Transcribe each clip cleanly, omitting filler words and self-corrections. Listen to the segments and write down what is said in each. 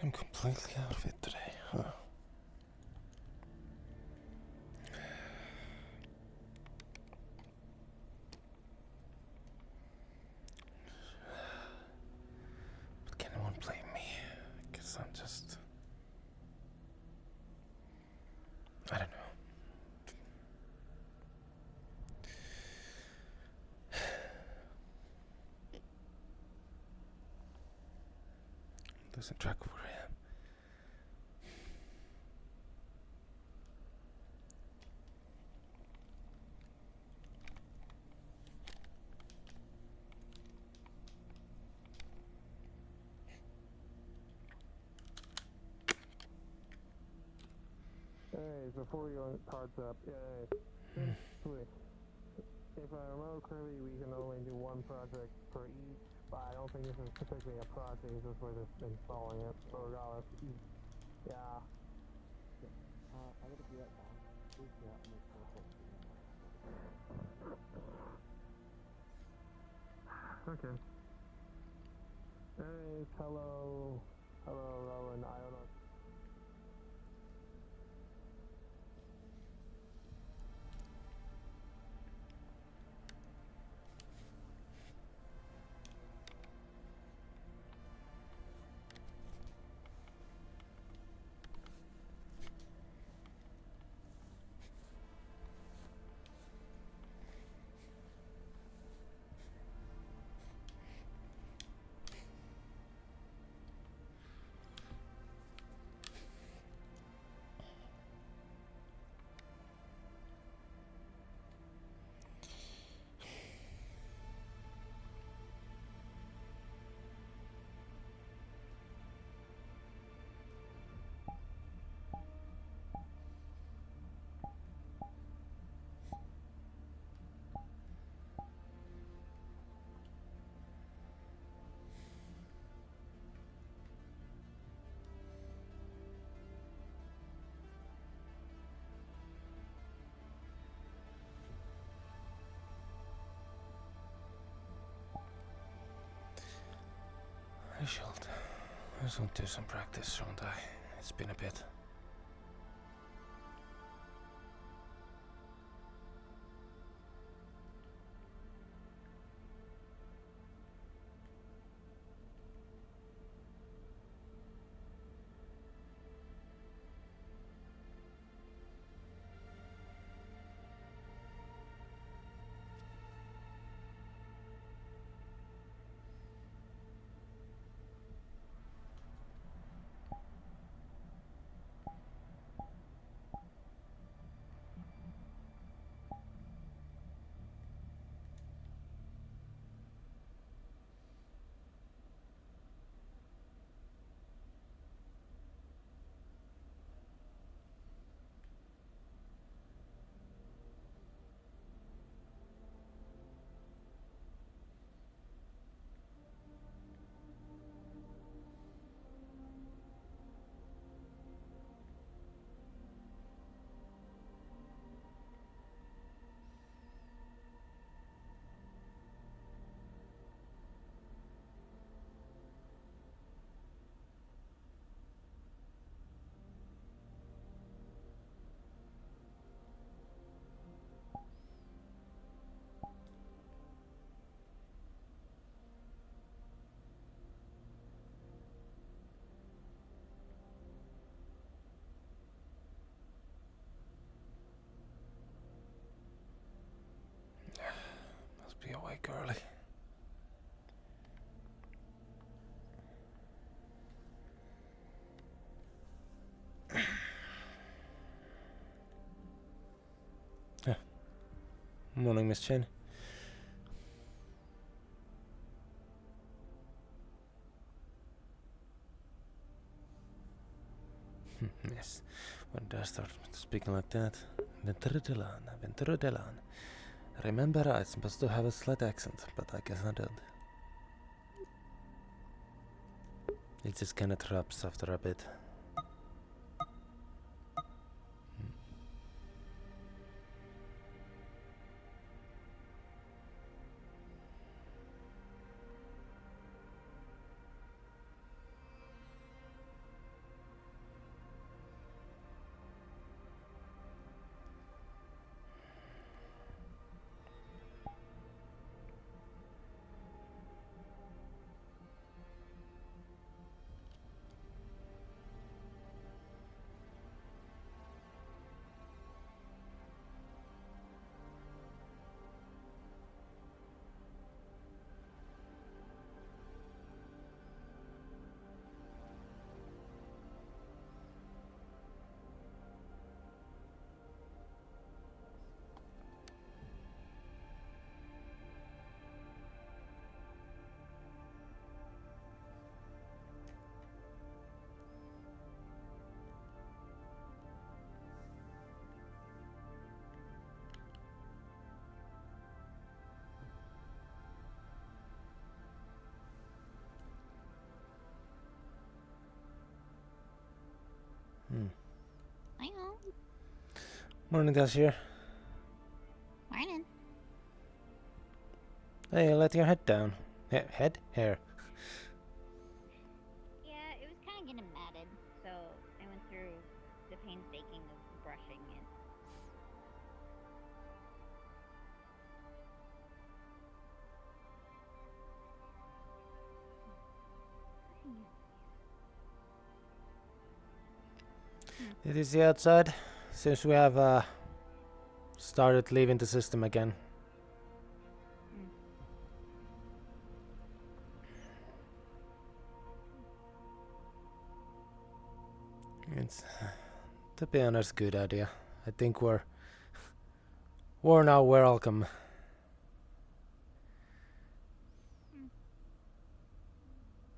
I'm completely out of it today, huh? But can anyone blame me? I guess I'm just... I don't know. Losing track of where I am. Hey, before we go cards up, sweet. If I remember correctly, we can only do one project per each, but I don't think this is particularly a project, this is we're just installing it, so regardless, yeah. I gotta be right now. Please do not make Okay. Hey, hello, Rowan, I don't know. I should do some practice, shouldn't I? It's been a bit. Must be awake early. Yeah. Morning, Miss Chen. Yes. When did I start speaking like that? Venturo Delon. Remember, I'm supposed to have a slight accent, but I guess I don't. It just kinda drops after a bit. I know. Morning, Dashier. Morning. Hey, let your head down. Head? Hair. Yeah, it was kind of getting matted, so I went through the painstaking of brushing it. Did you see outside? Seems we have started leaving the system again. It's, to be honest, good idea. I think we're now welcome.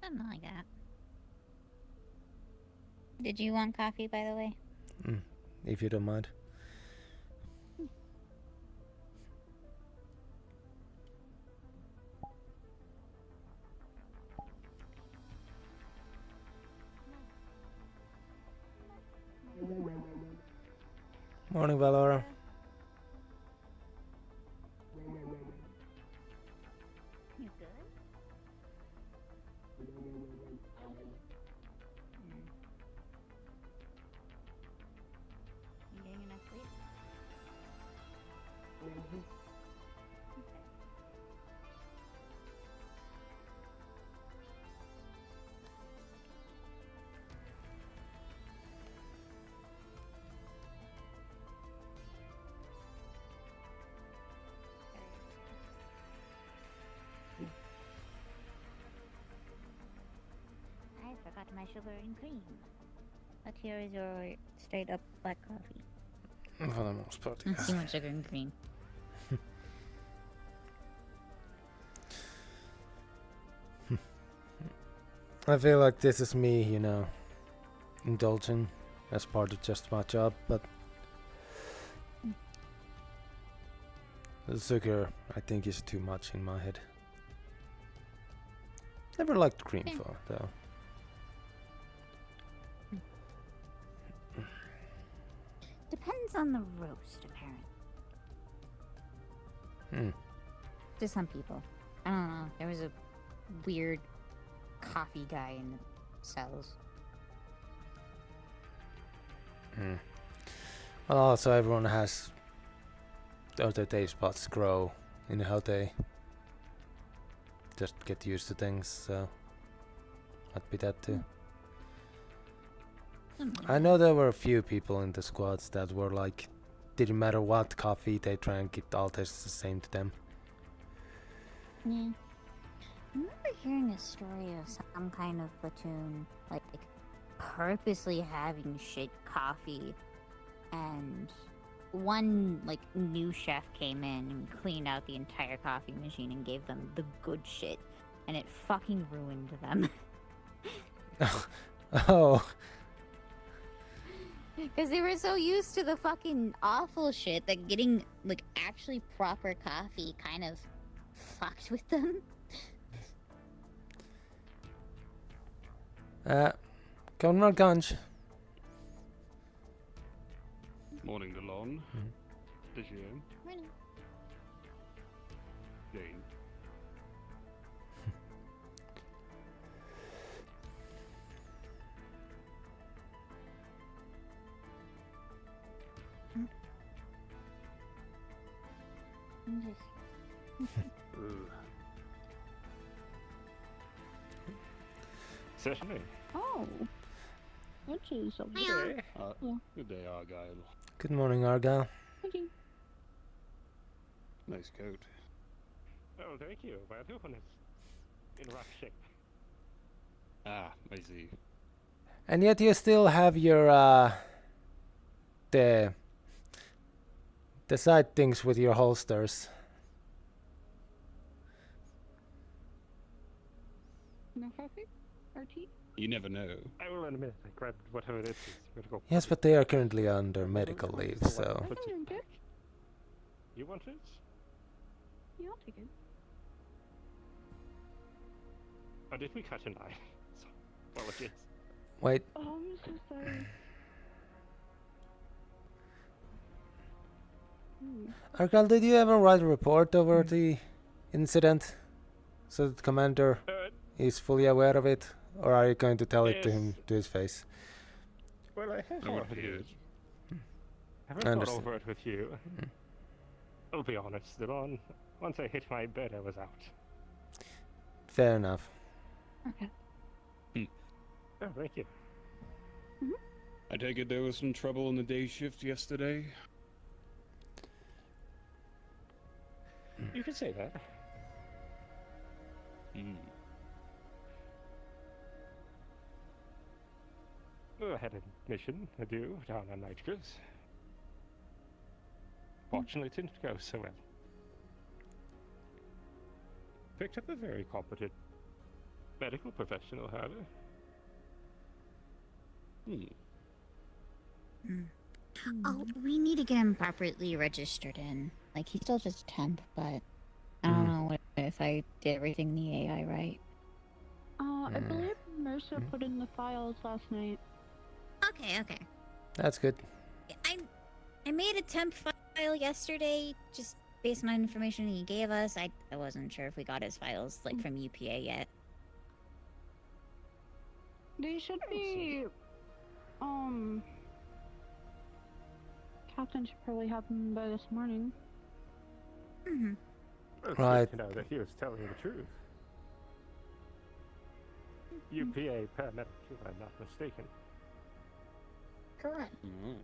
Something like that. Did you want coffee, by the way? If you don't mind. Morning, Valora. You good? You getting enough sleep? Okay. I forgot my sugar and cream. But here is your straight up black coffee. For the most part, Too yes. much sugar and cream. I feel like this is me, indulging as part of just my job, but the sugar, I think, is too much in my head. Never liked cream though. Depends on the roast, apparently. To some people. I don't know. There was a weird coffee guy in the cells. Well, also everyone has their taste buds grow in how they just get used to things, so might be that too. I know there were a few people in the squads that were like, didn't matter what coffee they try and get all tastes the same to them. Yeah. I remember hearing a story of some kind of platoon, like, purposely having shit coffee, and one, like, new chef came in and cleaned out the entire coffee machine and gave them the good shit, and it fucking ruined them. Oh. Because they were so used to the fucking awful shit that getting, like, actually proper coffee kind of fucked with them. Governor Ganj. Morning, Delon. Digian. Morning. Jane. Certainly. Oh. Which is a Meow. Good day, Argyle. Good morning, Argyle. Okay. Nice coat. Oh, thank you. My open is in rough shape. Ah, I see. And yet you still have your the side things with your holsters. No coffee? Or tea? You never know. I will in a minute. I grabbed whatever it is. We're gonna go. Yes, but they are currently under medical leave, so... I can drink it. You want it? Yeah, I'll take it. Or did we catch an eye? So, apologies. Wait, Oh, I'm so sorry. Arkal, did you ever write a report over the incident so that the commander is fully aware of it? Or are you going to tell it to him to his face? Well, I have That would already. be it. Haven't I gone understand. over it with you. I'll be honest, Delon. Once I hit my bed, I was out. Fair enough. Okay. Oh, thank you. I take it there was some trouble in the day shift yesterday? You could say that. Hmm. I had a mission to do down on Night Cruise. Fortunately, it didn't go so well. Picked up a very competent medical professional, however. Oh, we need to get him properly registered in. Like, he's still just a temp, but I don't know if I did everything the AI right. I believe Mercer put in the files last night. Okay. That's good. I made a temp file yesterday, just based on information he gave us. I wasn't sure if we got his files, like, from UPA yet. They should be. Captain should probably have them by this morning. Mm-hmm. Well, it's Right. good to know that he was telling the truth. UPA paramedic, if I'm not mistaken. Correct. Mm.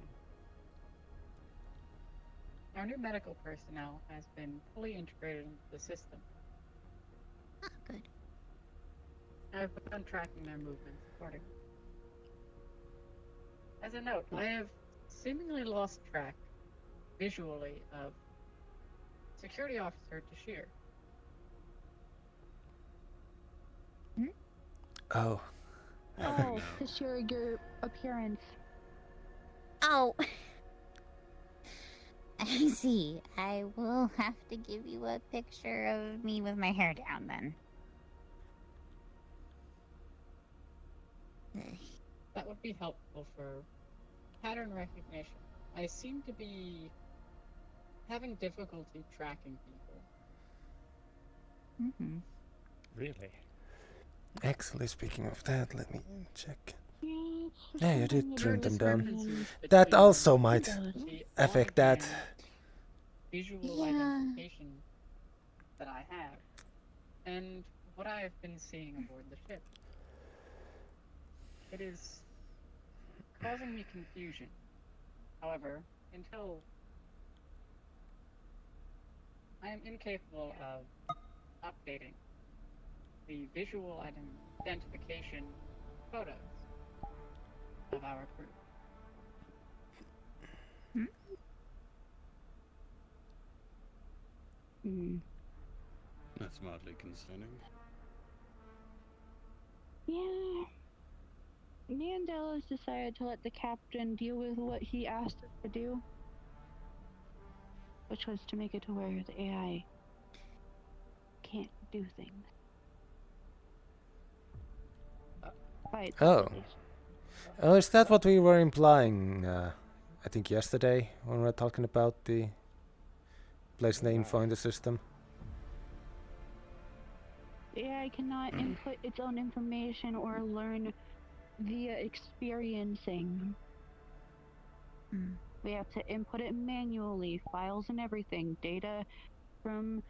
Our new medical personnel has been fully integrated into the system. Oh, good. I've begun tracking their movements accordingly. As a note, I have seemingly lost track, visually, of Security Officer Tashir. Oh. Oh, to share your appearance. Oh. I see. I will have to give you a picture of me with my hair down then. That would be helpful for pattern recognition. I seem to be having difficulty tracking people. Mm-hmm. Really? Actually, speaking of that, let me check. Yeah, Yeah, you did something trim about them down. Discrepancies That between also might the affect that. on-hand visual Yeah. identification that I have and what I have been seeing aboard the ship. It is causing me confusion. However, until I am incapable of updating the visual identification photos of our crew. That's mildly concerning. Yeah. Me and Dallas decided to let the captain deal with what he asked us to do, which was to make it to where the AI can't do things. By itself, Oh. at least. Oh, is that what we were implying, I think yesterday, when we were talking about the place the info in the system? The AI cannot input its own information or learn via experiencing. We have to input it manually, files and everything, data from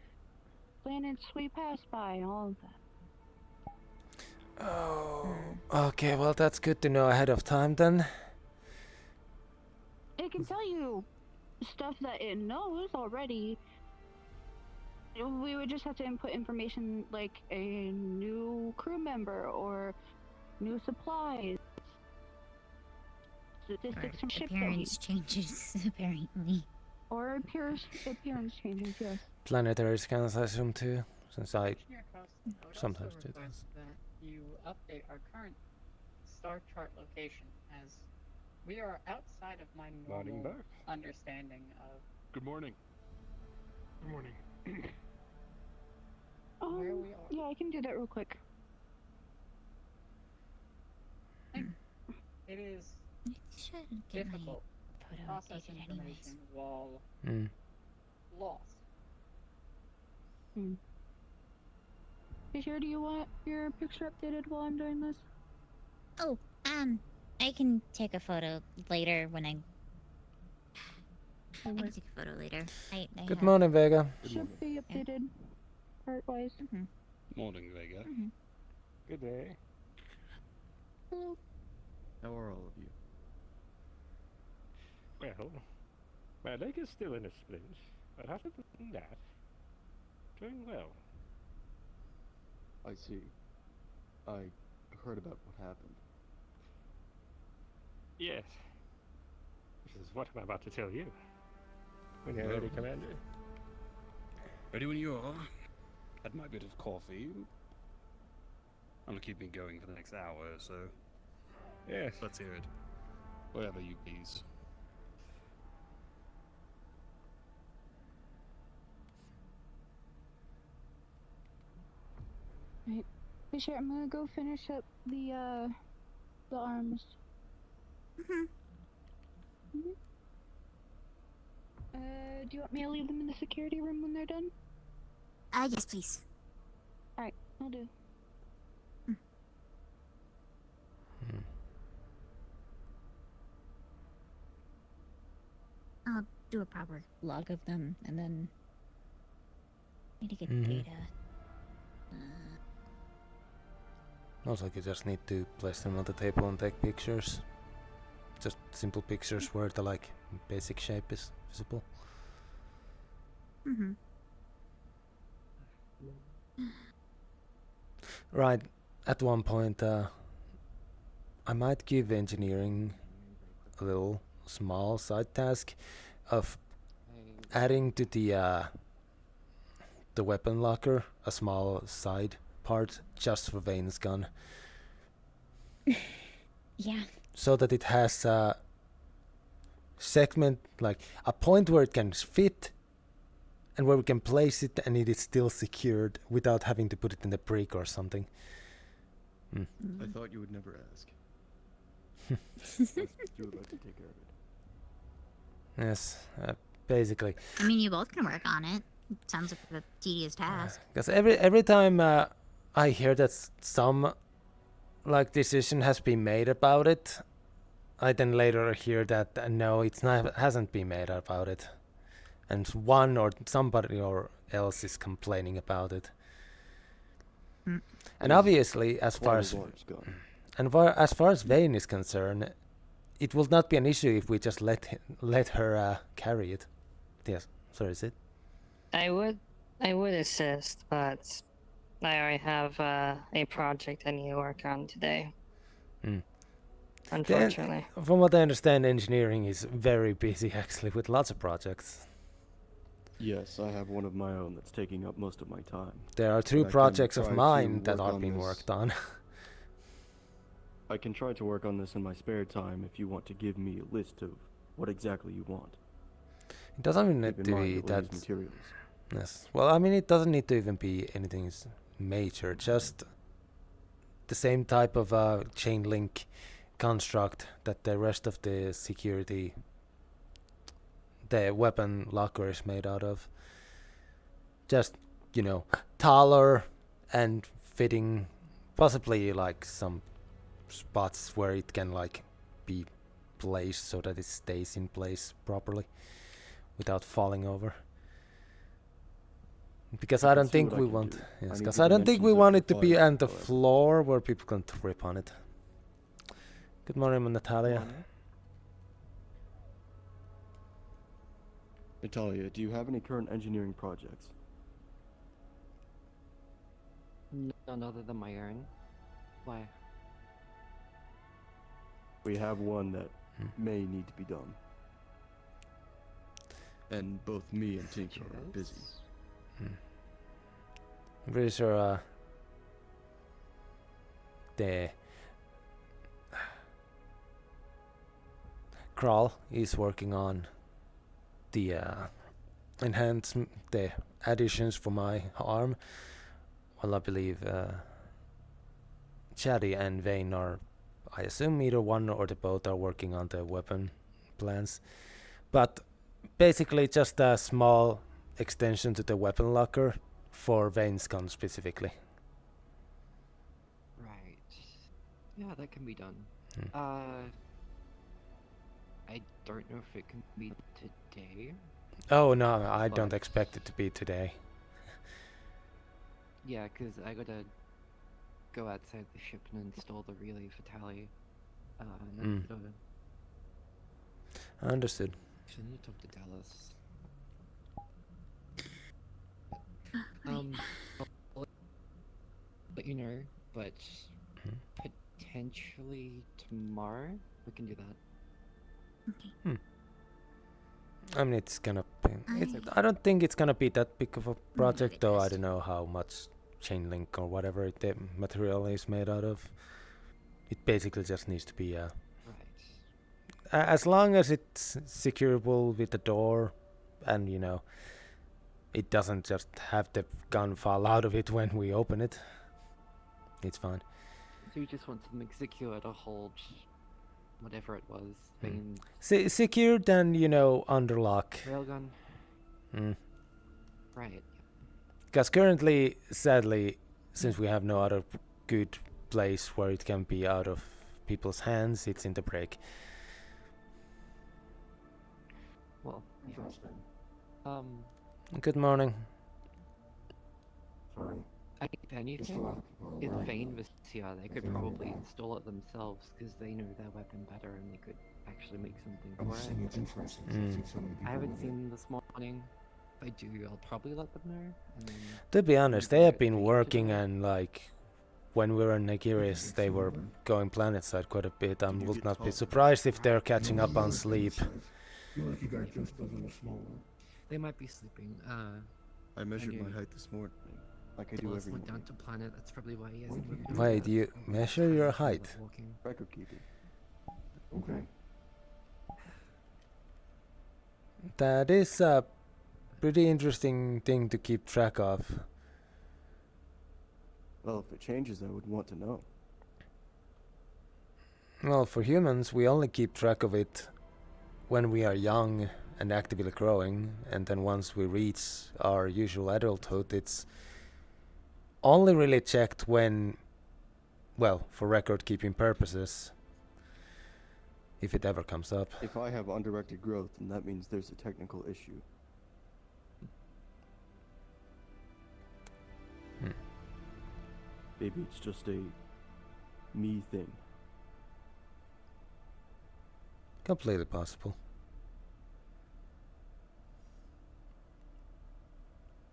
planets we pass by, all of that. Oh. Okay, well that's good to know ahead of time then. It can tell you stuff that it knows already. We would just have to input information like a new crew member or new supplies. Statistics from ship that we- Appearance changes, apparently. or appearance changes, yes. Planetary scans, I assume too, since I Engineer Costa, I would sometimes also do request that you update our current star chart location, as we are outside of my Morning, normal Bert. understanding of Good morning. Good morning. where we are. Yeah, I can do that real quick. It is Shouldn't get my difficult to photo process updated information anyways. while lost. Hey, do you want your picture updated while I'm doing this? Oh, I can take a photo later when I can take a photo later. I Good have... morning, Vega. Should be updated art-wise. Morning, Vega. Good day. Hello. How are all of you? Well, my leg is still in a splint, but other than that, doing well. I see. I heard about what happened. Yes. This is what I'm about to tell you. When you're ready, Commander. Ready when you are. Had my bit of coffee. That'll keep me going for the next hour or so. Yes. Let's hear it. Whatever you please. Right. Hey, sure, I'm gonna go finish up the arms. Do you want me to leave them in the security room when they're done? Yes, please. Alright, I'll do. I'll do a proper log of them, and then need to get Mhm. data. Looks like you just need to place them on the table and take pictures. Just simple pictures where the like basic shape is visible. Right. At one point, I might give engineering a little small side task of adding to the weapon locker a small side part just for Vane's gun, Yeah. so that it has a segment, like a point where it can fit and where we can place it and it is still secured without having to put it in the brick or something. I thought you would never ask. You would like to take care of it. Yes, basically. I mean, you both can work on it. Sounds like a tedious task. Because every time I hear that some like decision has been made about it, I then later hear that no, it's not, hasn't been made about it, and one or somebody or else is complaining about it. And obviously, as far as as far as Vane is concerned, it will not be an issue if we just let her carry it. Yes, sorry, is it? I would assist, but I already have a project I need to work on today. Unfortunately. From what I understand, engineering is very busy actually with lots of projects. Yes, I have one of my own that's taking up most of my time. There are two But I can projects of try to mine that work are on being this. worked on. I can try to work on this in my spare time if you want to give me a list of what exactly you want. It doesn't even need Keep in to mind be that we'll use that. materials. Yes. Well, I mean, it doesn't need to even be anything major. Just the same type of chain link construct that the rest of the security, the weapon locker is made out of. Just, taller and fitting, possibly like some spots where it can like be placed so that it stays in place properly without falling over. Because I can don't see think what I we can want. do. Yes, I need because the I don't think we dimensions of want the it to be fire, on the however. floor where people can trip on it. Good morning, Natalia. Natalia, do you have any current engineering projects? None other than my own. Why? We have one that may need to be done. And both me and Tinker are busy. I'm pretty sure the Crawl is working on the the additions for my arm. Well, I believe Chatty and Vane are, I assume either one or the both are working on the weapon plans. But basically just a small extension to the weapon locker for Vane's gun specifically. Right. Yeah, that can be done. I don't know if it can be today. Oh no, I don't But- expect it to be today. Yeah, because I gotta go outside the ship and install the relay for Tally. Mm. Understood. Actually, I need to talk to Dallas. I'll let you know, but potentially tomorrow we can do that. I mean, it's gonna be. I don't think it's gonna be that big of a project, though. I don't know how much chain link or whatever the material is made out of. It basically just needs to be Right. as long as it's secureable with the door, and it doesn't just have the gun fall out of it when we open it. It's fine. So you just want something secure to hold whatever it was. Veins, Secured and under lock. railgun. Mm. Right. Because currently, sadly, since we have no other good place where it can be out of people's hands, it's in the break. Well, Good morning. if anything, if Vane was here, they could probably install it themselves because they know their weapon better and they could actually make something for it. I haven't seen them this morning. If I do, I'll probably let them know. And then To be honest, they we have get been Vane to working do it. and when we were in Nigerius, they were going planetside quite a bit. I would not be surprised if they're catching up on sleep. They might be sleeping. I measured knew my height this morning, like I do Dallas every went down morning. to planet. That's probably why he hasn't moved. Wait, you measure your height? Walking. Record keeping. That is a pretty interesting thing to keep track of. Well, if it changes, I would want to know. Well, for humans, we only keep track of it when we are young and actively growing, and then once we reach our usual adulthood, it's only really checked when, well, for record-keeping purposes, if it ever comes up. If I have undirected growth, then that means there's a technical issue. Maybe it's just a me thing. Completely possible.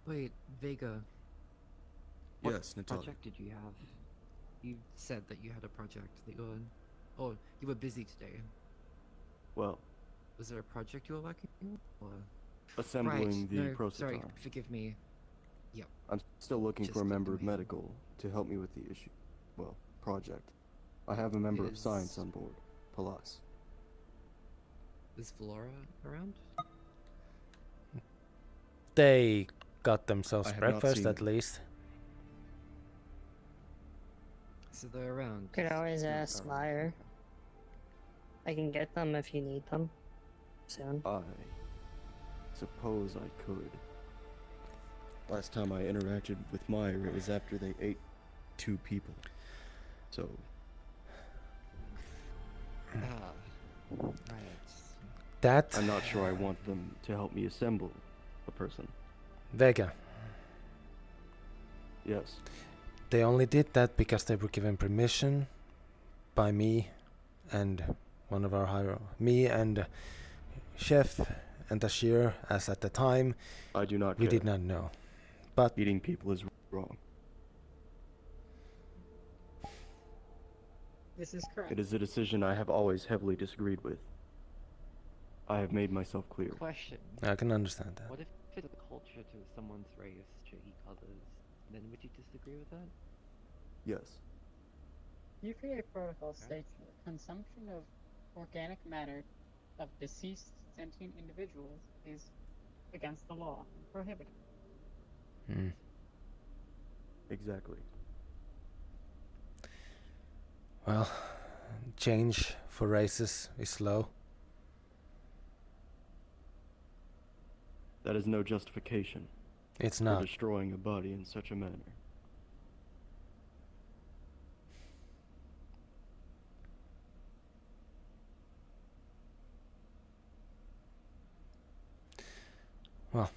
Wait, Vega. What Yes, Natalia. project did you have? You said that you had a project that you were... Oh, you were busy today. Well, Was there a project you were working on? Or... assembling right, the no, prototype. sorry, forgive me. I'm still looking for a Just member of looked away. medical to help me with the issue. Well, project. I have a member of science Is- on board, Palas. Is Flora around? They got themselves I have not breakfast seen at them. least. So they're around. Could always They're ask around. Meyer. I can get them if you need them. Soon. I suppose I could. Last time I interacted with Meyer, it was after they ate 2 people. So, Ah, right. That, I'm not sure I want them to help me assemble a person. Vega, Yes. they only did that because they were given permission by me and one of our me and Chef and Ashir, as at the time I do not we care. did not know. But Eating people is wrong. This is correct. It is a decision I have always heavily disagreed with. I have made myself clear. Question. I can understand that. What if it's a culture to someone's race to eat others? Then would you disagree with that? Yes. UPA protocol states that consumption of organic matter of deceased sentient individuals is against the law and prohibited. Hmm. Exactly. Well, change for races is slow. That is no justification It's for not. destroying a body in such a manner. Well.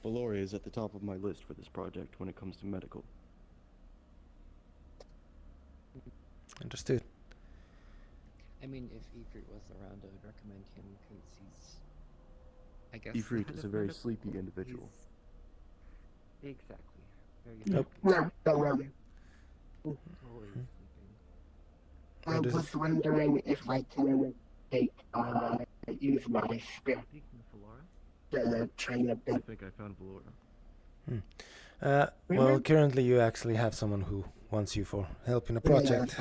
Valoria is at the top of my list for this project when it comes to medical. Understood. I mean, if Ifrit was around, I would recommend him because he's, I guess, Ifrit the head is a of very medical. sleepy individual. Exactly. Very Nope. Totally sleeping. I was wondering if I can use my spirit Speaking of Flora, to train a bit. I think I found Valoria. Well, currently you actually have someone who wants you for help in a project.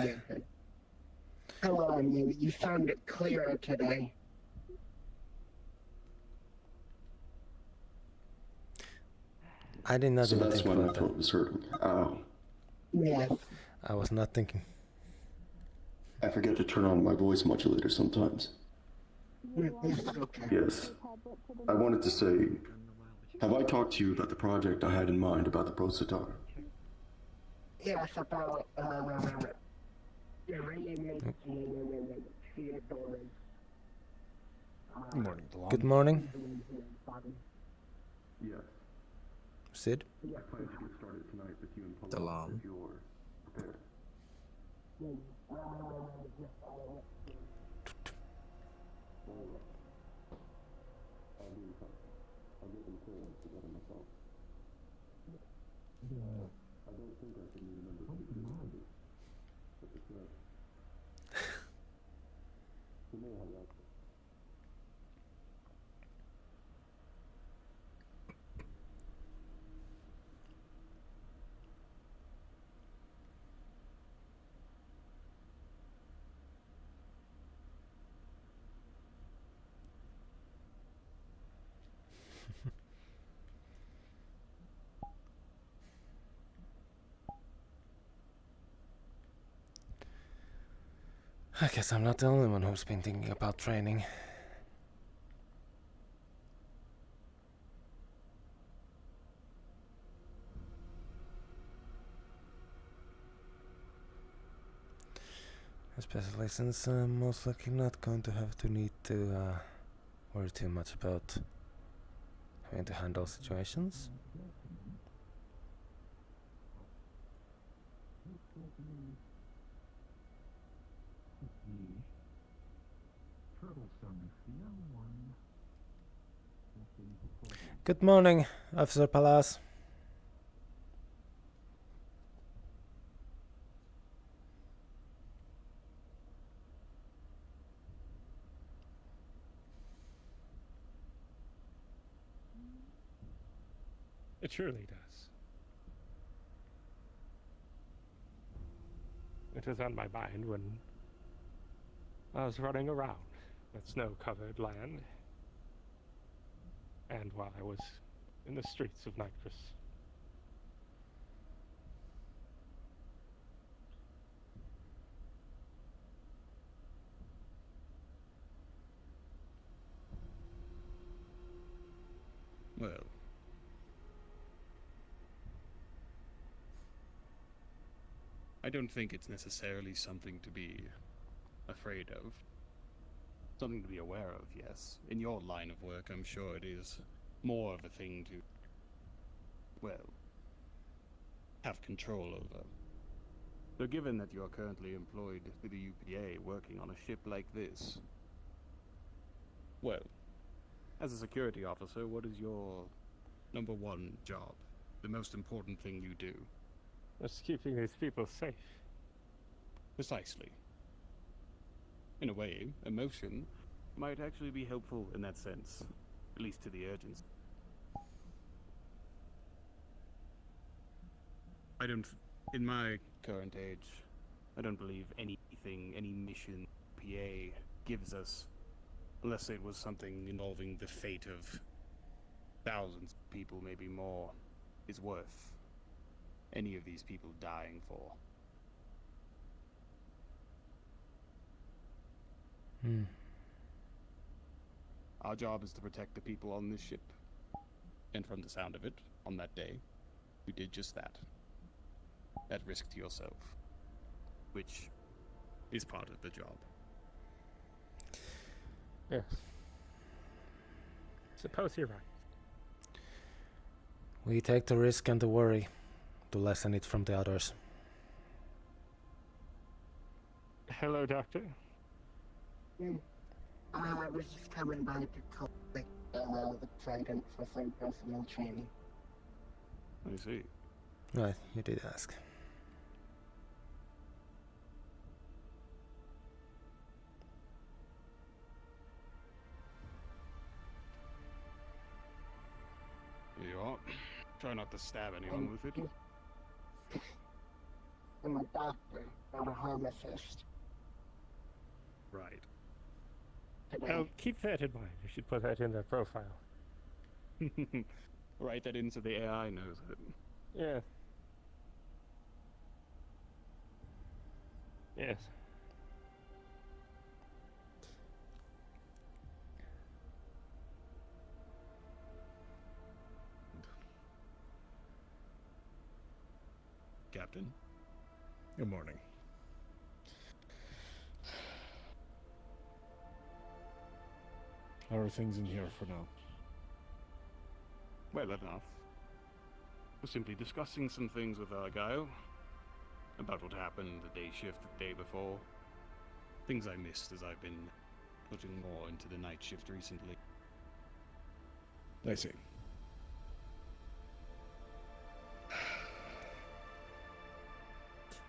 Hello, you sounded clearer today. I did not So even that's think why my about that. throat was hurting. Ow. Yes. I was not thinking. I forget to turn on my voice modulator sometimes. It's okay. Yes. I wanted to say, have I talked to you about the project I had in mind about the Prostatar? Yes, about Good morning, Delon. Good morning. Yes. Sid? I plan to get started tonight with you and Paul Delon. if you're prepared. I'll be in touch. I'll get them clearance together myself. I don't think I should need a member to be this, but the threat. You may have that. I guess I'm not the only one who's been thinking about training. Especially since I'm most likely not going to have to need to worry too much about having to handle situations. Good morning, Officer Palas. It surely does. It was on my mind when I was running around the snow-covered land, and while I was in the streets of Nitrous. Well, I don't think it's necessarily something to be afraid of. Something to be aware of, yes. In your line of work, I'm sure it is more of a thing to, well, have control over. So given that you're currently employed with the UPA working on a ship like this, well, as a security officer, what is your number one job? The most important thing you do? Just keeping these people safe. Precisely. In a way, emotion might actually be helpful in that sense, at least to the urgency. In my current age, I don't believe anything, any mission PA gives us, unless it was something involving the fate of thousands of people, maybe more, is worth any of these people dying for. Our job is to protect the people on this ship. And from the sound of it, on that day, you did just that. At risk to yourself. Which is part of the job. Yes. Suppose you're right. We take the risk and the worry to lessen it from the others. Hello, Doctor. I was just coming by to collect the trident for some personnel training. I see. Right, you did ask. Here you are. Try not to stab anyone with it. I'm a doctor, not a pharmacist. Right. Oh, keep that in mind. You should put that in their profile. Write that in so the AI knows it. Yeah. Yes. Captain? Good morning. How are things in here for now? Well enough. We're simply discussing some things with Argyle. About what happened the day shift the day before. Things I missed as I've been putting more into the night shift recently. I see.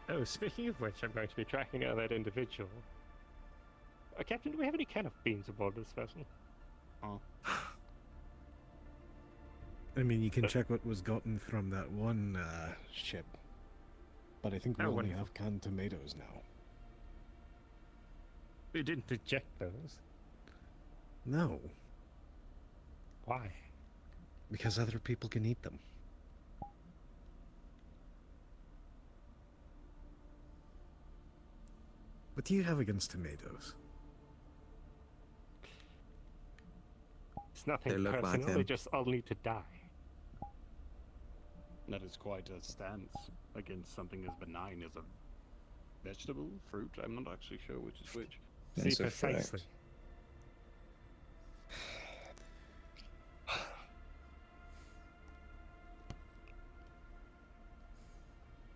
Oh, speaking of which, I'm going to be tracking down that individual. Captain, do we have any can of beans aboard this vessel? Oh. I mean, you can check what was gotten from that one ship. But I think we only have canned tomatoes now. We didn't eject those. No. Why? Because other people can eat them. What do you have against tomatoes? It's nothing They look like personal, him. they just all need to die. That is quite a stance against something as benign as a vegetable, fruit. I'm not actually sure which is which. That's See, a fact. precisely.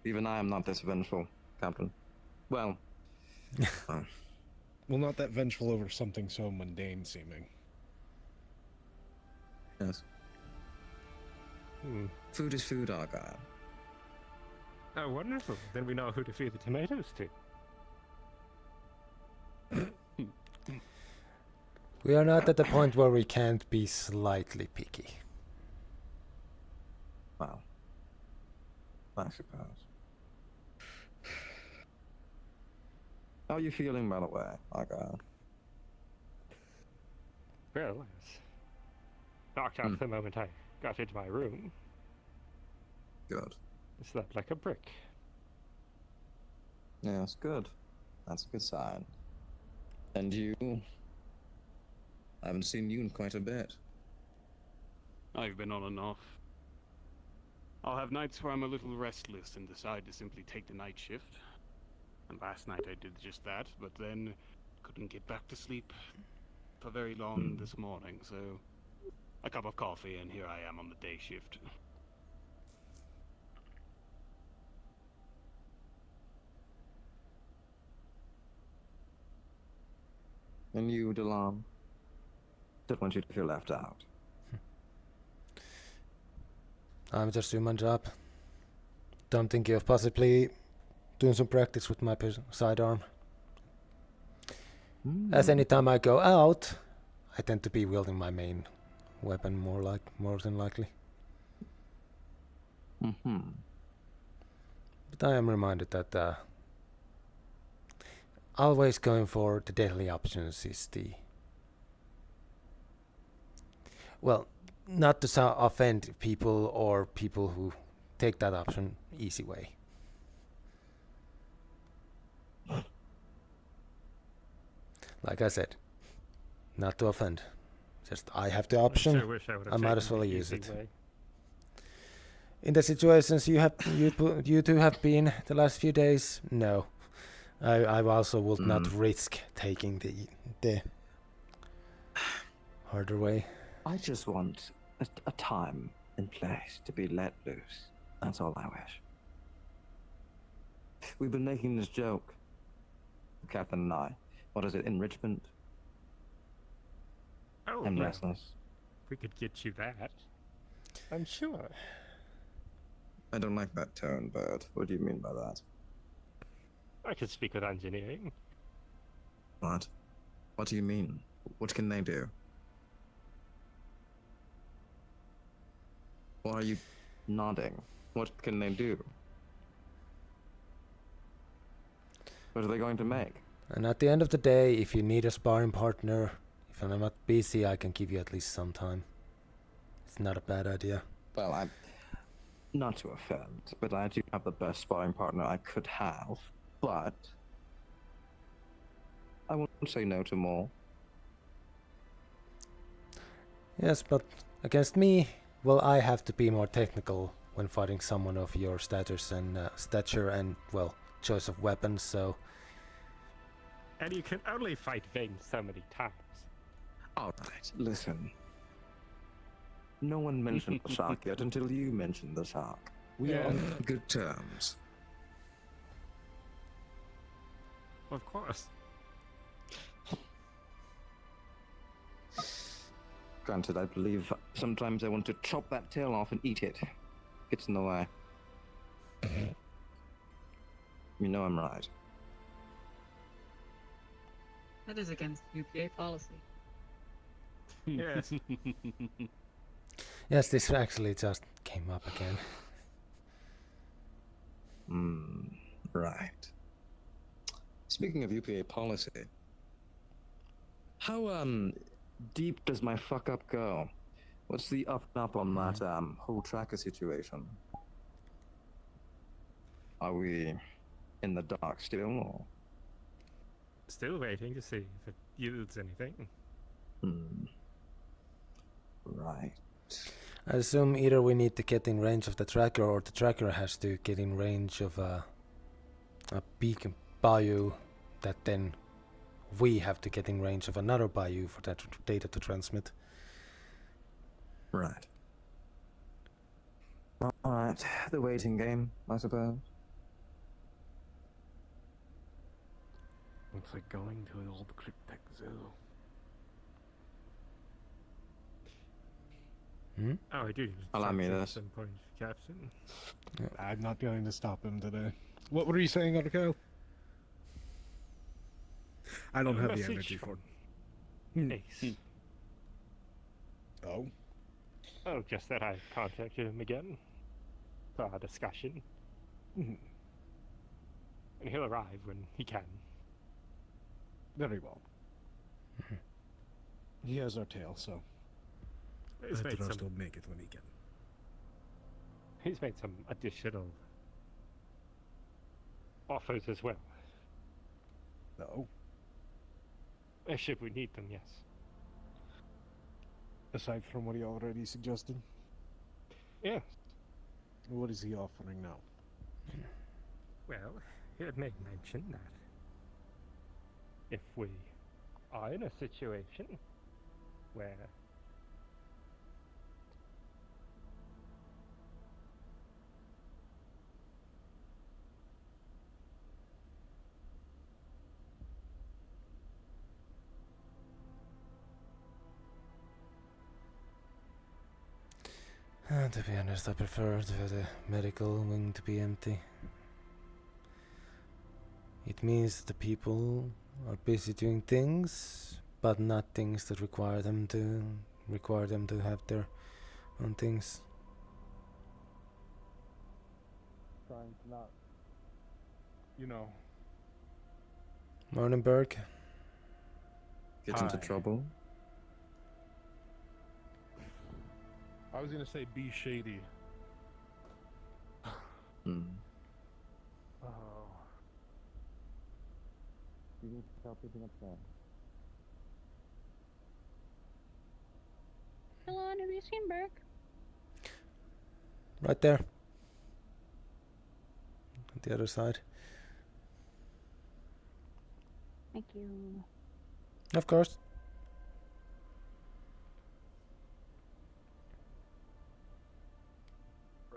Even I am not this vengeful, Captain. Well, Well, not that vengeful over something so mundane seeming. yes. Food is food, Argyle. Oh, wonderful. Then we know who to feed the tomatoes to. We are not at the point where we can't be slightly picky. Well, I suppose. How are you feeling, by the way, Argyle? Well, I was knocked out the moment I got into my room. Good. I slept like a brick. Yes, good. That's a good sign. And you? I haven't seen you in quite a bit. I've been on and off. I'll have nights where I'm a little restless and decide to simply take the night shift. And last night I did just that, but then couldn't get back to sleep for very long this morning, so a cup of coffee and here I am on the day shift. And you, Delon? Don't want you to feel left out. I'm just doing my job. Don't think of possibly doing some practice with my sidearm. As any time I go out, I tend to be wielding my main weapon more than likely. But I am reminded that always going for the deadly options is the... Well, not to offend people or people who take that option easy way. Like I said, not to offend. Just I have the option. I wish I would have I might taken as well the use easy it. way. in the situations you two have been the last few days, no. I also would not risk taking the harder way. I just want a time and place to be let loose. That's all I wish. We've been making this joke, Captain and I. What is it, enrichment? Oh, I'm well, restless. we could get you that. I'm sure. I don't like that tone, Bird. What do you mean by that? I could speak with engineering. What? What do you mean? What can they do? Why are you nodding? What can they do? What are they going to make? And at the end of the day, if you need a sparring partner, if I'm not busy, I can give you at least some time. It's not a bad idea. Well, I'm not to offend, but I do have the best sparring partner I could have. But I won't say no to more. Yes, but against me, well, I have to be more technical when fighting someone of your stature and, well, choice of weapons, so... And you can only fight Vane so many times. Alright, listen. No one mentioned the shark yet until you mentioned the shark. We are on good terms. Of course. Granted, I believe sometimes I want to chop that tail off and eat it. Gets in the way. You know I'm right. That is against UPA policy. Yes. Yes, this actually just came up again. Right. Speaking of UPA policy, how deep does my fuck up go? What's the up and up on that whole tracker situation? Are we in the dark still, or? Still waiting to see if it yields anything. Right. I assume either we need to get in range of the tracker, or the tracker has to get in range of a beacon bayou that then we have to get in range of another bayou for that data to transmit. Right. Alright, the waiting game, I suppose. Looks like going to an old cryptech zoo. Oh, I do. Allow me at this. some point, Captain. I'm not going to stop him today. What were you saying, Arkel? I don't have the energy for it. Ace. Oh? Oh, just that I've contacted him again for our discussion. And he'll arrive when he can. Very well. He has our tail, so He's I made trust some- he'll make it when he can. He's made some additional offers as well. No. Should we need them, yes. Aside from what he already suggested? Yes. What is he offering now? Well, he had made mention that if we are in a situation where to be honest, I prefer for the medical wing to be empty. It means that the people are busy doing things, but not things that require them to have their own things. Trying to not, you know. Morning, Burke. Get into trouble? I was gonna say be shady. Oh. You need to tell picking up there. Hello, have you seen Burke? Right there. On the other side. Thank you. Of course.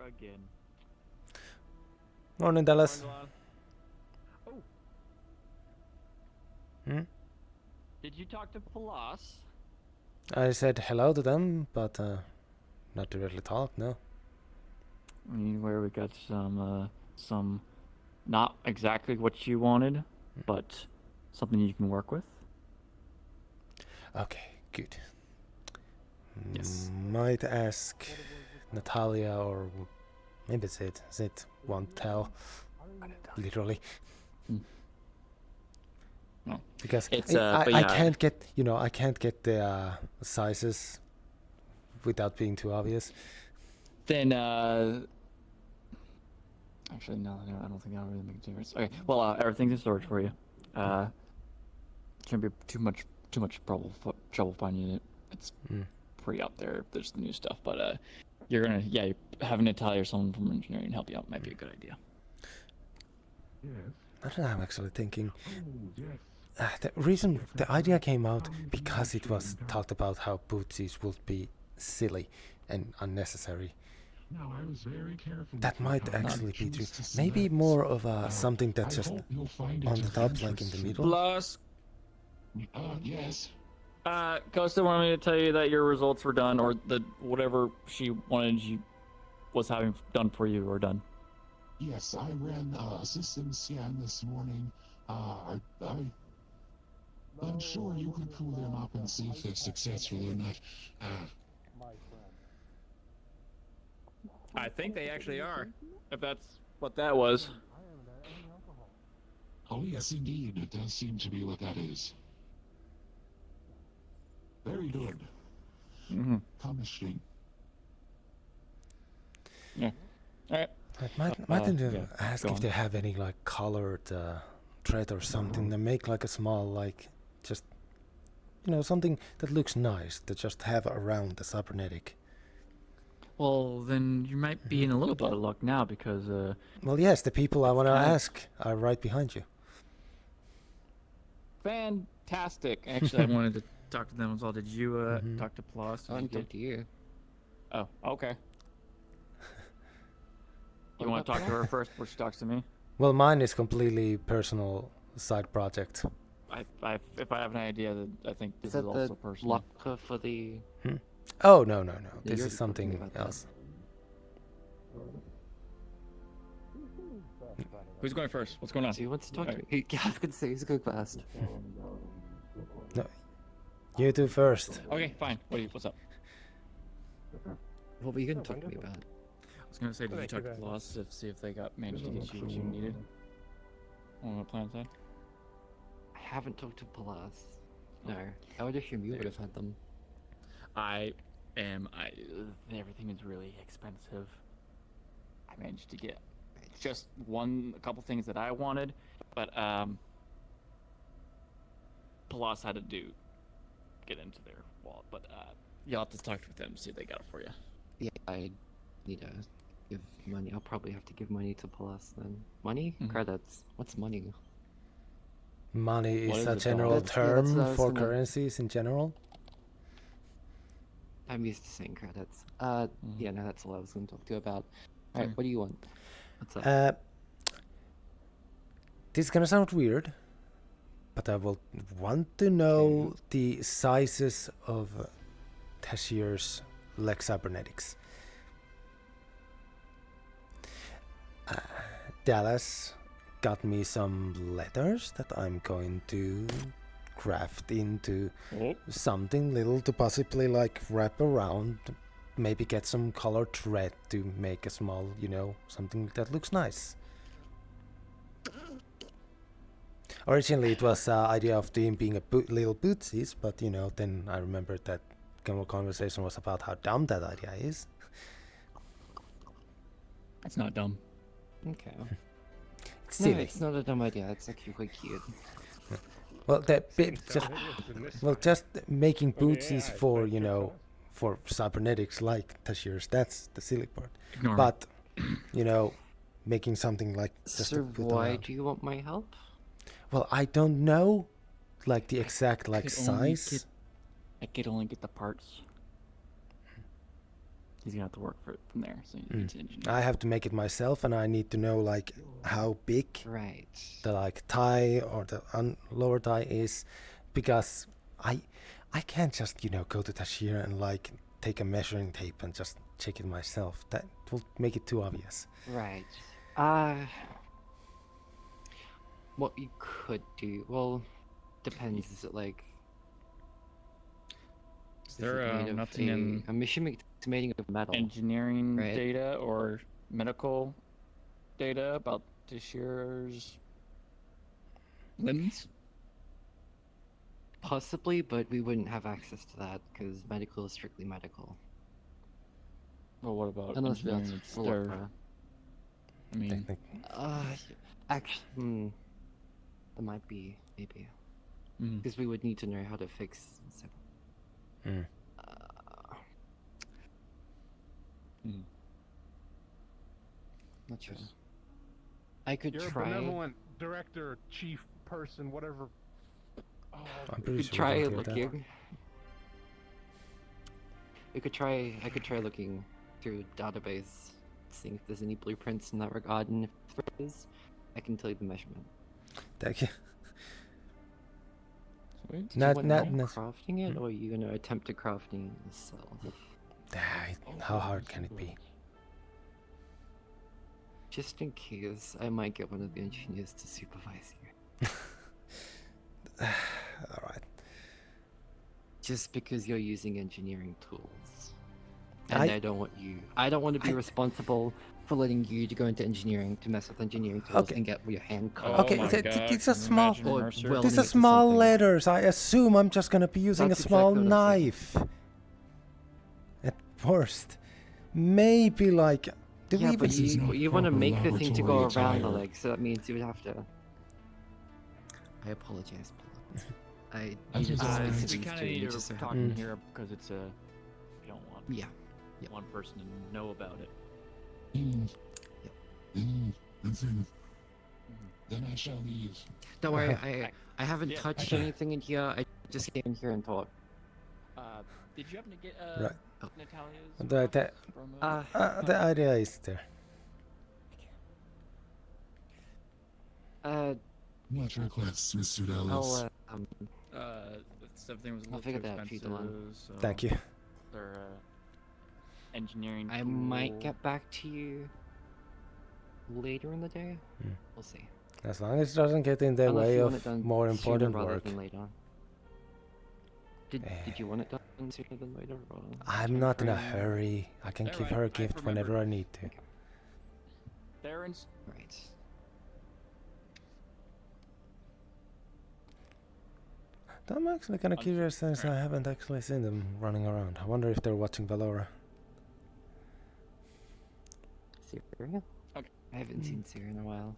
Again. Morning, Dallas. Oh. Hmm? Did you talk to Palas? I said hello to them, but not directly talk, no. I mean, where we got some, not exactly what you wanted, but something you can work with. Okay, good. Yes. Might ask Natalia or maybe Zid. Zid won't tell. Literally. No. Because It's, I but yeah. can't get, I can't get the sizes without being too obvious. Then, actually, no, I don't think that'll really make a difference. Okay, well, everything's in storage for you. Shouldn't be too much trouble finding it. It's pretty out there if there's the new stuff, but you're having Natalia or someone from engineering help you out might be a good idea. I don't know, I'm actually thinking. The idea came out because it was talked about how bootsies would be silly and unnecessary. No, I was very careful. That might actually be true. Maybe more of something that's just on the top, like in the middle. Plus, yes. Costa wanted me to tell you that your results were done, or that whatever she wanted was having done for you or done. Yes, I ran a system scan this morning. I'm sure you could pull them up and see if they're successful or not. I think they actually are, if that's what that was. Oh yes, indeed. It does seem to be what that is. Very good. Commissioning. Yeah. All right. Might ask if they have any like colored thread or something. They make like a small just something that looks nice to just have around the cybernetic. Well, then you might be in a little bit of luck now because. Well, yes, the people I want to ask are right behind you. Fantastic. Actually, I wanted to talk to them as well. Did you talk to Plus? I didn't talk to you. Oh, okay. You want to talk to her first before she talks to me? Well, mine is completely personal side project. If I have an idea, that I think this is also personal. Lock for the. Oh no! This is something else. Who's going first? What's going on? So he wants to talk to me. I was gonna say he's going fast. No, you do first. Okay, fine. What's up? What were you gonna talk to me about? I was gonna say, did you talk to Lost to see if they managed to get you what you needed? On the plan side? I haven't talked to Palas. No, I would assume you would have had them. Everything is really expensive. I managed to get just a couple things that I wanted, but Palas had to get into their wallet. But you'll have to talk with them, see if they got it for you. Yeah, I need to give money. I'll probably have to give money to Palas then. Money? Credits. What's money? Money is a general term for currencies in general. I'm used to saying credits. Yeah, no, that's all I was going to talk to you about. Alright, what do you want? What's up? This is gonna sound weird, but I will want to know the sizes of Tashir's leg cybernetics. Dallas got me some letters that I'm going to craft into something little to possibly wrap around, maybe get some colored thread to make a small, something that looks nice. Originally it was idea of them being little bootsies, but then I remembered that conversation was about how dumb that idea is. It's not dumb. Okay. It's silly. No, it's not a dumb idea. It's actually quite cute. Well, just making bootsies for cybernetics like Tashir's. That's the silly part. Ignore but making something like just So to put why around. do you want my help? Well, I don't know, like the exact size. I could only get the parts. He's gonna have to work for it from there. So you need to engineer. I have to make it myself, and I need to know like how big the tie or the lower tie is, because I can't just go to Tashir and like take a measuring tape and just check it myself. That will make it too obvious. Right. What you could do, well, depends. Is it like? Is there nothing in? I'm assuming it's made of metal. Engineering data or medical data about Tashir's limbs? Possibly, but we wouldn't have access to that because medical is strictly medical. Well, what about unless engineering that's its full their- of, I mean, actually, that might be maybe because we would need to know how to fix. So. Not sure. I could You're try. a benevolent director, chief person, whatever. Oh, I'm pretty We could sure try we don't do that. looking. We could try. I could try looking through database, seeing if there's any blueprints in that regard, and if there is, I can tell you the measurement. Thank you. Do Not you want help not crafting it, or are you going to attempt to crafting it yourself? How hard can it be? Just in case, I might get one of the engineers to supervise you. Alright. Just because you're using engineering tools. And I don't want you. I don't want to be responsible for letting you to go into engineering to mess with engineering tools and get your hand cut. Okay, it's a small. Or These are small letters. I assume I'm just gonna be using That's a small exactly what I'm saying. knife. At worst, maybe like. Do we Yeah, even? but you want to make the thing to go around the leg, so that means you would have to. I apologize, Paul. I needed to speak to we these kind two, of and need you to just so talk happened. in here because it's a. You don't want. One person to know about it. Then I shall leave. Don't worry, I haven't touched anything in here. I just came in here and thought. Did you happen to get Right. Natalia's? The idea is there. What requests, Mr. Dallas? Everything was a I'll little figure too that out for you, expensive, Delon. so Thank you. Their engineering. I might get back to you later in the day. We'll see. As long as it doesn't get in the Unless way you want it of done more sooner important rather work. than later. Did you want it done sooner than later? Or I'm not in a hurry. I can give her a gift whenever I need to. Theron's. Right. I'm actually kind of curious since I haven't actually seen them running around. I wonder if they're watching Valora. Syria? Okay. I haven't seen Syria in a while.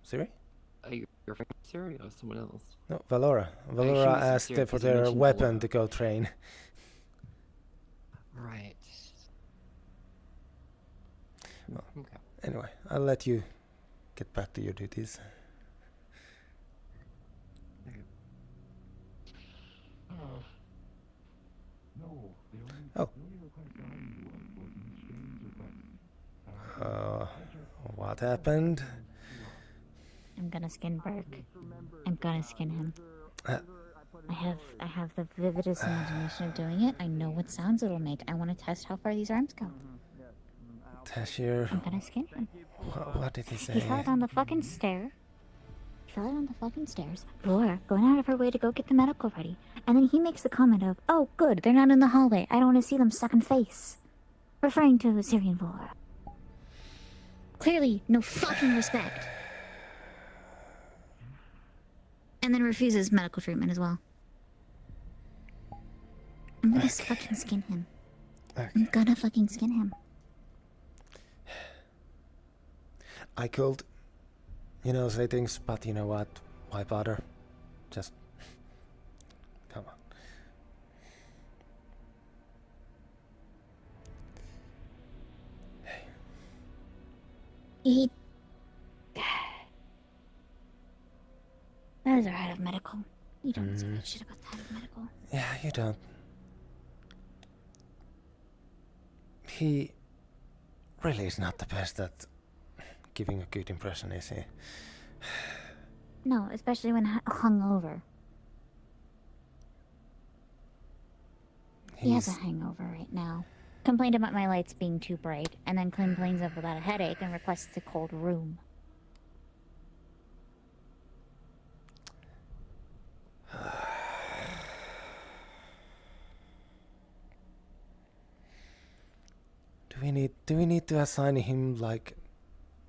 Siri? Are you referring to Syria or someone else? No, Valora. Valora assume it's asked Syria for because you their mentioned weapon Valora. to go train. Right. Well, Okay. anyway, I'll let you get back to your duties. Oh. What happened? I'm gonna skin Burke. I'm gonna skin him. I have the vividest imagination of doing it. I know what sounds it'll make. I want to test how far these arms go. Tashir. I'm gonna skin him. What did he say? He fell down the fucking stair. He fell down the fucking stairs. Laura going out of her way to go get the medical ready. And then he makes the comment of, "Oh, good, they're not in the hallway. I don't want to see them stuck in face." Referring to Syrian Laura. Clearly, no fucking respect. And then refuses medical treatment as well. I'm gonna fucking skin him. I'm gonna fucking skin him. I could, say things, but you know what? Why bother? Just come on. He... Those are out of medical. You don't say that shit about the head of medical. Yeah, you don't. He really is not the best at giving a good impression, is he? No, especially when hungover. He has a hangover right now. Complained about my lights being too bright, and then complains about a headache and requests a cold room. Do we need to assign him like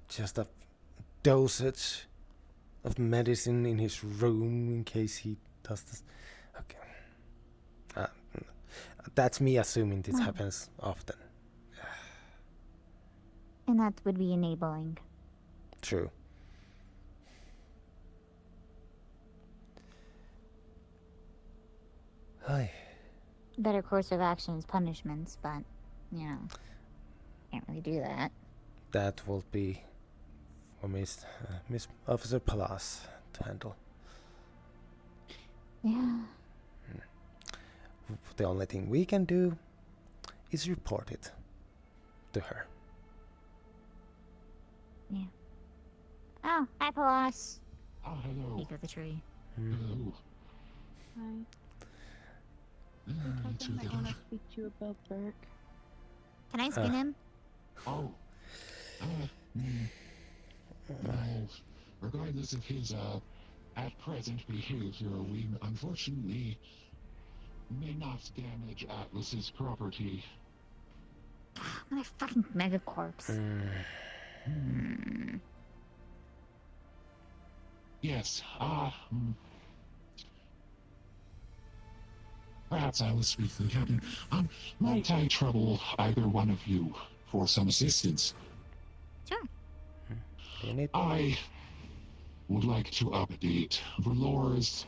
just a dosage of medicine in his room in case he does this? Okay. That's me assuming this happens often. And that would be enabling. True. Hi. Better course of action is punishments, but, you know, can't really do that. That will be for Miss Officer Palas to handle. Yeah. The only thing we can do is report it to her. Yeah. Oh, hi, Palas. Oh, hello. Peek of the tree. Hello. Hi. To I want to speak to you about Burke. Can I skin him? Oh. Well, regardless of his at present behavior, we unfortunately may not damage Atlas's property. My fucking megacorpse. Yes, perhaps I will speak to the captain. Might I trouble either one of you for some assistance? Sure. I would like to update Valor's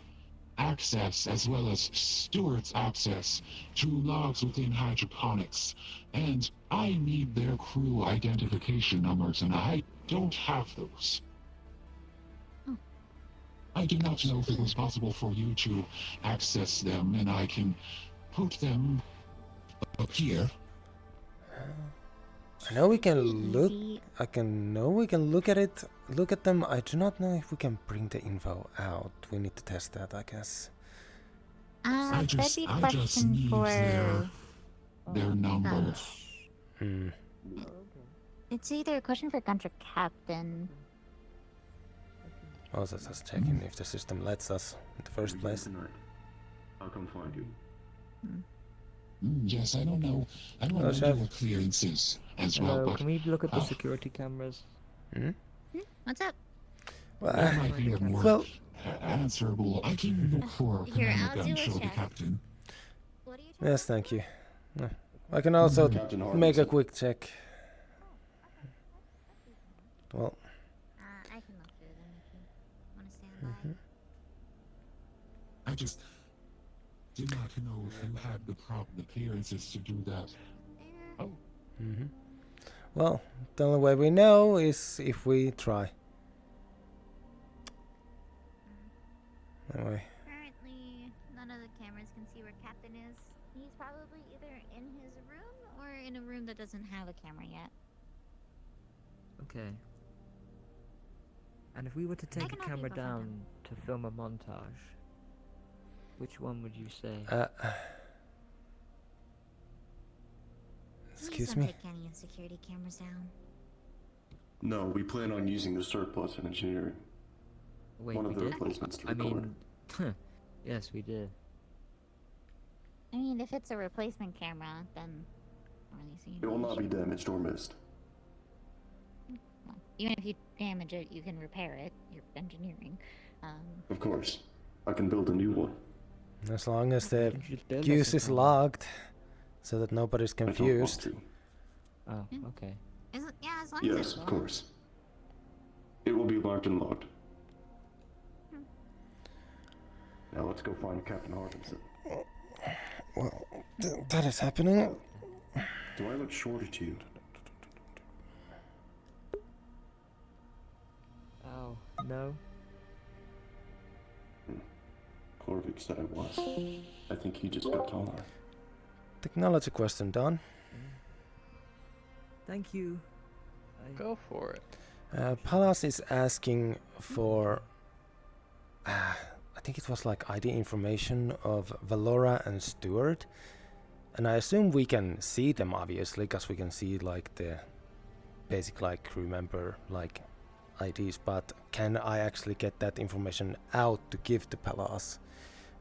access as well as Stewart's access to logs within hydroponics, and I need their crew identification numbers, and I don't have those. I do not know if it was possible for you to access them, and I can put them up here. I know we can look. We can look at it. Look at them. I do not know if we can bring the info out. We need to test that, I guess. I just need their number. It's either a question for Gunter Captain. Also, just checking if the system lets us in the first place. I'll come find you. Yes, I don't know. I don't know your clearances as well, but can we look at the security cameras? What's up? Well, that might be more answerable. I can look for Commander Gun, show the captain. Yes, thank you. I can also make a quick check. Well. I can look through them if you want to stand by. I just did not know if you had the proper clearances to do that. Oh. Well, the only way we know is if we try. Anyway. Currently, none of the cameras can see where Captain is. He's probably either in his room or in a room that doesn't have a camera yet. Okay. And if we were to take a camera down to film a montage, which one would you say? Excuse Please me? don't take any security cameras down. No, we plan on using the surplus in engineering. Wait, One of we the did? replacements to I record. mean, yes, we did. I mean, if it's a replacement camera, then really see. It will not be damaged or missed. Well, even if you damage it, you can repair it. You're engineering. Of course. I can build a new one. As long as the use is logged, so that nobody's confused. Oh, okay. Is it? Yeah, as long as Yes, it's of logged. course. It will be locked and logged. Now let's go find Captain Harkinson. Well, that is happening. Do I look shorter to you? No? Korvik said I was. I think he just got taller. Technology question, Don. Thank you. Go for it. Palas is asking for, I think it was like ID information of Valora and Stuart, and I assume we can see them obviously, because we can see like the basic like crew member like IDs. But can I actually get that information out to give to Palas,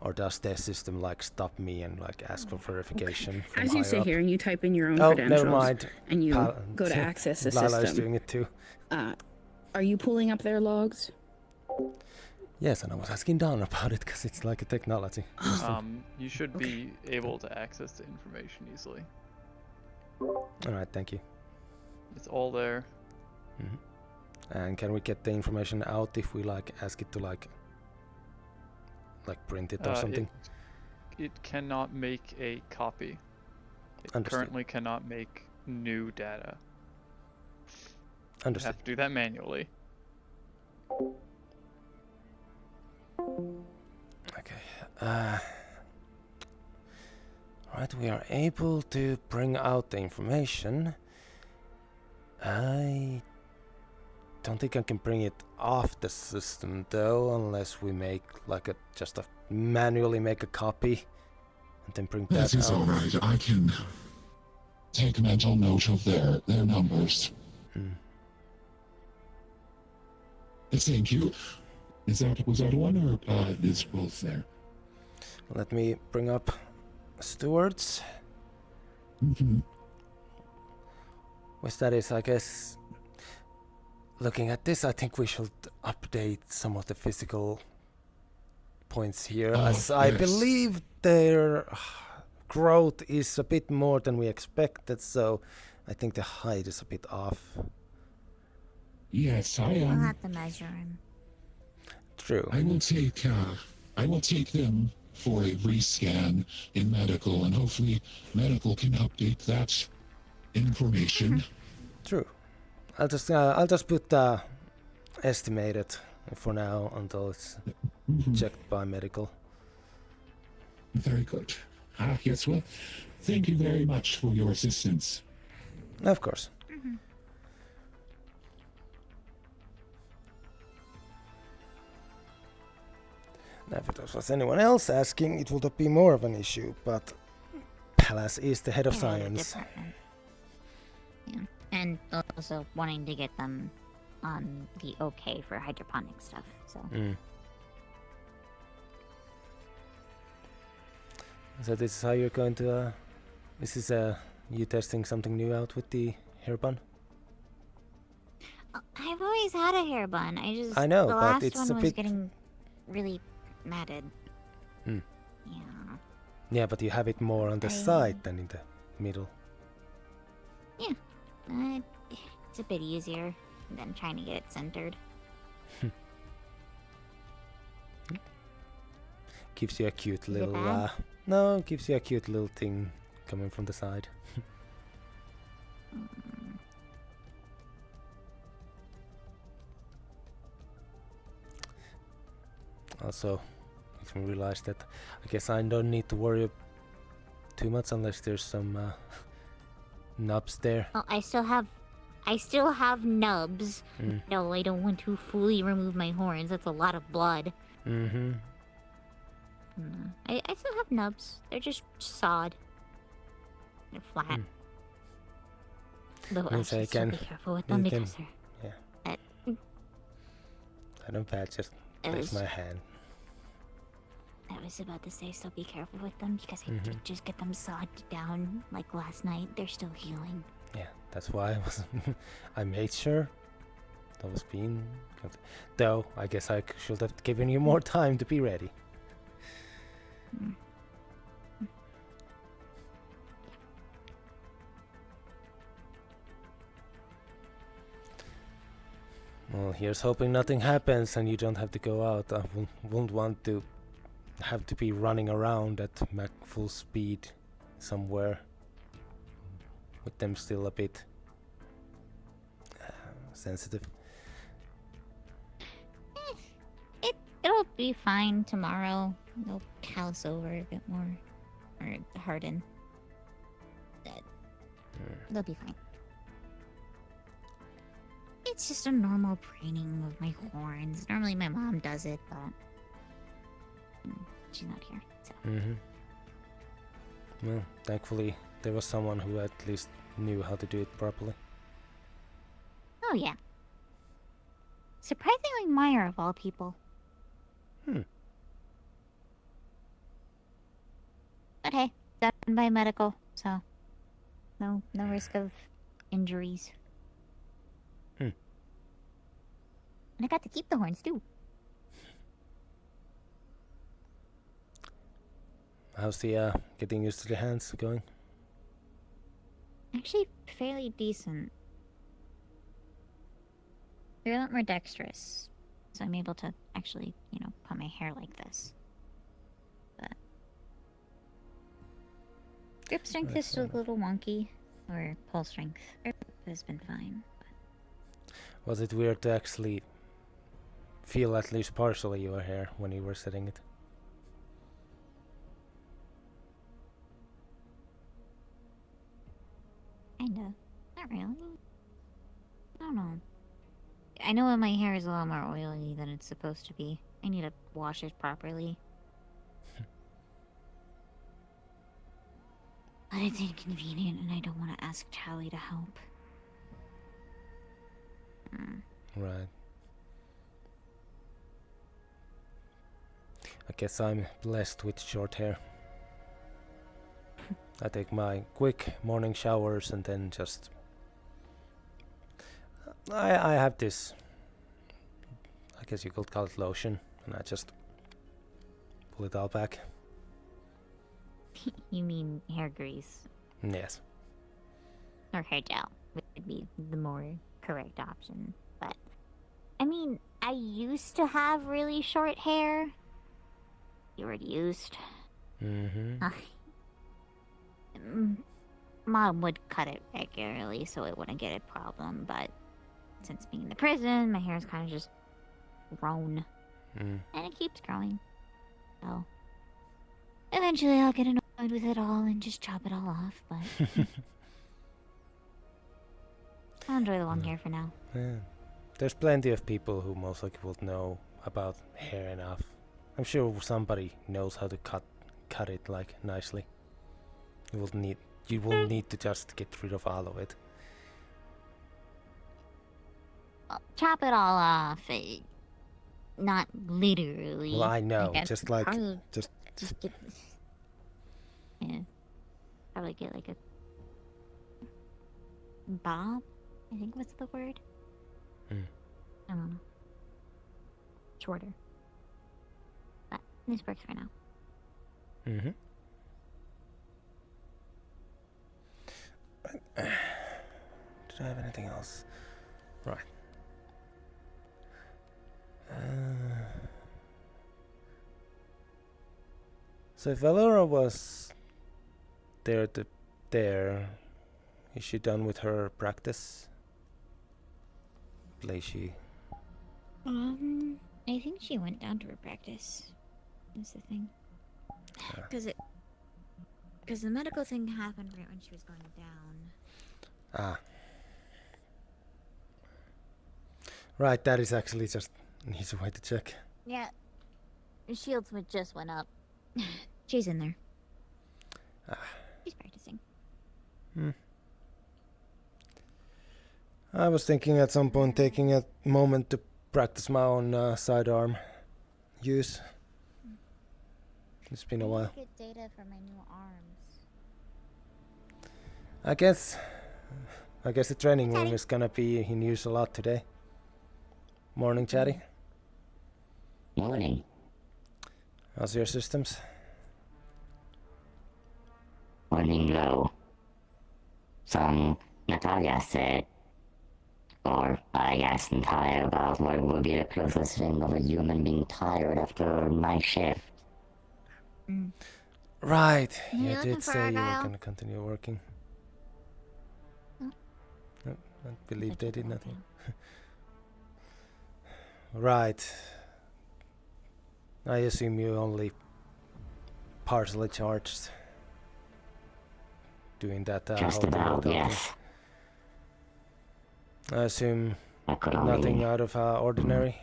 or does their system like stop me and like ask for verification? From As you higher sit up? here and you type in your own Oh, credentials, never mind. and you go to access the Lala is system. doing it too. Are you pulling up their logs? Yes, and I was asking Don about it because it's like a technology. You should be able to access the information easily. Alright, thank you. It's all there. And can we get the information out if we like ask it to like print it or something? It cannot make a copy. It Understood. currently cannot make new data. Understood. You have to do that manually. Okay. Right, we are able to bring out the information. I don't think I can bring it off the system though, unless we make like just manually make a copy and then bring that That is out. all right. I can take mental note of their numbers. Thank you. Was that one or is both there? Let me bring up Stewart's. With that is, I guess, looking at this, I think we should update some of the physical points here, as I believe their growth is a bit more than we expected, so I think the height is a bit off. Yes, I We'll am. have to measure him. True. I will take them for a rescan in medical, and hopefully medical can update that information. True. I'll just put estimated for now until it's checked by medical. Very good. Yes, well, thank you very much for your assistance. Of course. Now, if it was anyone else asking, it would be more of an issue, but Palas is the head of science. Yeah. And also wanting to get them on the okay for hydroponic stuff, so. So this is how you're going to, this is you testing something new out with the hair bun? I've always had a hair bun. I know, the but last it's one a was bit getting really matted. Yeah. Yeah, but you have it more on the side than in the middle. Yeah. It's a bit easier than trying to get it centered. Gives you a cute Is it little, bad? no, gives you a cute little thing coming from the side. Also, makes me realize that I guess I don't need to worry too much unless there's some nubs there. Well, I still have nubs. No, I don't want to fully remove my horns. That's a lot of blood. Mm-hmm. I still have nubs. They're just sawed. They're flat. Though I Means I should still can- be careful with you them can- because they're... Yeah. I don't bad, just place my hand. I was about to say, so be careful with them because I Mhm. did just get them sawed down like last night. They're still healing. Yeah, that's why I was. I made sure that was being. Though I guess I should have given you more time to be ready. Well, here's hoping nothing happens and you don't have to go out. I won't want to have to be running around at full speed somewhere with them still a bit sensitive. be fine tomorrow. They'll callus over a bit more. Or harden. They'll be fine. It's just a normal preening of my horns. Normally my mom does it, but she's not here, so. Well, thankfully there was someone who at least knew how to do it properly. Oh yeah. Surprisingly Meyer of all people. But hey, done by medical, so no risk of injuries. And I got to keep the horns too. How's the getting used to the hands going? Actually, fairly decent. They're a lot more dexterous, so I'm able to actually, put my hair like this. But grip strength is still a little wonky, or pull strength. Grip has been fine. Was it weird to actually feel at least partially your hair when you were setting it? Kinda. Not really. I don't know. I know when my hair is a lot more oily than it's supposed to be. I need to wash it properly. But it's inconvenient and I don't want to ask Tally to help. Right. I guess I'm blessed with short hair. I take my quick morning showers and then just... I have this... I guess you could call it lotion, and I just pull it all back. You mean hair grease? Yes. Or hair gel would be the more correct option. But, I mean, I used to have really short hair. You were used. Mom would cut it regularly so it wouldn't get a problem, but since being in the prison, my hair's kind of just grown. And it keeps growing. So, eventually I'll get annoyed with it all and just chop it all off, but I'll enjoy the long hair for now. Yeah. There's plenty of people who most likely will know about hair enough. I'm sure somebody knows how to cut it like nicely. You will need to just get rid of all of it. Well, chop it all off. Not literally. Well, I know, just like just get. Yeah, probably get like a bob. I think what's the word? I don't know. Shorter. But this works for now. Did I have anything else? Right. So if Valora was there, is she done with her practice? She? I think she went down to her practice. That's the thing. Because the medical thing happened right when she was going down. Right, that is actually just an easy way to check. Yeah. Shields just went up. She's in there. She's practicing. I was thinking at some point taking a moment to practice my own sidearm use. It's been a while. Get data for my new arms. I guess the training room is gonna be in use a lot today. Morning, Chatty. Morning. How's your systems? Running low. Some Natalia said, or I guess Natalia about what would be the closest thing of a human being tired after a night shift. Right, You you looking did for say you were Argyle? gonna continue working. No, I believe they did nothing. Right. I assume you only partially charged doing that. Just about, yes. I assume only... nothing out of ordinary.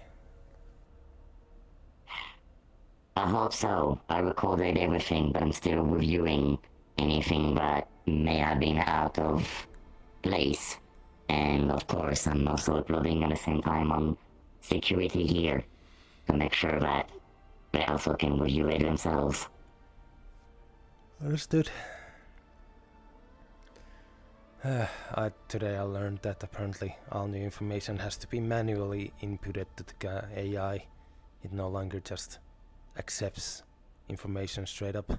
I hope so. I recorded everything, but I'm still reviewing anything that may have been out of place. And of course, I'm also uploading at the same time on security here to make sure that they also can review it themselves. Understood. Today I learned that apparently all new information has to be manually inputted to the AI. It no longer just accepts information straight up.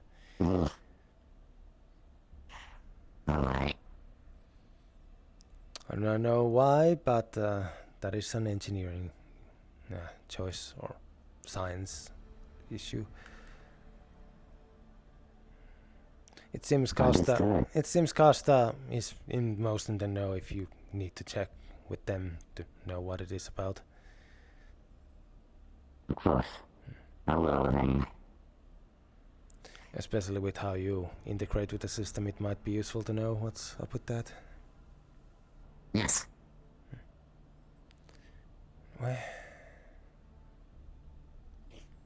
Alright. I don't know why, but that is an engineering choice or science issue. It seems Costa is most in the know if you need to check with them to know what it is about. Of course. I will then. Especially with how you integrate with the system, it might be useful to know what's up with that. Yes.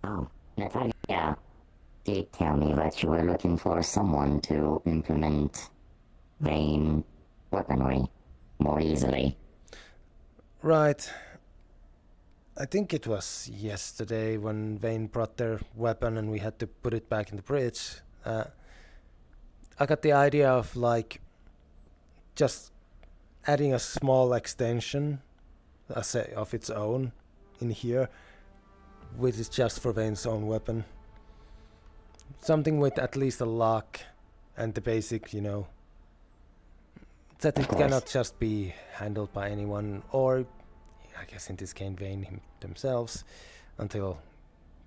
Oh, Natalia did tell me that you were looking for someone to implement Vane weaponry more easily. Right. I think it was yesterday when Vane brought their weapon and we had to put it back in the bridge. I got the idea of like just adding a small extension of its own in here, which is just for Vane's own weapon. Something with at least a lock and the basic, that it cannot just be handled by anyone, or I guess in this case Vane themselves, until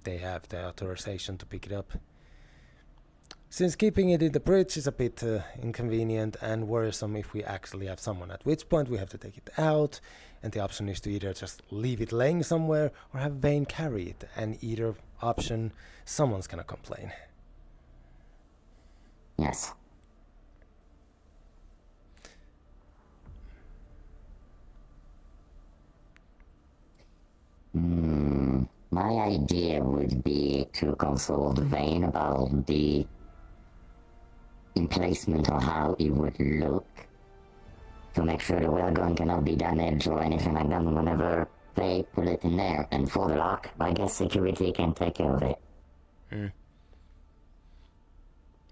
they have the authorization to pick it up. Since keeping it in the bridge is a bit inconvenient and worrisome if we actually have someone, at which point we have to take it out, and the option is to either just leave it laying somewhere or have Vane carry it, and either option someone's gonna complain. Yes. My idea would be to consult Vane about the emplacement or how it would look, to make sure the railgun cannot be damaged or anything like that whenever they put it in there. And for the lock, I guess security can take care of it.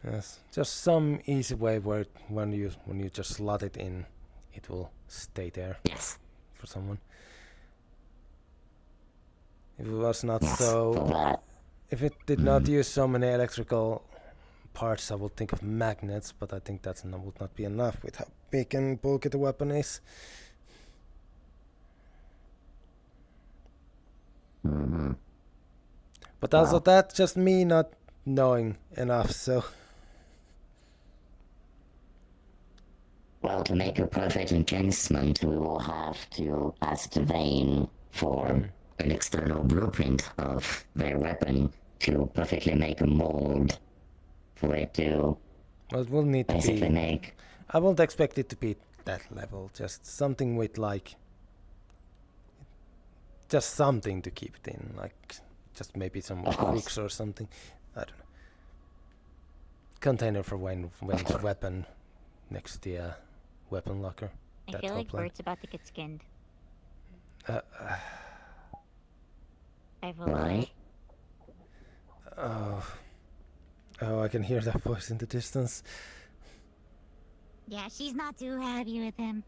Yes, just some easy way where when you just slot it in, it will stay there. Yes. For someone. If it was not so, if it did not use so many electrical parts, I would think of magnets, but I think that would not be enough with how big and bulky the weapon is. But also that's just me not knowing enough, so... Well, to make a perfect enhancement, we will have to ask Vane for an external blueprint of their weapon to perfectly make a mold for it to it will need to basically be, make... I won't expect it to be that level, just something with like... Just something to keep it in, like just maybe some hooks or something. I don't know. Container for Vane's weapon next to the weapon locker. I feel like Bert's about to get skinned. I vote Why? Oh, I can hear that voice in the distance. Yeah, she's not too happy with him.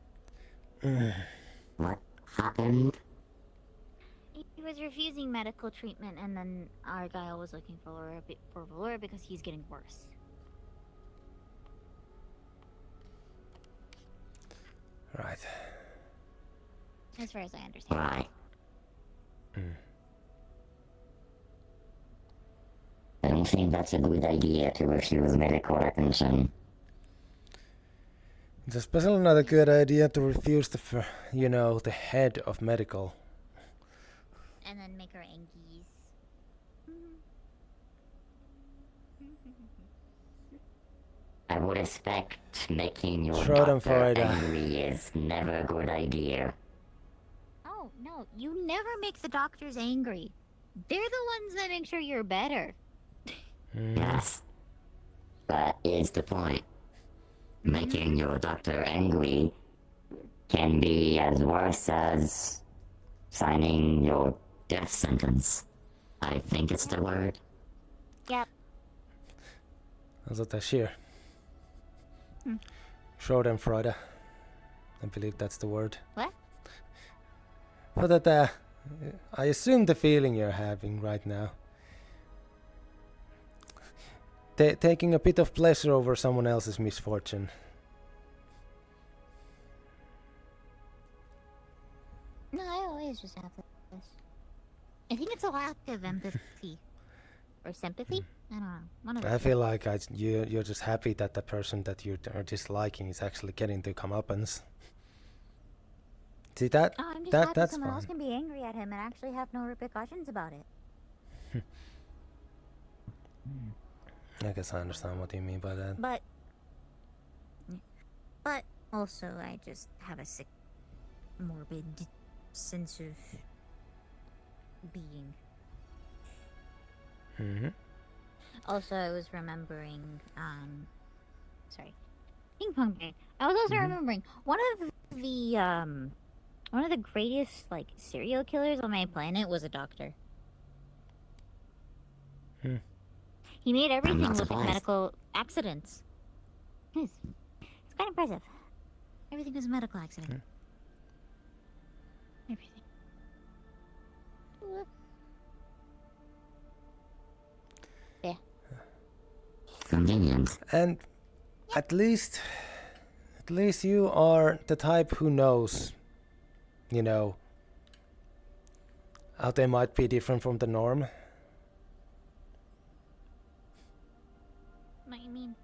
What happened? He was refusing medical treatment, and then Argyle was looking for Valor because he's getting worse. Right. As far as I understand. Right. I don't think that's a good idea to refuse medical attention. It's especially not a good idea to refuse the head of medical. And then make her Angies. I would expect making your Schroeder doctor angry is never a good idea. Oh, no, you never make the doctors angry. They're the ones that make sure you're better. Yes. That is the point. Making your doctor angry can be as worse as signing your death sentence. I think it's the word. Yep. Alltså Tashir. Schadenfreude. I believe that's the word. What? For that, I assume the feeling you're having right now. Taking a bit of pleasure over someone else's misfortune. No, I always just have this. I think it's a lack of empathy. Or sympathy? I don't know. One of I those. feel like you're just happy that the person that you are disliking is actually getting to comeuppance. See that? Oh, I'm just that's happy someone fine. else can be angry at him and actually have no repercussions about it. I guess I understand what you mean by that. But also I just have a sick, morbid sense of being. Also, I was remembering, sorry, ping pong game. I was also remembering one of the greatest like serial killers on my planet was a doctor. He made everything look like medical accidents. It's kind of impressive. Everything was a medical accident. Everything. Yeah. Convenient. And at least you are the type who knows, you know, how they might be different from the norm. What do you mean?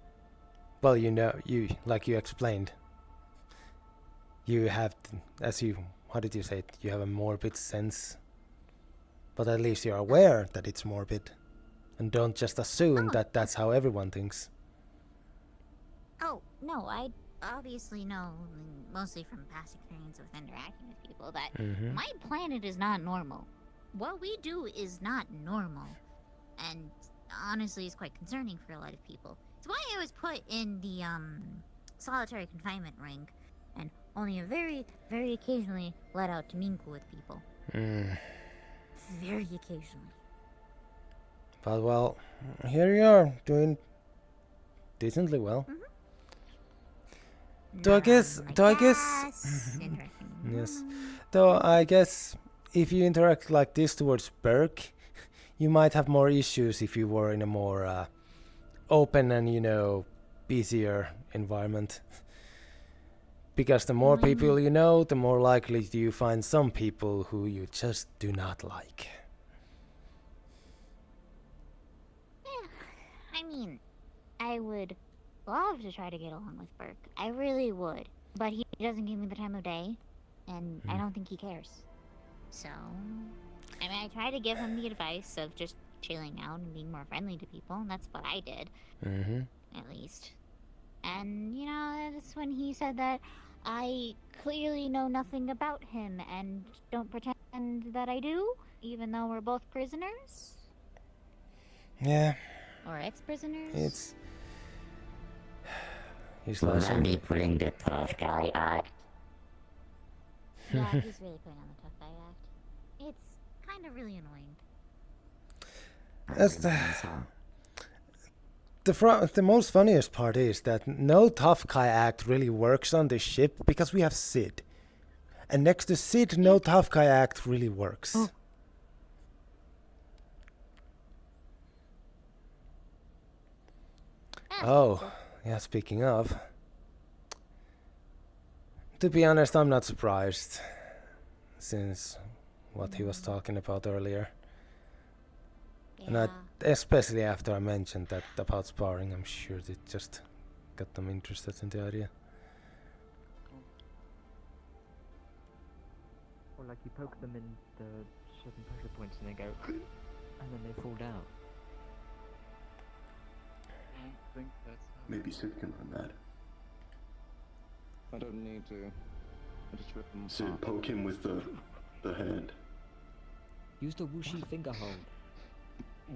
Well, you know, like you explained, you have, how did you say it? You have a morbid sense, but at least you're aware that it's morbid, and don't just assume that that's how everyone thinks. Oh, no, I obviously know, mostly from past experience with interacting with people, that my planet is not normal. What we do is not normal. And honestly, it's quite concerning for a lot of people. It's why I was put in the, solitary confinement ring, and only very, very occasionally let out to mingle with people. Very occasionally. But well, here you are, doing decently well. I guess, yes. Though I guess if you interact like this towards Burke, you might have more issues if you were in a more open and, you know, busier environment. Because the more people you know, the more likely do you find some people who you just do not like. Yeah, I mean, I would love to try to get along with Burke. I really would. But he doesn't give me the time of day, and I don't think he cares. So, I mean, I try to give him the advice of just chilling out and being more friendly to people, and that's what I did. At least. And, you know, that's when he said that I clearly know nothing about him and don't pretend that I do, even though we're both prisoners. Yeah. Or ex-prisoners. It's... Will that be putting the tough guy act? Yeah, he's really putting on the tough guy act. It's kind of really annoying. That's the most funniest part is that no tough guy act really works on this ship because we have Sid. And next to Sid, no tough guy act really works. Oh, yeah, speaking of. To be honest, I'm not surprised. Since what he was talking about earlier. And especially after I mentioned that about sparring, I'm sure it just got them interested in the idea. Or like you poke them in the certain pressure points and they go, and then they fall down. think that's Maybe Sid can learn that. I don't need to. I just rip them Sid, apart. poke him with the hand. Use the whooshy finger hold.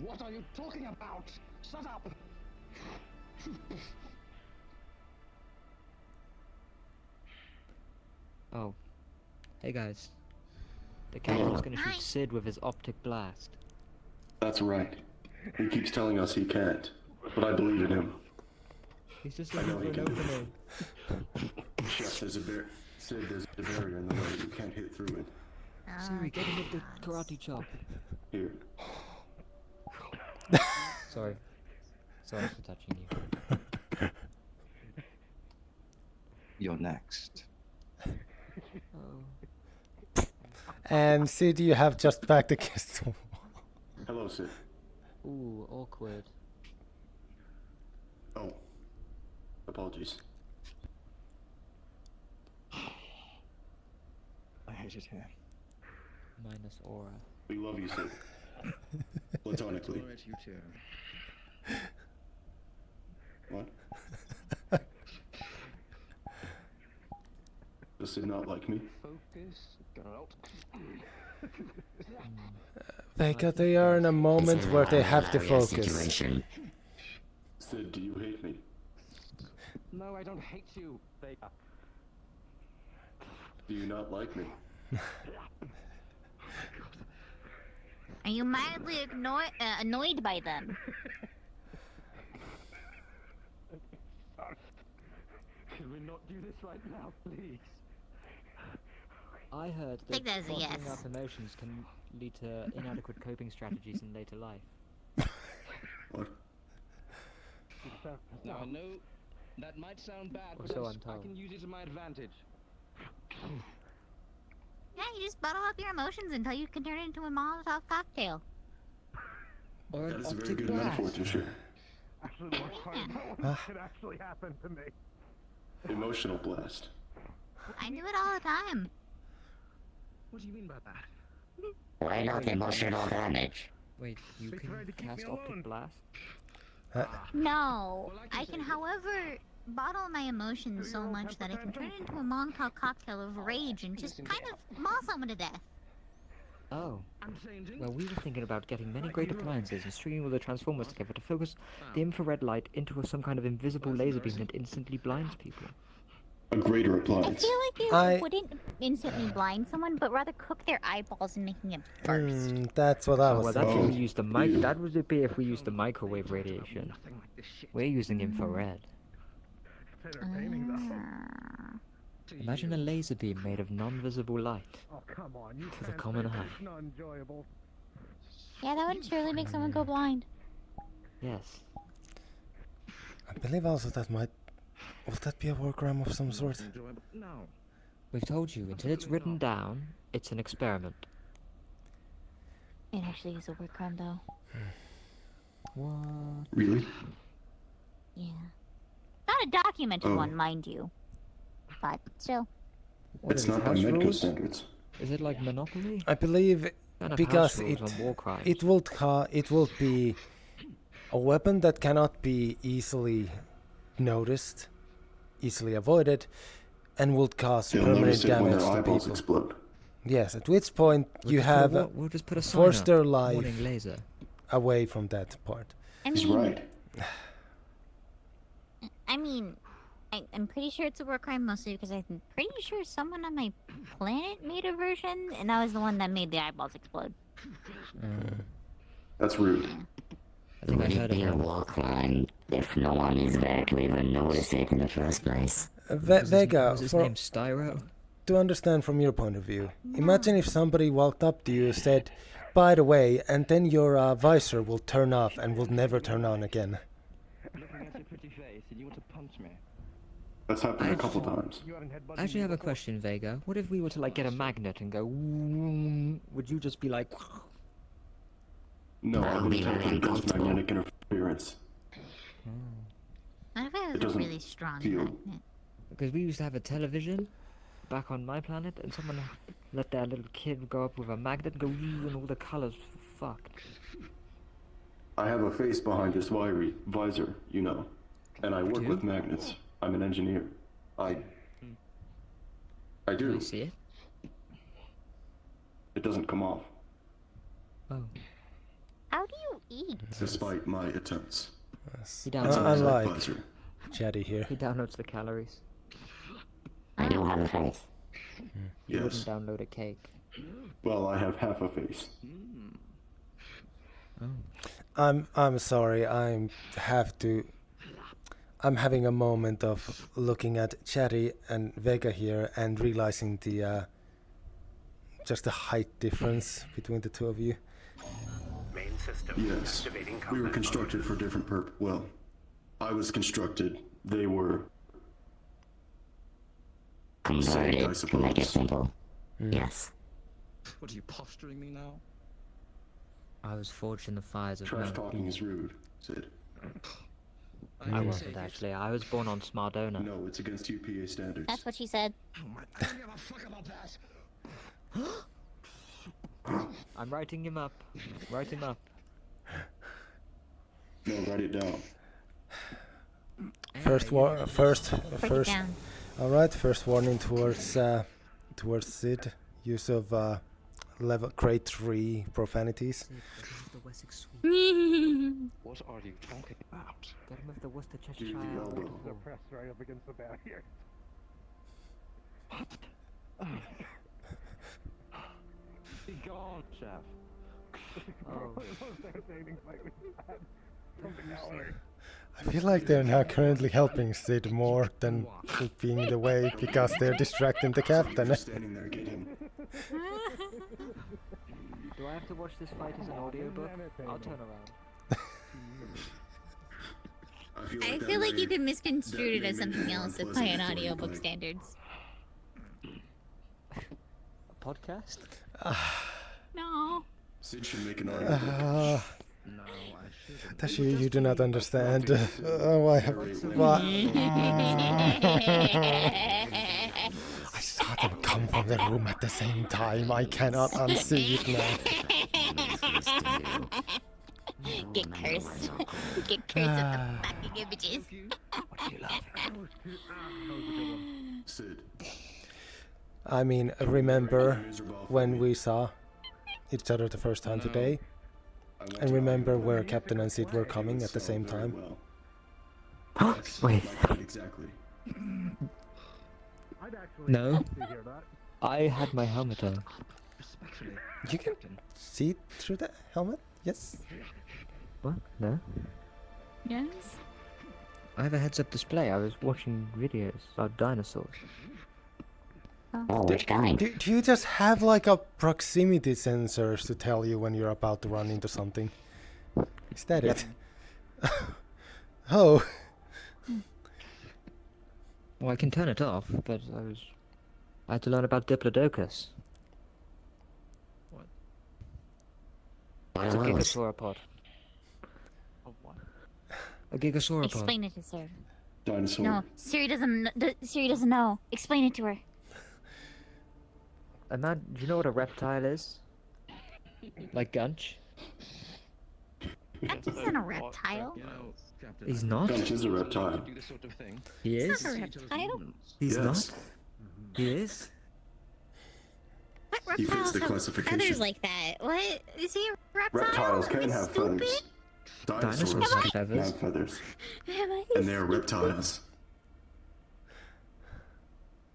What are you talking about? Shut up! Oh. Hey guys. The captain's gonna shoot Sid with his optic blast. That's right. He keeps telling us he can't, but I believe in him. He's just I know looking he for an can. opening. Chef, there's a Sid, there's a barrier in the way. You can't hit through it. Siri, get him with the karate chop. Here. Sorry. Sorry for touching you. You're next. Oh. And Sid, you have just backed against the wall. Hello, Sid. Ooh, awkward. Oh. Apologies. I hate it here. Minus aura. We love you, Sid. Platonically. Alright, you too. What? Does Sid not like me? Focus. Go. Because they are in a moment where they have to focus. Sid, do you hate me? No, I don't hate you, Vega. Do you not like me? Are you mildly annoyed by them? Can we not do this right now, please? I heard Take that that as a bottling yes. up emotions can lead to inadequate coping strategies in later life. What? Now, I know that might sound bad, Or but so I I'm told. can use it to my advantage. Yeah, you just bottle up your emotions until you can turn it into a Molotov cocktail. Or That an is a very optic good blast. metaphor to share. Actually, the worst part about what could actually happen to me. Emotional blast. I do it all the time. What do you mean by that? Why not emotional damage? Wait, you They can tried to keep cast me optic alone. blast? No, I can, however, bottle my emotions so much that I can turn it into a Molotov cocktail of rage and just kind of maul someone to death. Oh. Well, we were thinking about getting many great appliances and stringing all the transformers together to focus the infrared light into some kind of invisible laser beam that instantly blinds people. A greater I appliance. feel like you wouldn't instantly blind someone, but rather cook their eyeballs and making it burst. That's what I Oh, was well, that's if thinking. we use the that would be if we use the microwave radiation. We're using infrared. It's entertaining, though. Imagine a laser beam made of non-visible light. Oh, come on. You To the can't common say that. eye. It's not enjoyable. Yeah, that would surely make someone go blind. Yes. I believe also that might... Will that be a workaround of some sort? No. We've told you, until it's written down, it's an experiment. It actually is a workaround, though. What? Really? Yeah. Not a documented Oh. one, mind you. But still. What It's are these, not by house medical rules? standards. Is it like Monopoly? I believe Kind of because house rules on war crimes. it will be a weapon that cannot be easily noticed, easily avoided, and will cause They'll permanent notice it when damage their to eyeballs people. explode. Yes, at which point you have We'll just put a sign forced up, their life warning laser. away from that part. I He's mean, right. I'm pretty sure it's a war crime mostly because I'm pretty sure someone on my planet made a version, and that was the one that made the eyeballs explode. That's rude. I think I Would heard it be of a it. war crime if no one is there to even notice it in the first place? Vega, Was his name Styro? to understand from your point of view, imagine if somebody walked up to you and said, by the way, and then your visor will turn off and will never turn on again. Looking at your pretty face, and you want to punch me. That's happened a couple times. I actually have a question, Vega. What if we were to like get a magnet and go? Would you just be like? No, I would detect it as magnetic interference. What if I It was a doesn't really strong feel- magnet? Because we used to have a television back on my planet, and someone let their little kid go up with a magnet and go, and all the colors fucked. I have a face behind this wiry visor, you know. And I work with magnets. I'm an engineer. I do. Can I see it? It doesn't come off, Oh. How do you eat? despite my attempts. He downloads Unlike Advisor. Chatty here. He downloads the calories. I don't have a face. You Yes. wouldn't download a cake. Well, I have half a face. I'm sorry. I'm having a moment of looking at Chatty and Vega here and realizing the just the height difference between the two of you. Main system Yes. activating We were combat constructed for different Well, I was constructed. They were. Converted, I to suppose. make it simple. Yes. What are you posturing me now? I was forged in the fires of Trash Mount talking Doom. is rude, Sid. I wasn't actually. I was born on Smardona. No, it's against UPA standards. That's what she said. I'm writing him up. Write him up. No, write it down. First. down. All right. First warning towards Sid. Use of level grade 3 profanities. What are you talking about? Get him with the Worcestershire Do the elbow. They're pressed right up against the barrier. Be gone, chef. Probably the most entertaining fight we've had from the gallery. I feel like they're now currently helping Sid more than being in the way because they're distracting the captain. Standing there, get him. Do I have to watch this fight as an audiobook? I'll turn around. I feel like you can misconstrue it as something else by an audiobook standards. A podcast? No. Sid should make an argument. No, I shouldn't. Tashi, you do not understand. Why have... Why? I saw them come from the room at the same time. I cannot unsee it now. Get cursed. Get cursed with the fucking images. What are you laughing at? Sid. I mean, remember when we saw each other the first time today? And remember where Captain and Sid were coming at the same time? Wait. Exactly. No. I had my helmet on. You can see through the helmet? Yes? What? No. Yes? I have a heads-up display. I was watching videos about dinosaurs. Oh, which kind? Do you just have like a proximity sensors to tell you when you're about to run into something? Is that it? Oh. Well, I can turn it off, but I had to learn about Diplodocus. It's a gigasuropod. A gigasuropod. Explain it to Sir. Dinosaur. No, Siri doesn't. Siri doesn't know. Explain it to her. Do you know what a reptile is? Like Gunch? That isn't a reptile. He's not? Gunch is a reptile. He It's is? not a reptile. He's Yes. not? He is? What He fits reptiles the have classification. feathers like that? What? Is he a reptile? Reptiles Am can I have stupid? feathers. Dinosaurs Dinosaurs have feathers. have feathers. Am I And they're reptiles.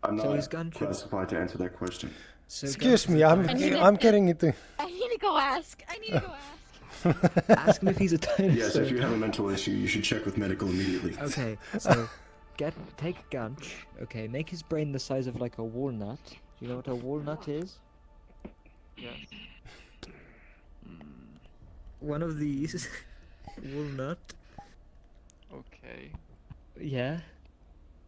I'm So not he's Gunch. classified to answer that question. So Excuse Gunch me, is a I'm dinosaur. getting into... I need to go ask. I need to go ask. Ask him if he's a dinosaur. Yes, if you have a mental issue, you should check with medical immediately. Okay, so take Gunch, okay, make his brain the size of like a walnut. Do you know what a walnut is? Yes. One of these. Walnut. Okay. Yeah.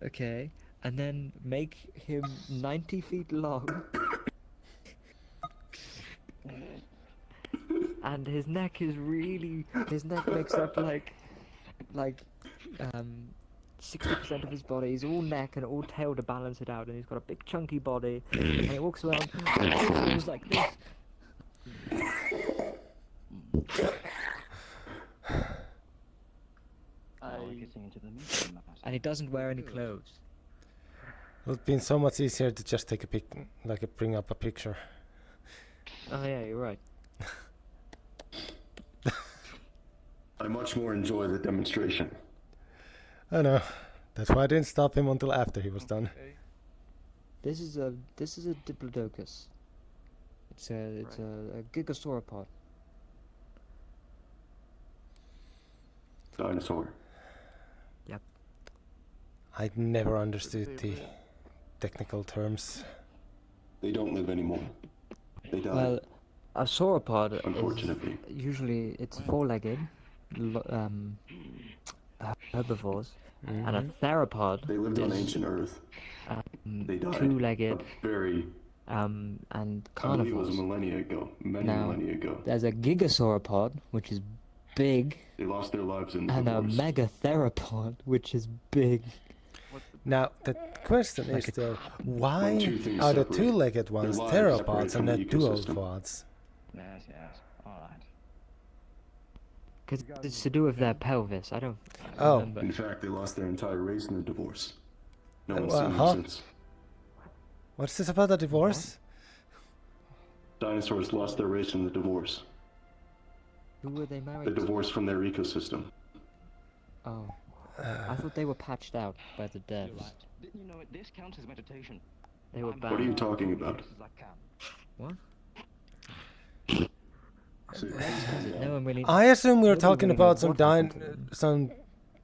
Okay. And then make him 90 feet long. And his neck is really... His neck makes up like 60% of his body. He's all neck and all tail to balance it out. And he's got a big chunky body. And he walks around and he performs like this. And he doesn't wear any clothes. It would have been so much easier to just take a bring up a picture. Oh yeah, you're right. I much more enjoy the demonstration. I know. That's why I didn't stop him until after he was done. This is a diplodocus. It's a gigasauropod. Dinosaur. Yep. I never understood the technical terms. They don't live anymore. They died. Well, a sauropod Unfortunately. is usually it's four-legged herbivores, and a theropod They lived on is ancient Earth. They died. Two-legged. Very. And I believe it carnivores. was a millennia ago. Many Now, millennia ago. there's a gigasauropod, which is big, They lost their lives in the and a divorce. megatheropod, which is big. Now, the question is though, why When two things are the separate, two-legged their ones lives theropods separate and from not the ecosystem. duopods? Yes, alright. Because it's to do with their pelvis. I don't Oh. remember. In fact, they lost their entire race in the divorce. No one's Well, seen them huh? since. What's this about the divorce? Dinosaurs lost their race in the divorce. Who were they The married to? divorce from their ecosystem. Oh. I thought they were patched out by the devs. You know, this counts as meditation. They were What are you banned. talking about? What? So, No one really. I assume we were nobody talking really about knows some what happened to them. some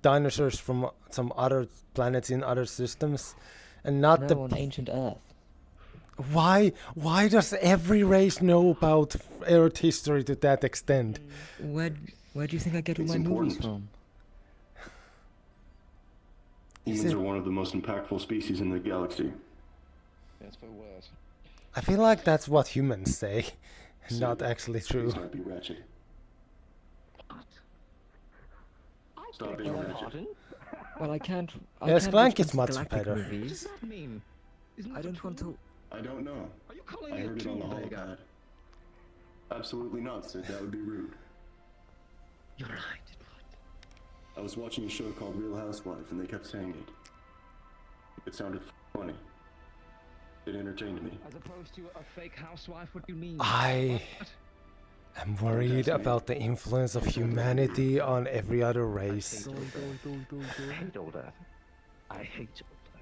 dinosaurs from some other planets in other systems, and not the. No, on ancient Earth. Why does every race know about Earth history to that extent? Where do you think I get all It's my movies important. from? Humans are one of the most impactful species in the galaxy. That's for worse. I feel like that's what humans say, not actually true. Please don't be ratchet. Stop being ratchet. Well, I can't. Yes, can't Clank watch is much intergalactic better. Movies. I don't want to. I don't know. I heard it on the holopad. Absolutely not, Sid. That would be rude. You're right. I was watching a show called Real Housewives, and they kept saying it. It sounded funny. It entertained me. As opposed to a fake housewife, what do you mean? I am worried about the influence of humanity on every other race. I hate old Earth. I hate old Earth.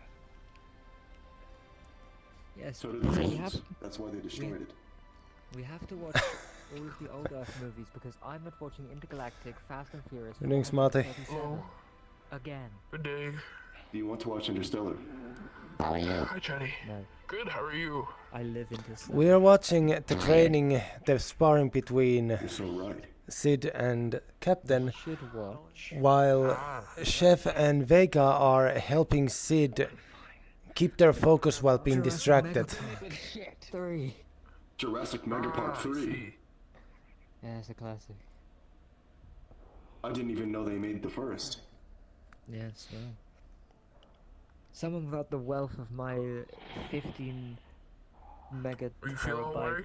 Yes, So did the we Russians. have. That's why they destroyed it. We have to watch all of the old Earth movies because I'm not watching Intergalactic, Fast and Furious. Good evening, Smarty. 437 Again. Good day. Do you want to watch Interstellar? How are you? Hi, Jenny. No, Good, how are you? I live in this. We are watching the training, the sparring between You're so right. Sid and Captain, Should watch. while Chef and Vega are helping Sid keep their focus while being distracted. 3. Jurassic Mega Park 3. Yeah, it's a classic. I didn't even know they made the first. Yes, well. Something about the wealth of my 15 mega Are you feeling terabyte alright?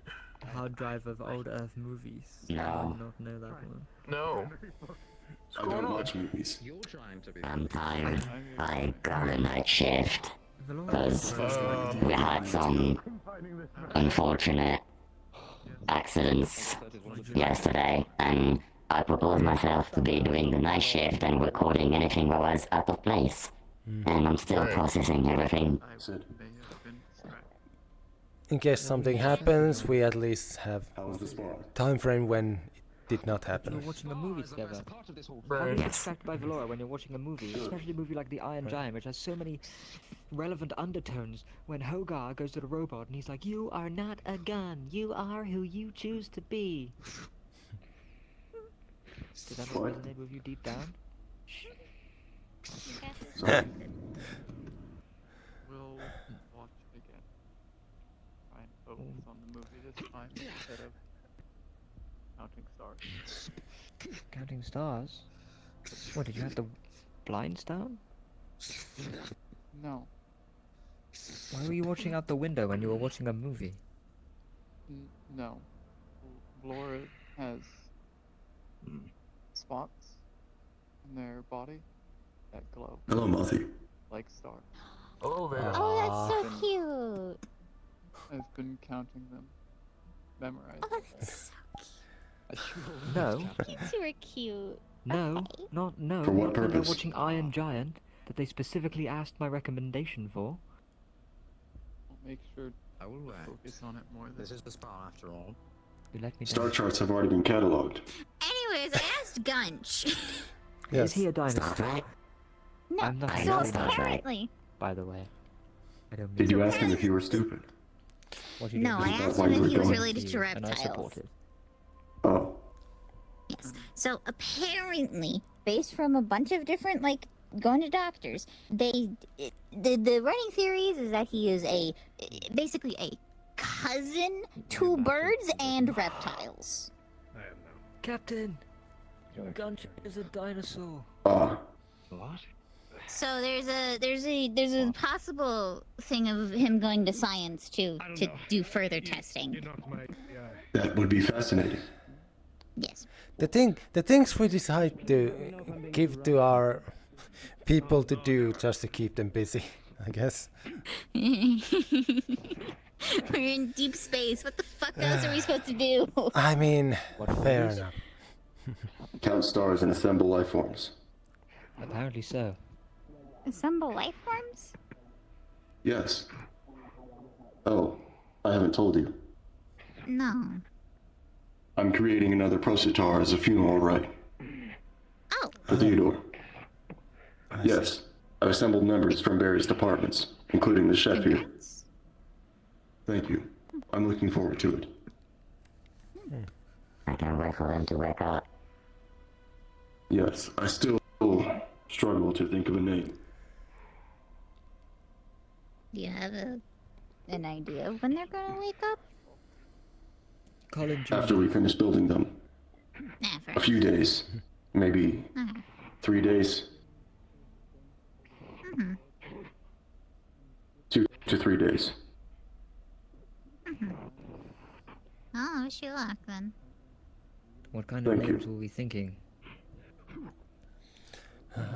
hard drive of old Earth movies. No. I did not know that one. No. I don't watch movies. You're trying to be. I'm tired. I got a night shift. Because we had some unfortunate accidents yesterday, and I proposed myself to be doing the night shift and recording anything that was out of place. And I'm still processing everything. Sid, In case something happens, we at least have how was the spar? time frame when it did not You're happen. watching a movie together. Right. I'm Yes. distracted by Valora when you're watching a movie, especially a movie like The Iron Giant, which has so many relevant undertones. When Hogar goes to the robot and he's like, "You are not a gun. You are who you choose to be." Did that not What? resonate with you deep down? Sorry. We'll watch again. Try and focus on the movie this time instead of counting stars. Counting stars? What, did you have the blinds down? No. Why were you watching out the window when you were watching a movie? No. Laura has spots in their body that glove. Hello, Mothy. Like Star. Hello there. Oh, that's so cute. I've been counting them, memorizing. Oh, that's No. so you were cute. No, not no. For what When they're purpose? watching Iron Giant, that they specifically asked my recommendation for. I'll make sure I will focus on it more. This is the spawn after all. You let me Star down. charts have already been cataloged. Anyways, I asked Gunch. Is he a dinosaur? No, I'm not so a dinosaur, apparently. by the way. I don't Did mean you ask him if you were stupid? What you No, doing? I Is that asked why him you if were he was going? related to And I reptiles. support it. Oh. Yes. So apparently, Based from a bunch of different, like, going to doctors, the running theories is that he is basically a cousin to birds and reptiles. Captain! Gunch is a dinosaur. Ah. What? So there's a possible thing of him going to science to do further testing. That would be fascinating. Yes. The things we decide to give to our people to do just to keep them busy, I guess. We're in deep space. What the fuck else are we supposed to do? I mean, fair enough. Count stars and assemble life forms. Apparently so. Assemble life forms? Yes. Oh, I haven't told you. No. I'm creating another Procetar as a funeral rite. Oh. For Theodore. Yes. I've assembled members from various departments, including the chef here. Thank you. I'm looking forward to it. I can wait for them to wake up. Yes, I still struggle to think of a name. Do you have an idea of when they're gonna wake up? Colin After we finish building them. A few days. Maybe 3 days. 2 to 3 days. Oh, I wish you luck then. What kind of Thank you. names were we thinking?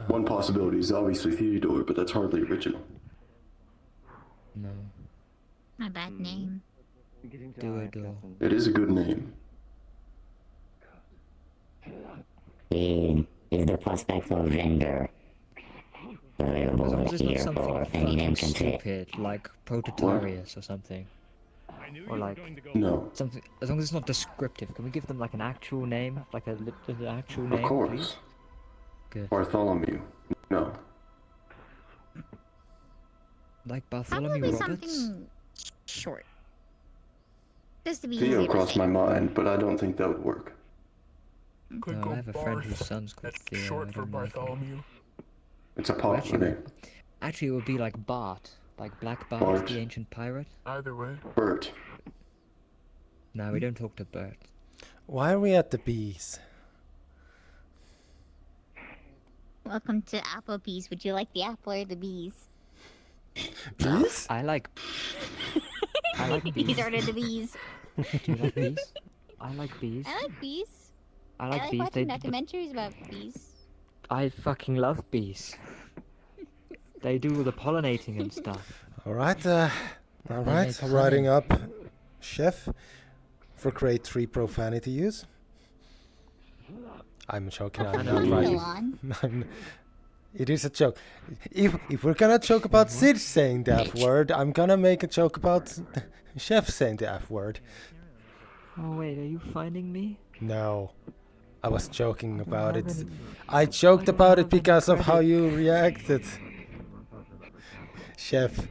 One possibility is obviously Theodore, but that's hardly original. No. My bad name. Theodore. It is a good name. Is the prospect of render As long available as it's not here something for any fucking name can fit? stupid, like Prototarius or something. Or like... No. Something, as long as it's not descriptive. Can we give them like an actual name? Like an actual name, Of course. please? Good. Bartholomew. No. Like Bartholomew Probably Roberts? something short. Just to be Theo easier to crossed say. my mind, but I don't think that would work. No, I have a friend whose son's called Theo. Short I for don't like it. Bartholomew. It's a popular name. Actually, it would be like Bart. Like Black Bart, Bart. the ancient pirate. Either way. Bert. No, we don't talk to Bert. Why are we at the bees? Welcome to Applebee's. Would you like the apple or the bees? Bees? I like bees. Bees are the bees. Do you like bees? I like bees. I like bees. I like bees. watching documentaries about bees. I fucking love bees. They do all the pollinating and stuff. Alright, make writing honey. up chef for grade 3 profanity use. I'm joking, I'm not writing. It is a joke. If we're gonna joke about Sid saying the F word, I'm gonna make a joke about chef saying the F word. Oh wait, are you finding me? No. I was joking about it. I joked about it because of how you reacted. Chef.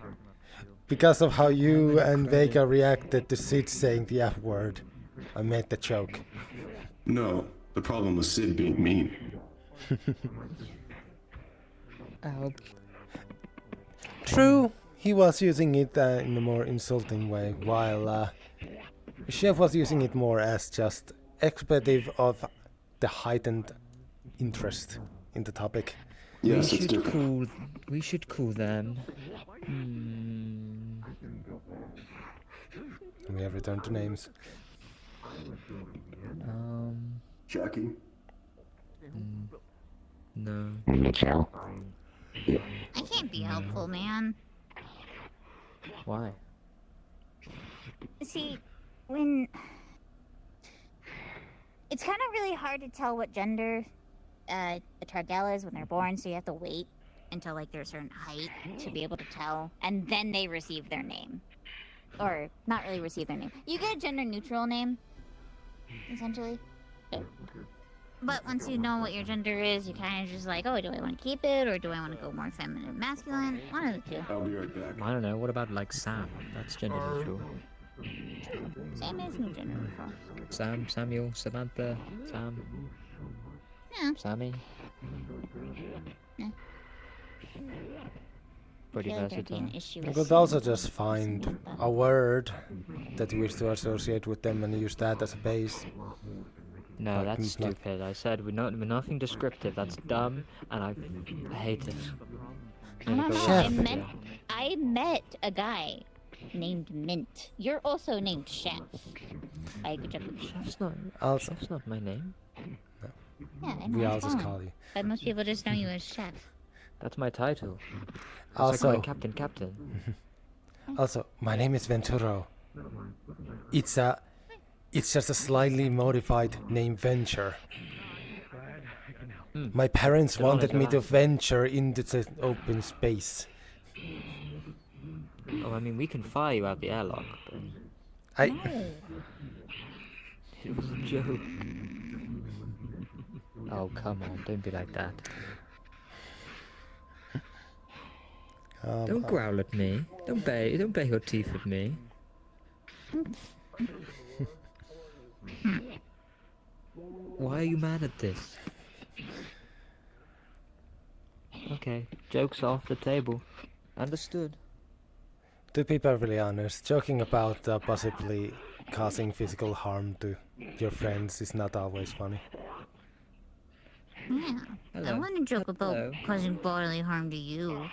Because of how you and Vega reacted to Sid saying the F word. I made the joke. No, the problem was Sid being mean. True, he was using it in a more insulting way, while Chef was using it more as just expletive of the heightened interest in the topic. Yes, it's different. We should call them. We have returned to names. Jackie? No. Mitchell? I can't be helpful, man. Why? See, when... It's kind of really hard to tell what gender a Tardell is when they're born, so you have to wait until, like, they're a certain height to be able to tell, and then they receive their name. Or, not really receive their name. You get a gender-neutral name, essentially. But once you know what your gender is, you kind of just like, oh, do I want to keep it, or do I want to go more feminine, masculine? One of the two. I'll be right back. I don't know. What about like Sam? That's gender neutral. Sam is no gender neutral. Sam, Samuel, Samantha, Sam. Yeah. Sammy. Yeah. Pretty I feel like there'd be versatile. an issue You with could Sam also being just something find like that. a word that you wish to associate with them and use that as a base. No, Like, that's like- stupid. I said we're nothing descriptive. That's dumb, and I hate it. I don't know. Chef. I met a guy named Mint. You're also named Chef. I good job. That's not. Also, That's not my name. Yeah, I know. we all it's just fine. call you. But most people just know you as Chef. That's my title. It's Also- like calling Captain. Also, my name is Venturo. It's just a slightly modified name, Venture. My parents Delon wanted is me to alive. venture into the open space. Oh, I mean, we can fire you out the airlock, but I it was a joke. Oh, come on, don't be like that. Don't growl at me. Don't bay your teeth at me. Why are you mad at this? Okay, jokes off the table. Understood. To be perfectly honest, joking about possibly causing physical harm to your friends is not always funny. Yeah. I Hello. want to joke about Hello. causing bodily harm to you.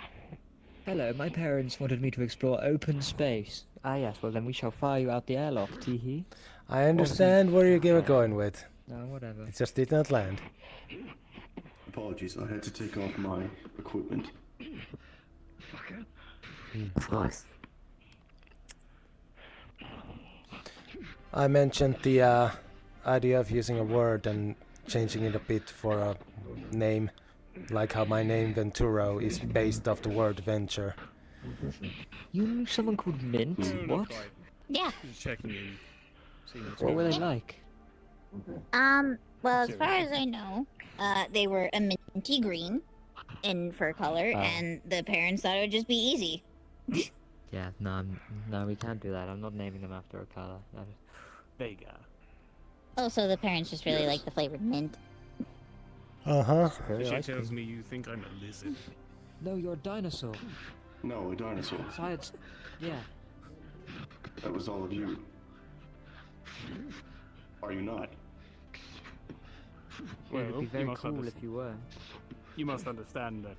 Hello, my parents wanted me to explore open space. Ah yes, well then we shall fire you out the airlock, teehee. I understand where you're going with. No, whatever. It just did not land. Apologies, I had to take off my equipment. Of course. I mentioned the idea of using a word and changing it a bit for a name, like how my name Venturo is based off the word venture. You knew someone called Mint? What? Yeah. Just checking in. Seeing what's What going were they on. like? Well, as far as I know, they were a minty green in fur color, Oh. and the parents thought it would just be easy. Yeah, no, we can't do that. I'm not naming them after a color. There you go. Also, the parents just really like the flavored mint. Uh-huh. She tells me you think I'm a lizard. No, you're a dinosaur. No, a dinosaur. Science. Yeah. That was all of you. Are you not? It would be very must cool if you were. You must understand that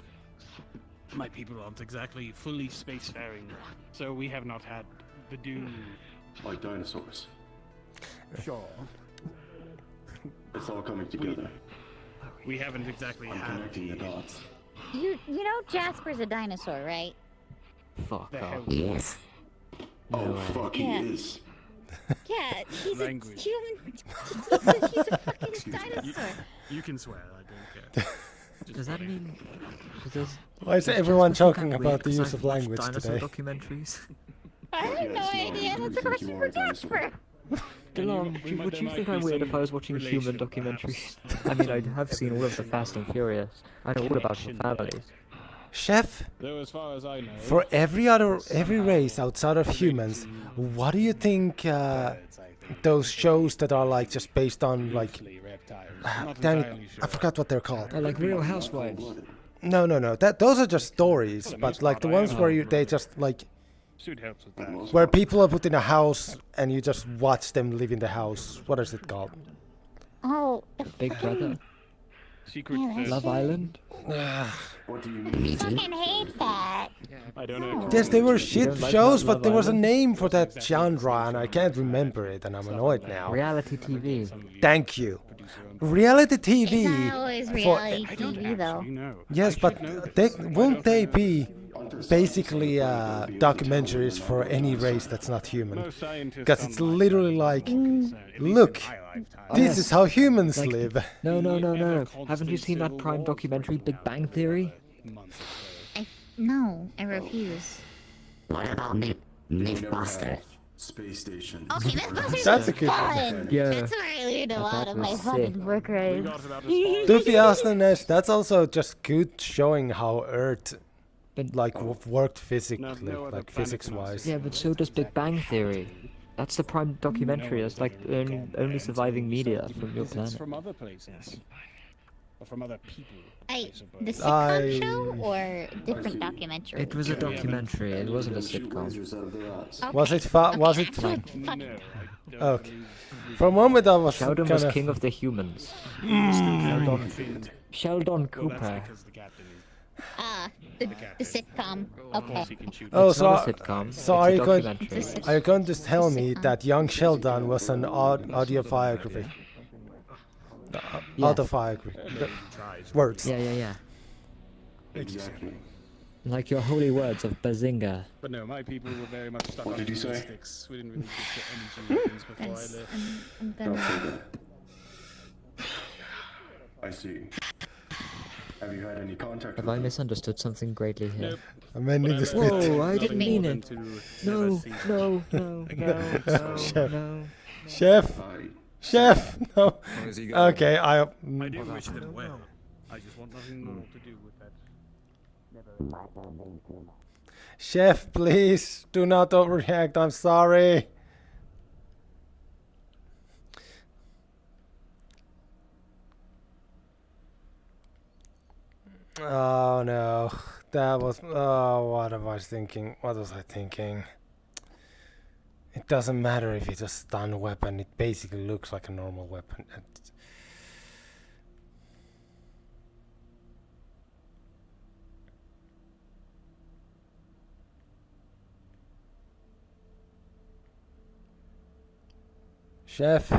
my people aren't exactly fully spacefaring, so we have not had the due. Like dinosaurs. Sure. It's all coming together. We haven't exactly I'm had. connecting the dots. You know Jasper's a dinosaur, right? Fuck The off. hell- Yes. Oh, way. fuck, Yeah. he is. Yeah, he's Language. a human. He's a fucking dinosaur. You can swear, I don't care. Does that mean? Why is everyone joking about the use of language dinosaur today? documentaries? I had no idea. That's a question for Jasper. Delon, would you think I'm weird if I was watching human documentaries? I mean, I have seen all of the Fast and Furious. I know all about the families. Chef, Though, as far as I know, for every race outside of humans, what do you think those shows that are like just based on like damn it, I forgot what they're called. Oh, like Real Housewives. No. Those are just stories, but like the ones where they just like Should helps with that. where people are put in a house and you just watch them live in the house. What is it called? Oh, Big Brother. Secret Yeah, that's Love Island. What do you I need? fucking hate that. I don't know. Yes, they were You shit don't like shows, Love but there was a Island? name for that genre, and I can't remember it, and I'm annoyed now. Reality TV. Thank you. Reality TV. It's not always for- reality TV though. Yes, but won't they be basically documentaries for any race that's not human? Because it's literally like, look, this is how humans Like, live. No. Haven't you seen that Prime documentary, Big Bang Theory? No, I refuse. What about Mythbusters? Space station. Okay, Mythbusters That's a is good fun. Yeah. That's where I learned a lot of was my sick. fucking work rate. To be honest, that's also just good showing how Earth worked physically, like physics-wise. Yeah, but so does Big Bang Theory. That's the Prime documentary. That's like the only surviving media from your planet. From other places. Or from other people. The sitcom show or different documentary? It was a documentary. It wasn't a sitcom. Was it fun? Was it fun? Okay. For a moment I was Sheldon kind was of... king of the humans. Sheldon Cooper. The sitcom. Okay. Oh, It's not a sitcom. So It's are a you going? documentary. Are you going to tell me that young Sheldon was an autobiography? Yes. Autobiography. Words. Yeah. Exactly. Like your holy words of Bazinga. But no, my people were very much stuck What on did you say? logistics. We didn't really get to energy and things before I left. I'm Don't say gonna... that. I see. Have you had any contact Have with I them? misunderstood something greatly here? Nope. I'm ending the spit. Whoa, I didn't mean it. No. Chef. No. Chef. Chef. No. Where is he going? Okay, I do wish them well. I just want nothing more to do with that. Chef, please do not overreact. I'm sorry. Oh no, that was. Oh, what was I thinking? What was I thinking? It doesn't matter if it's a stun weapon. It basically looks like a normal weapon. Chef.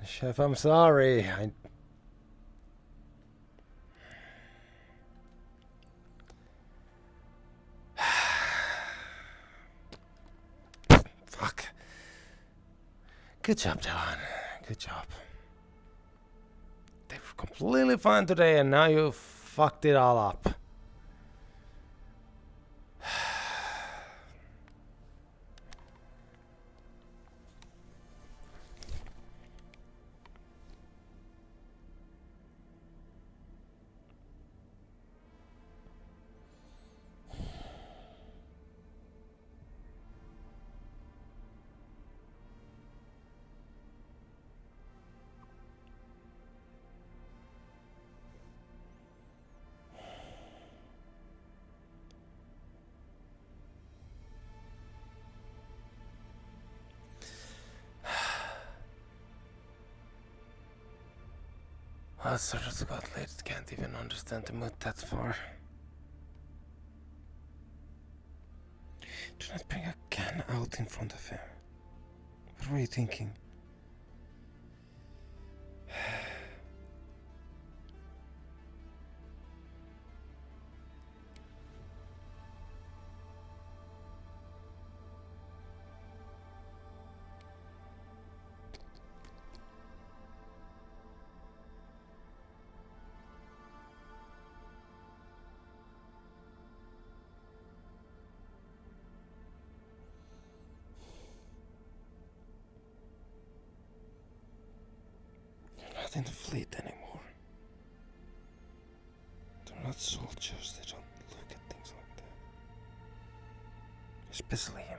Chef, I'm sorry. Fuck. Good job, Dylan. Good job. They were completely fine today, and now you fucked it all up. I sort of got late, can't even understand the mood that far. Do not bring a can out in front of him. What were you thinking? Not in the fleet anymore. They're not soldiers, they don't look at things like that. Especially him.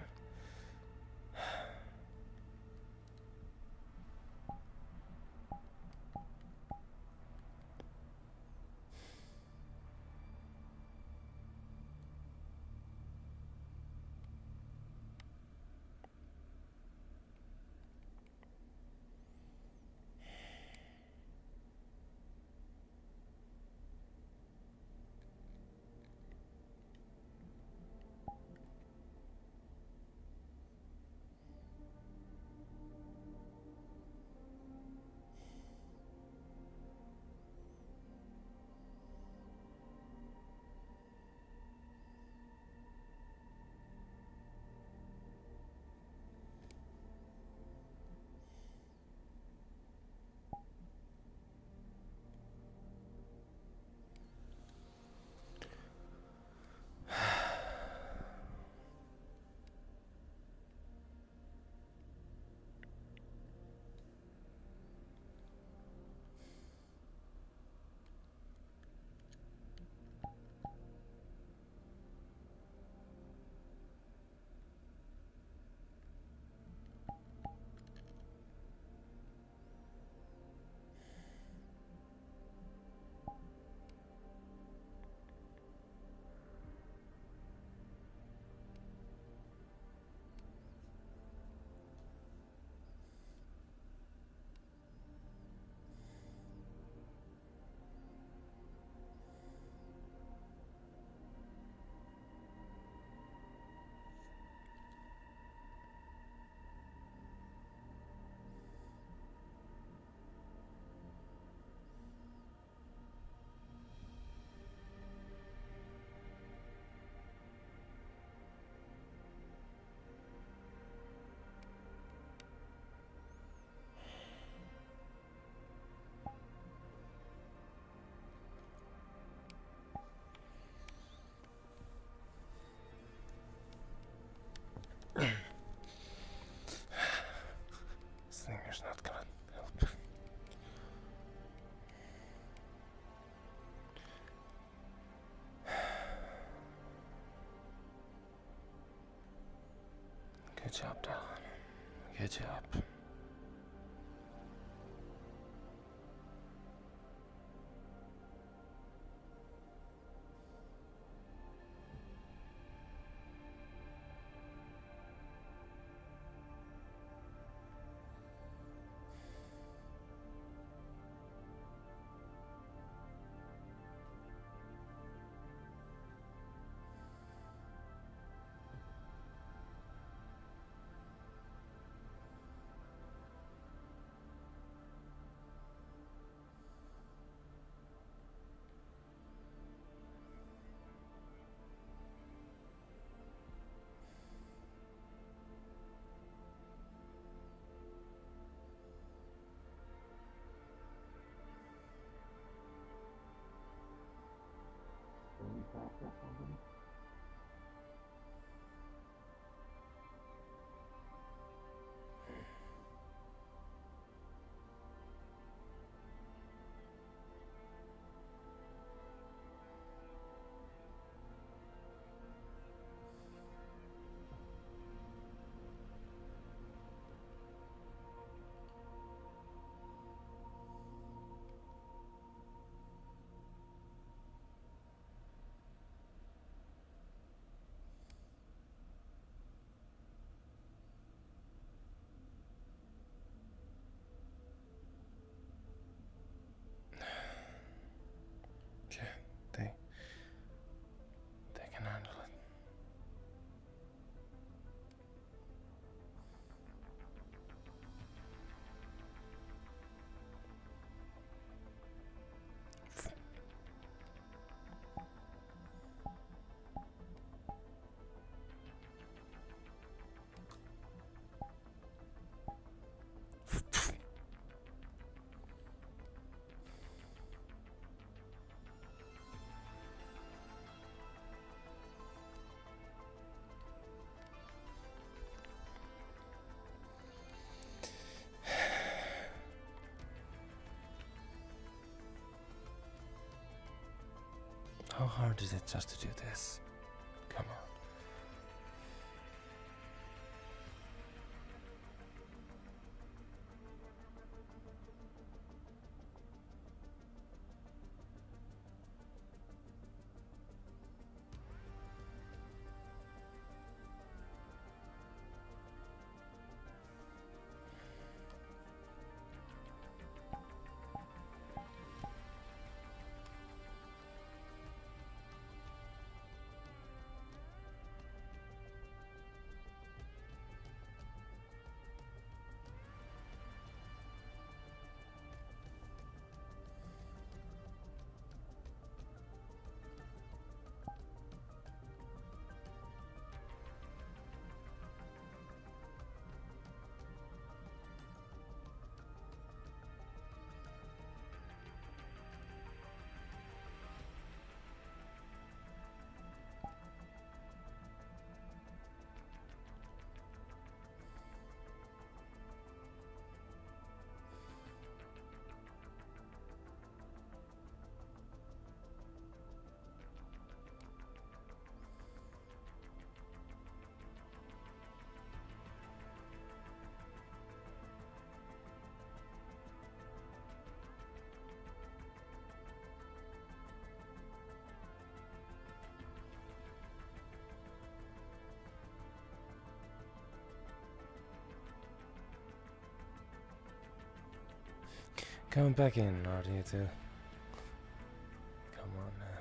job, Delon. Good job. They can handle it. How hard is it just to do this? Come on. Coming back in, are you two? Come on now.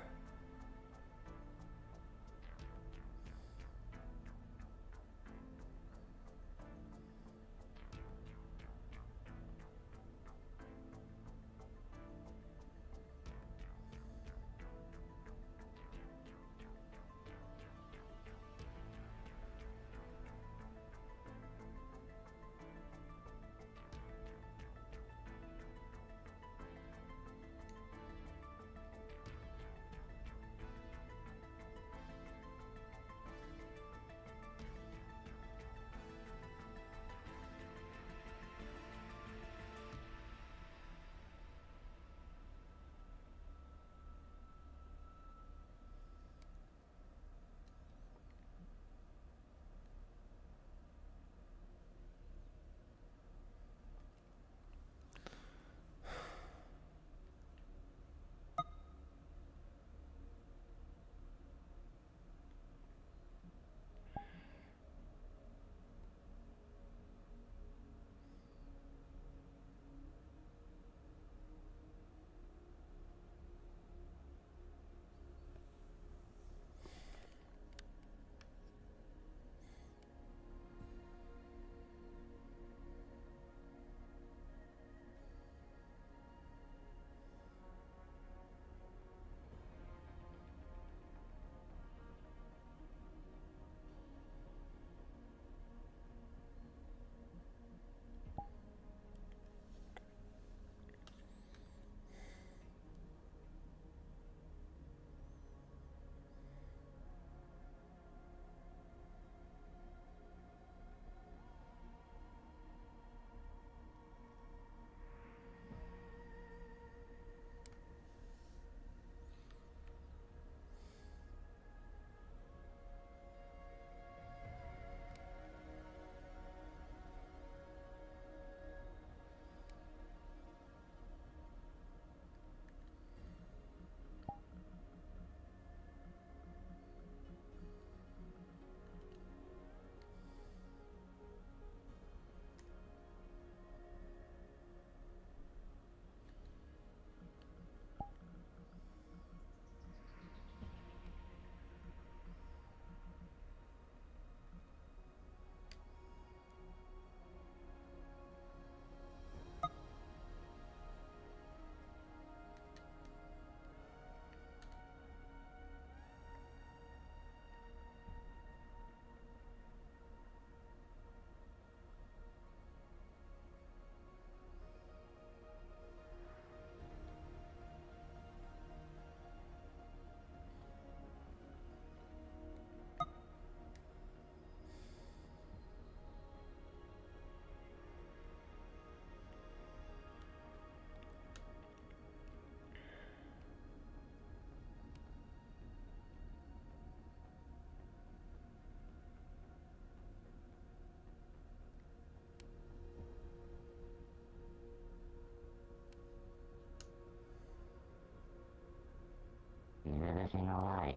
everything alright?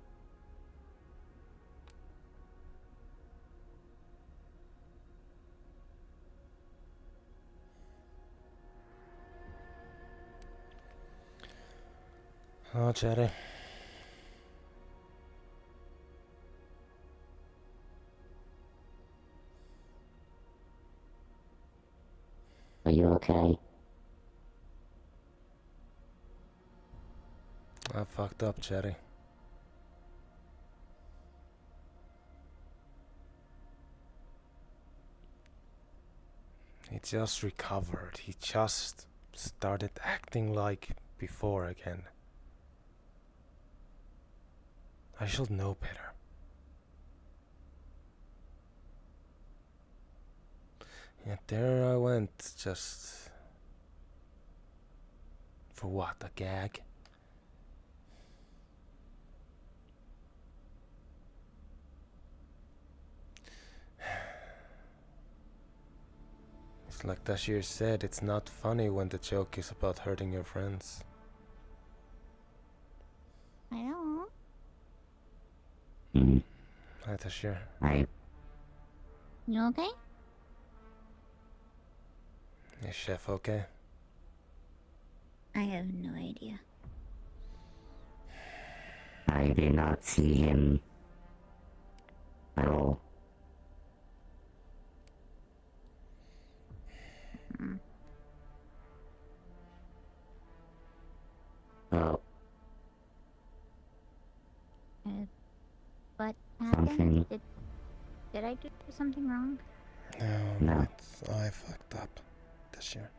Oh, Cherry. Are you okay? I fucked up, Cherry. He just recovered. He just started acting like before again. I should know better. Yet there I went, just... For what, a gag? It's like Tashir said, it's not funny when the joke is about hurting your friends. I know. Hi, Tashir. Hi. You okay? Is Chef okay? I have no idea. I did not see him at all. Oh, What happened? Something. Did I do something wrong? No. I fucked up this year.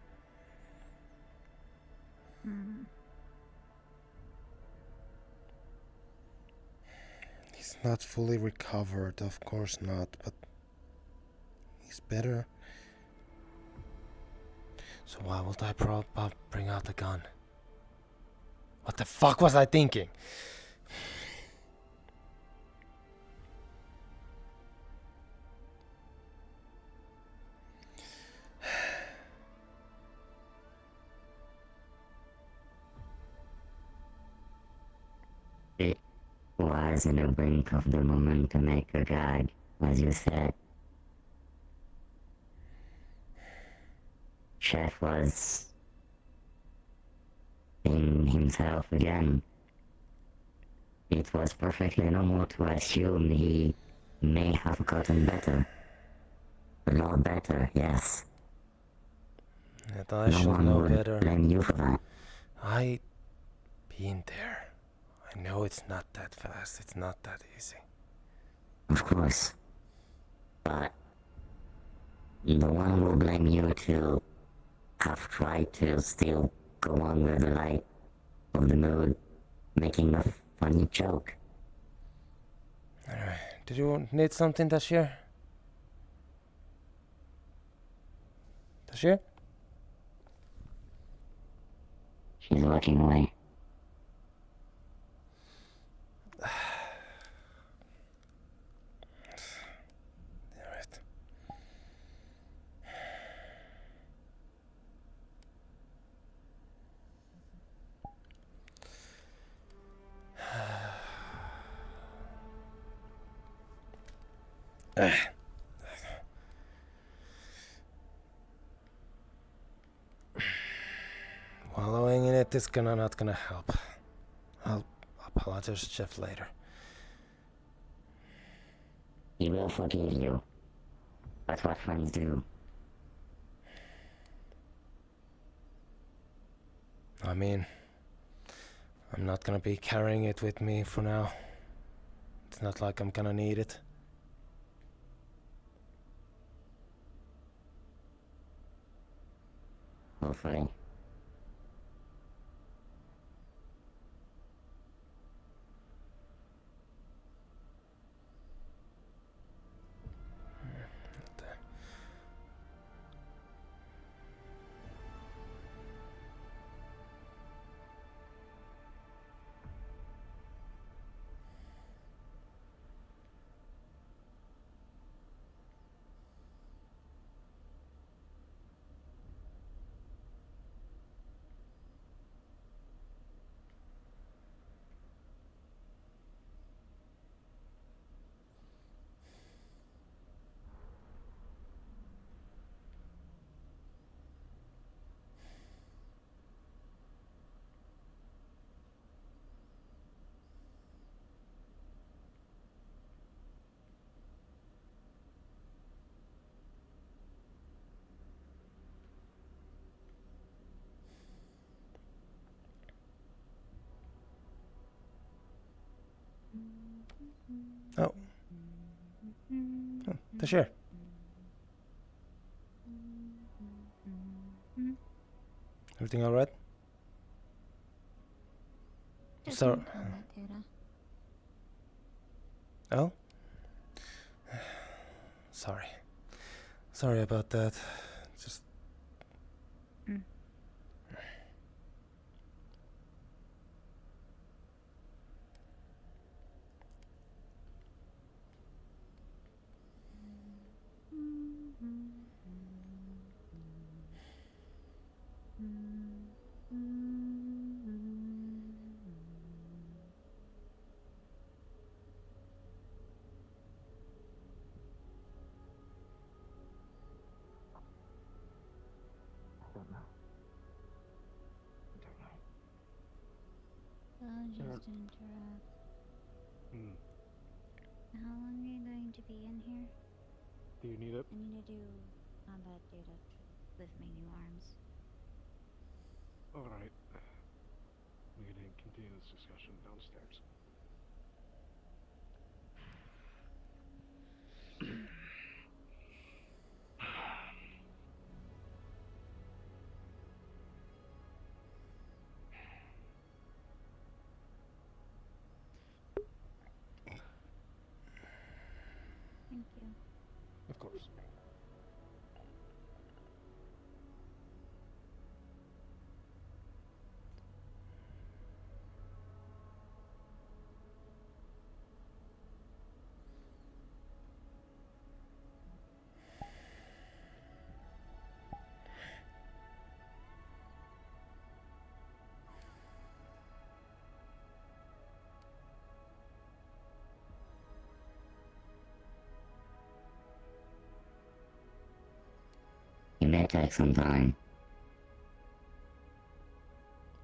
He's not fully recovered, of course not, but he's better. So why would I bring out the gun? What the fuck was I thinking? It was in the brink of the moment to make a gag, as you said. Chef was being himself again. It was perfectly normal to assume he may have gotten better. A lot better, yes. That I No should one know would better. blame you for that. I been there. I know it's not that fast. It's not that easy. Of course. But no one will blame you to have tried to still go on with the light of the mood, making a funny joke. Alright. Did you need something, Tashir? Tashir? She's walking away. Alright. Wallowing in it is not gonna help. I'll apologize to Jeff later. He will forgive you. That's what friends do. I mean, I'm not gonna be carrying it with me for now. It's not like I'm gonna need it. Hopefully. Oh. Oh, Tashir. Everything all right? Just So. need combat data. Oh. Sorry. Sorry about that. Just. I'll just interrupt. How long are you going to be in here? Do you need it? I need to do combat data with my new arms. Alright. We can continue this discussion downstairs. Thank you. Of course. It may take some time.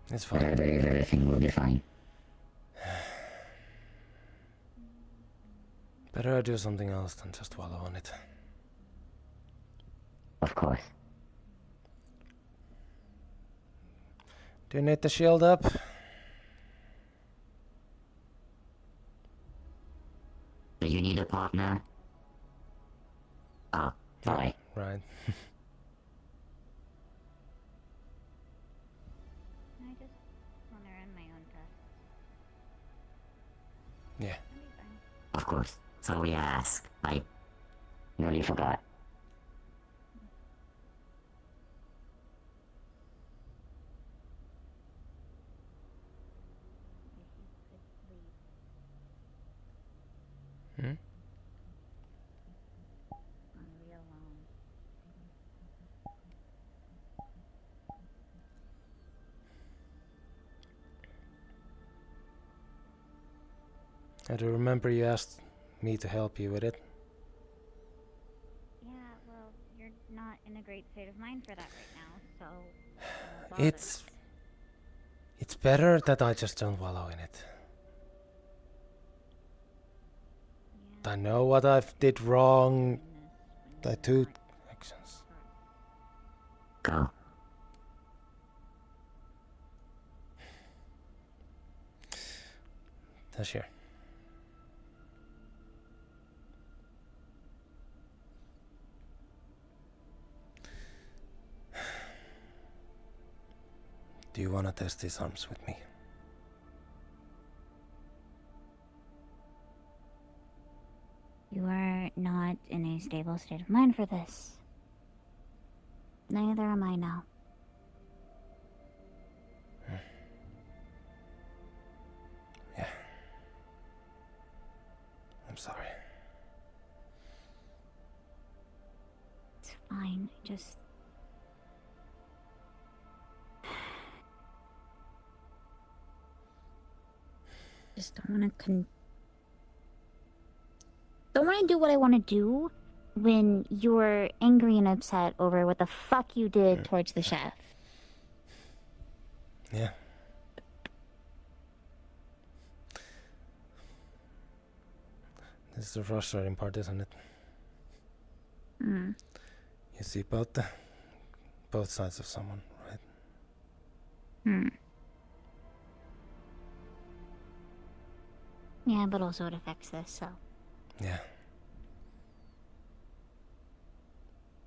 It's fine. But I believe everything will be fine. Better I do something else than just wallow on it. Of course. Do you need the shield up? Do you need a partner? Oh, sorry. Right. I just want to run my own tests. Yeah. That'll be fine. Of course. So we ask. I nearly forgot. Hmm? I'll be alone. I do remember you asked me to help you with it. Yeah, well, you're not in a great state of mind for that right now, so don't bother. It's better that I just don't wallow in it. Yeah. I know what I did wrong. I took actions. Go. Tashir. Do you want to test these arms with me? You are not in a stable state of mind for this. Neither am I now. Yeah. I'm sorry. It's fine. I just don't want to don't want to do what I want to do when you're angry and upset over what the fuck you did towards the chef. Yeah. This is the frustrating part, isn't it? Mm. You see both sides of someone, right? Hmm. Yeah, but also it affects this, so. Yeah.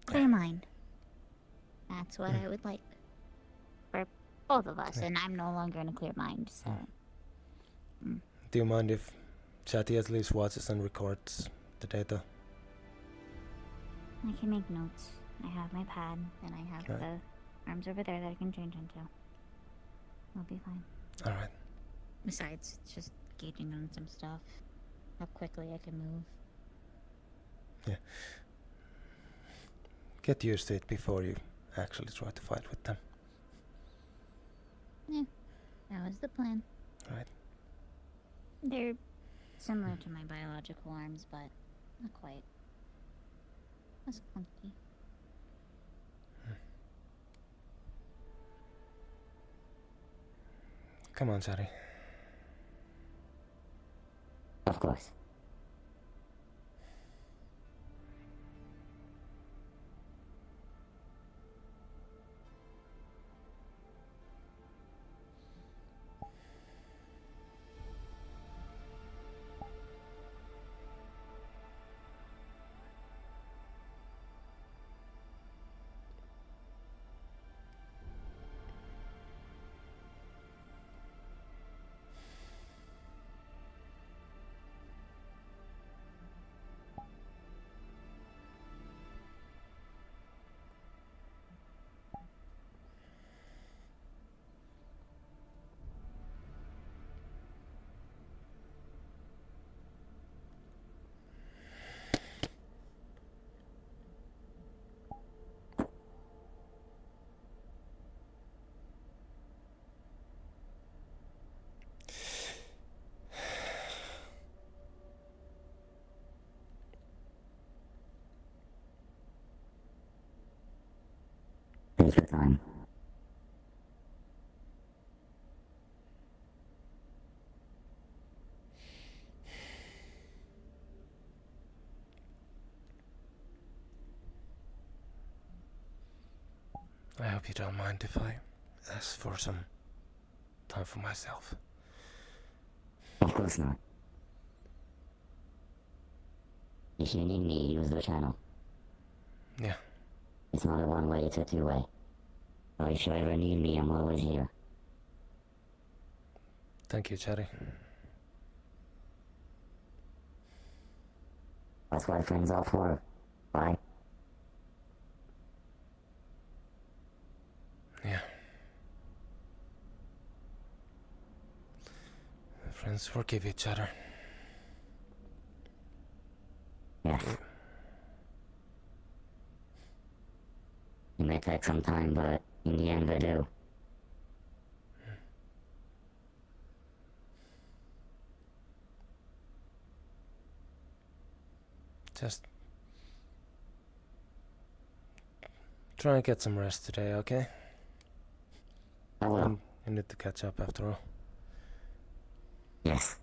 Clear mind. That's what I would like. For both of us, and I'm no longer in a clear mind, so. Do you mind if Chatty at least watches and records the data? I can make notes. I have my pad, and I have Right. the arms over there that I can change into. I'll be fine. Alright. Besides, it's just gauging on some stuff. How quickly I can move. Yeah. Get used to it before you actually try to fight with them. Yeah, that was the plan. Right. They're similar to my biological arms, but not quite. That's clunky. Come on, Chatty. Of course. Take your time. I hope you don't mind if I ask for some time for myself. Of course not. If you need me, use the channel. Yeah. It's not a one-way, it's a two-way. So if you ever need me, I'm always here. Thank you, Chatty. That's what friends are for. Right? Yeah. Friends forgive each other. Yes. It may take some time, but in the end they do. Just try and get some rest today, okay? I will. You need to catch up after all. Yes.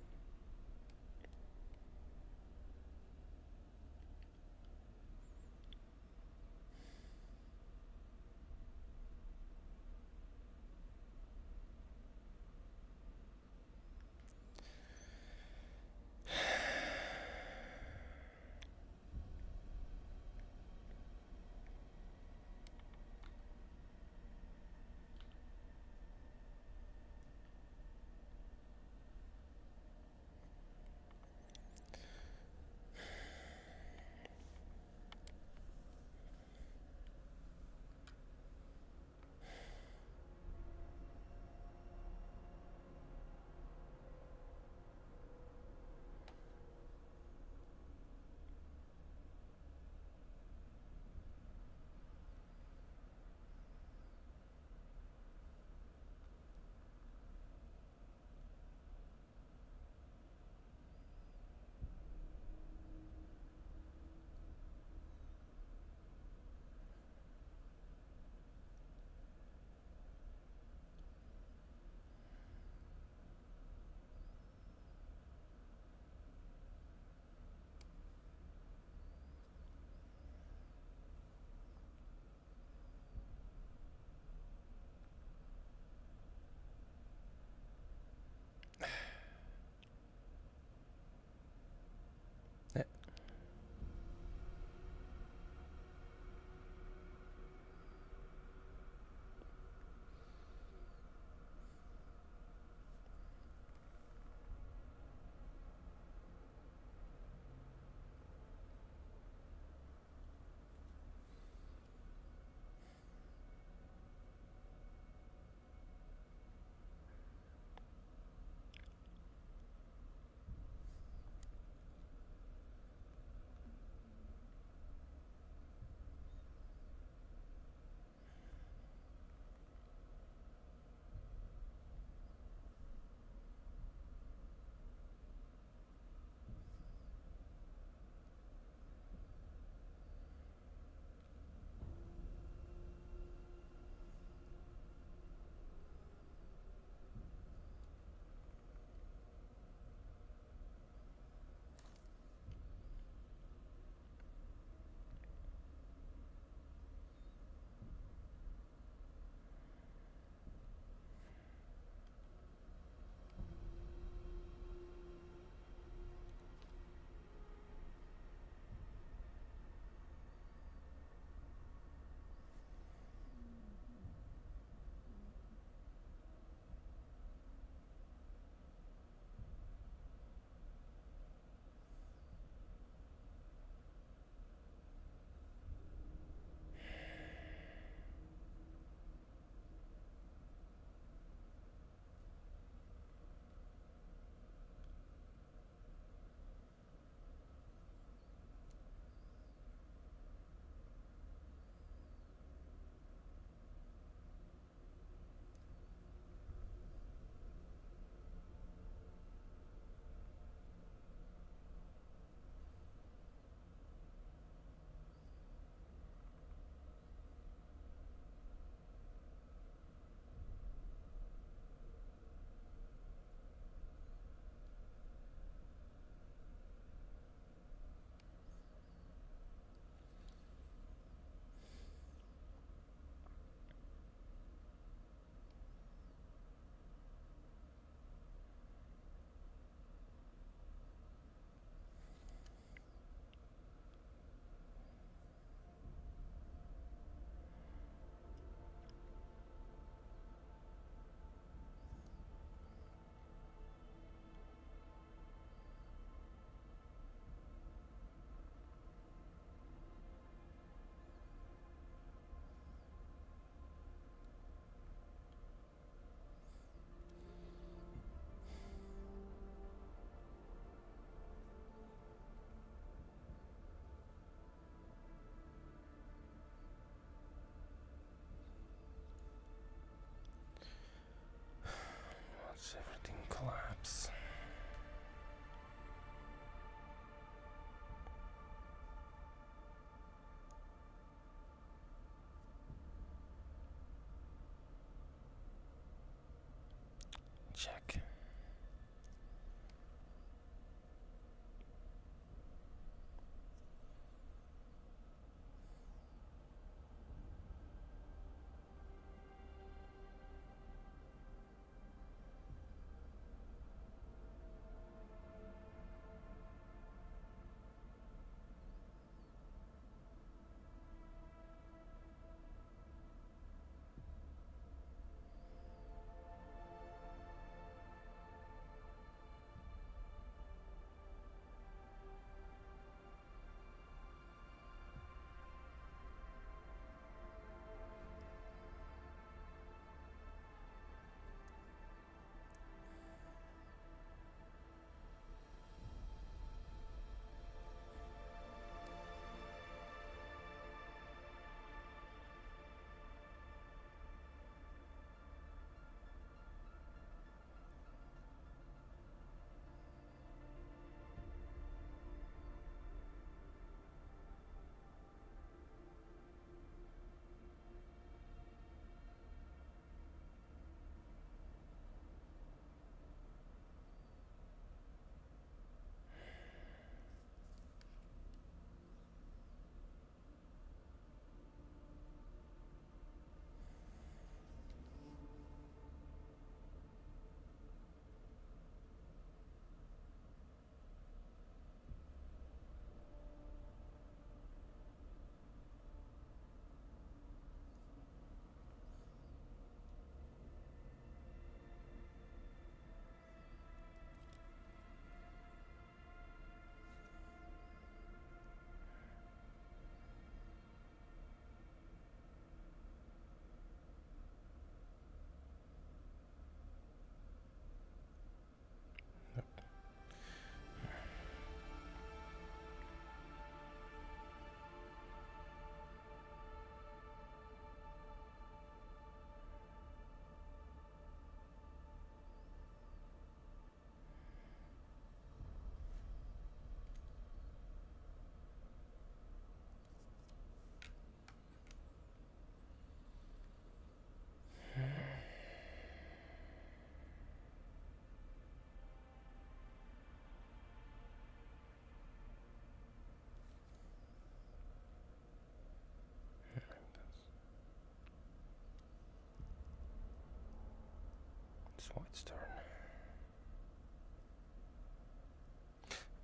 It's White's turn.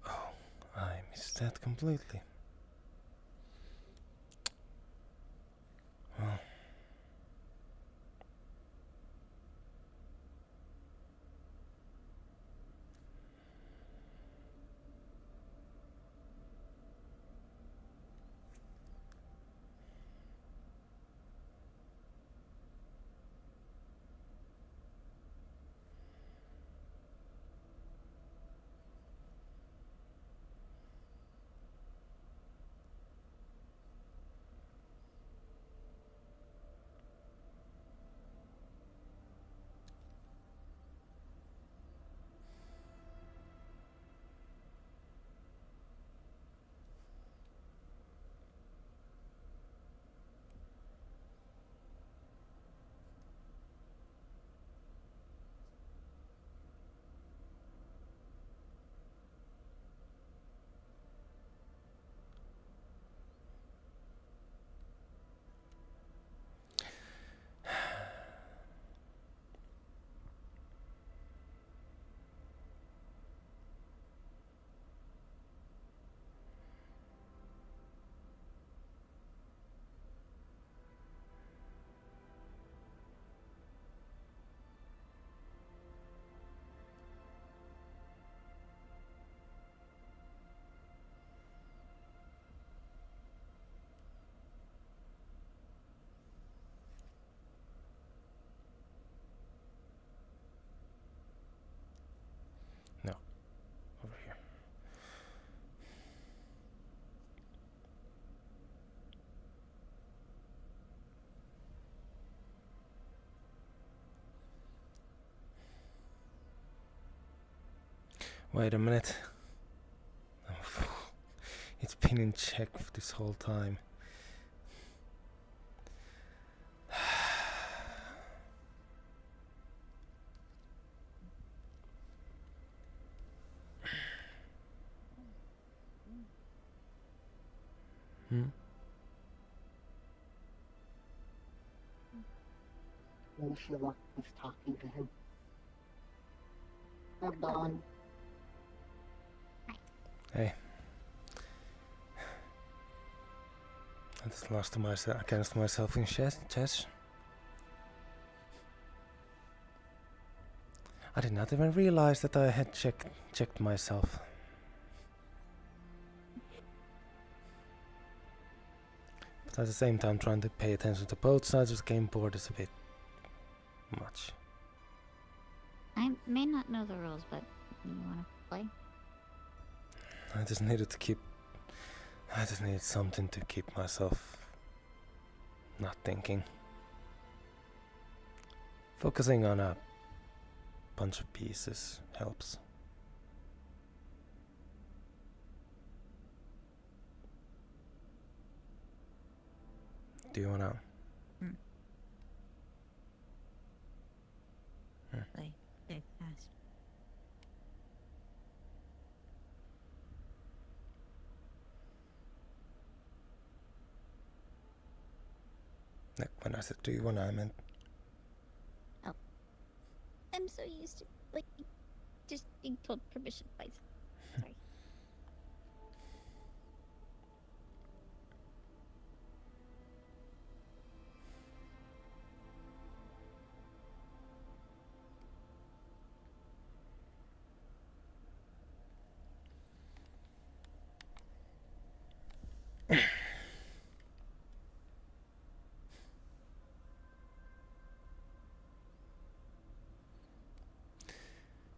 Oh, I missed that completely. Well. No, over here. Wait a minute. Oh, it's been in check this whole time. Ursula was talking to him. Hold on. Hey. I just lost myself against myself in chess. I did not even realize that I had checked myself. But at the same time, trying to pay attention to both sides of the game board is a bit much. I may not know the rules, but you want to play? I just needed something to keep myself not thinking. Focusing on a bunch of pieces helps. Do you wanna? Play big fast. When I said do you wanna, I meant. Oh. I'm so used to, like, just being told permission twice. Sorry.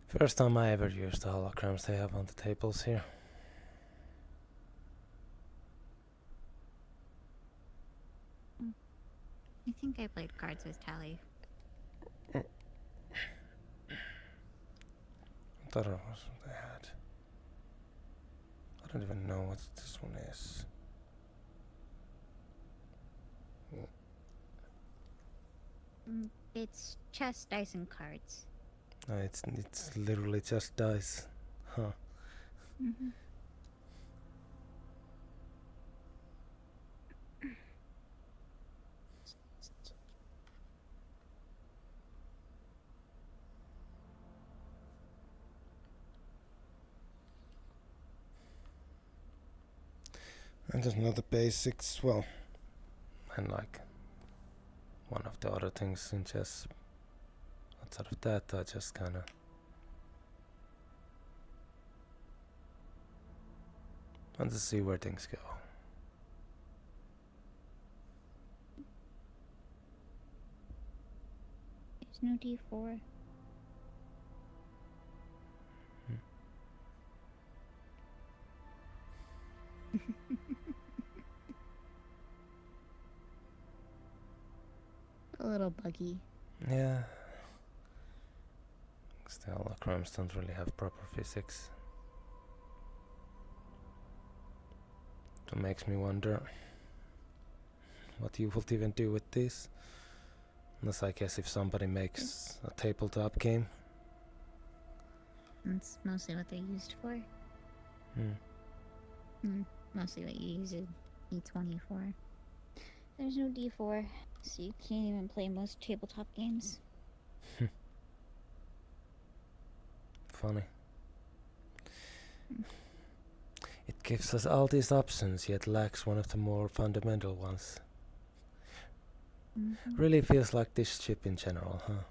First time I ever used the holograms they have on the tables here. I think I played cards with Tally. I thought it was what they had. I don't even know what this one is. It's chess, dice, and cards. No, it's literally just dice. Huh. Mm-hmm. And just know the basics, well, and like one of the other things in chess, outside of that, I just kind of want to see where things go. There's no D4. A little buggy. Yeah. 'Cause the holograms don't really have proper physics. That makes me wonder what you would even do with this. Unless I guess if somebody makes a tabletop game. That's mostly what they're used for. Mostly what you use a D20 for. There's no D4, so you can't even play most tabletop games. Funny. It gives us all these options, yet lacks one of the more fundamental ones. Really feels like this ship in general, huh?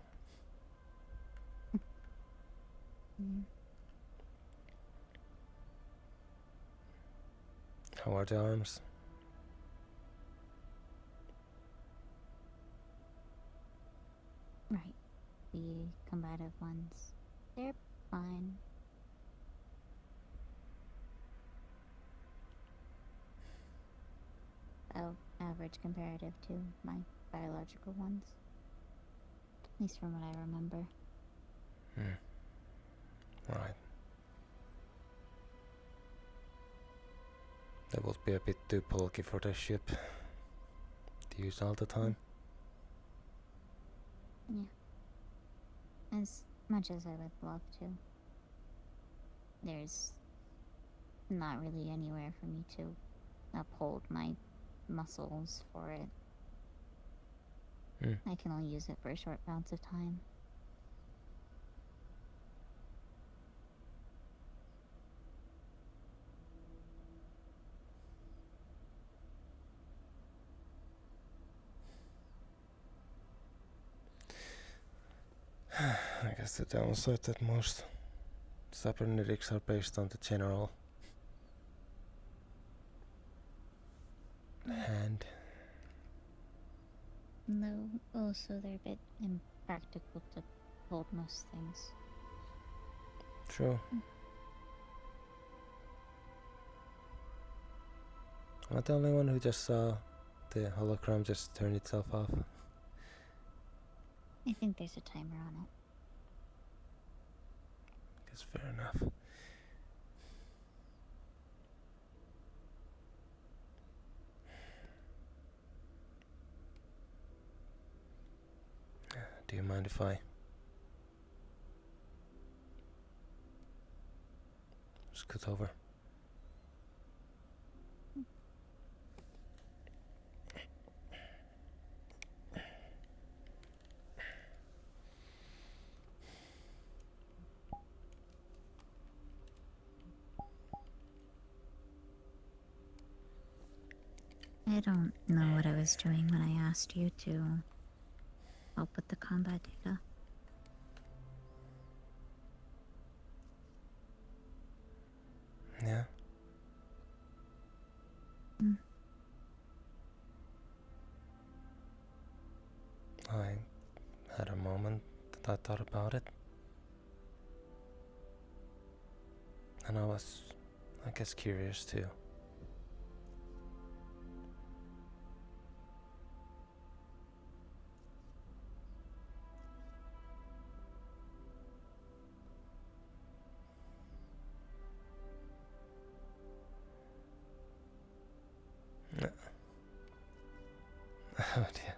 How are the arms? Right. The combative ones. They're fine. Oh, average comparative to my biological ones. At least from what I remember. Right. That would be a bit too bulky for the ship to use all the time. Yeah. As much as I would love to. There's not really anywhere for me to uphold my muscles for it. I can only use it for short bouts of time. I guess the downside that most cybernetics are based on the general hand. No, also they're a bit impractical to hold most things. True. Am I the only one who just saw the hologram just turn itself off? I think there's a timer on it. Guess fair enough. Do you mind if I scoot over? I don't know what I was doing when I asked you to help with the combat data. Yeah. I had a moment that I thought about it. And I was, I guess, curious too. Oh dear.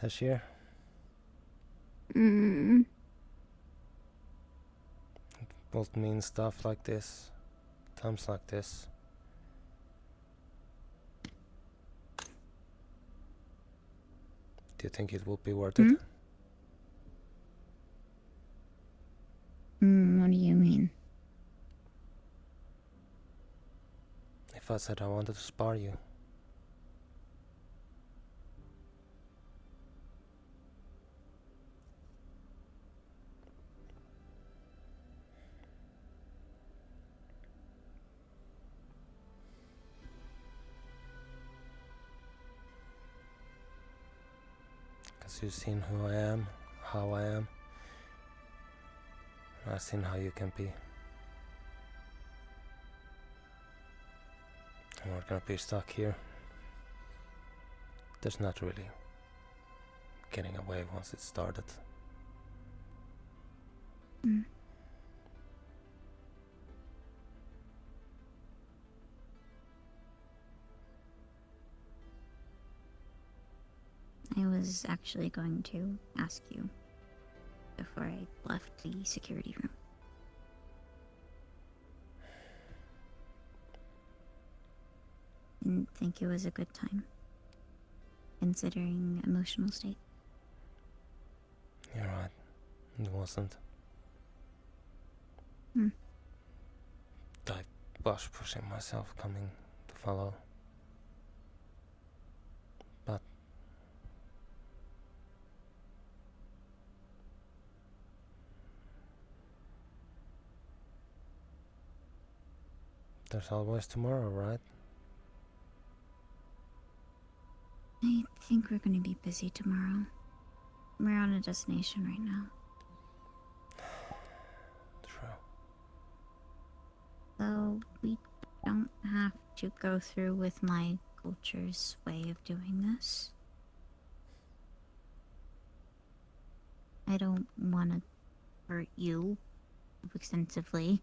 Tashir? Both mean stuff like this, times like this. Do you think it will be worth it? What do you mean? If I said I wanted to spar you. Because you've seen who I am, how I am. And I've seen how you can be. And we're gonna be stuck here. There's not really getting away once it started. I was actually going to ask you before I left the security room. Didn't think it was a good time, considering emotional state. You're right. It wasn't. I was pushing myself coming to follow. But there's always tomorrow, right? I think we're gonna be busy tomorrow. We're on a destination right now. True. So we don't have to go through with my culture's way of doing this. I don't want to hurt you extensively.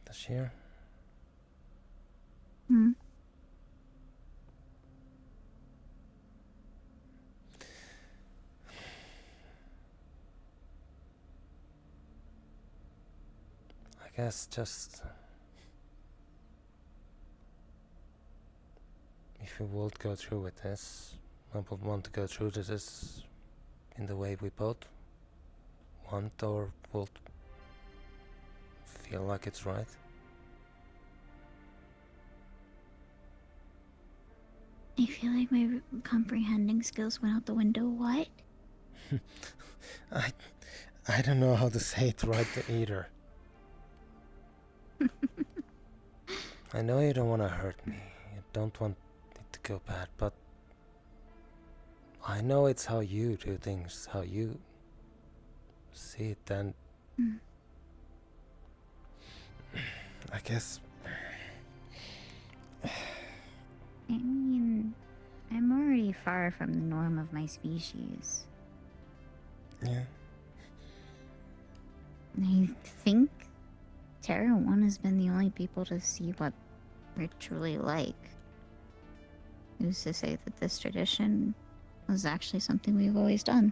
This year? I guess just if we would go through with this, I would want to go through this in the way we both want or would feel like it's right. I feel like my comprehending skills went out the window. What? I don't know how to say it right either. I know you don't want to hurt me. You don't want it to go bad, but I know it's how you do things, how you see it, and I guess I mean, I'm already far from the norm of my species. Yeah. I think Terra 1 has been the only people to see what we're truly like. Who's to say that this tradition was actually something we've always done?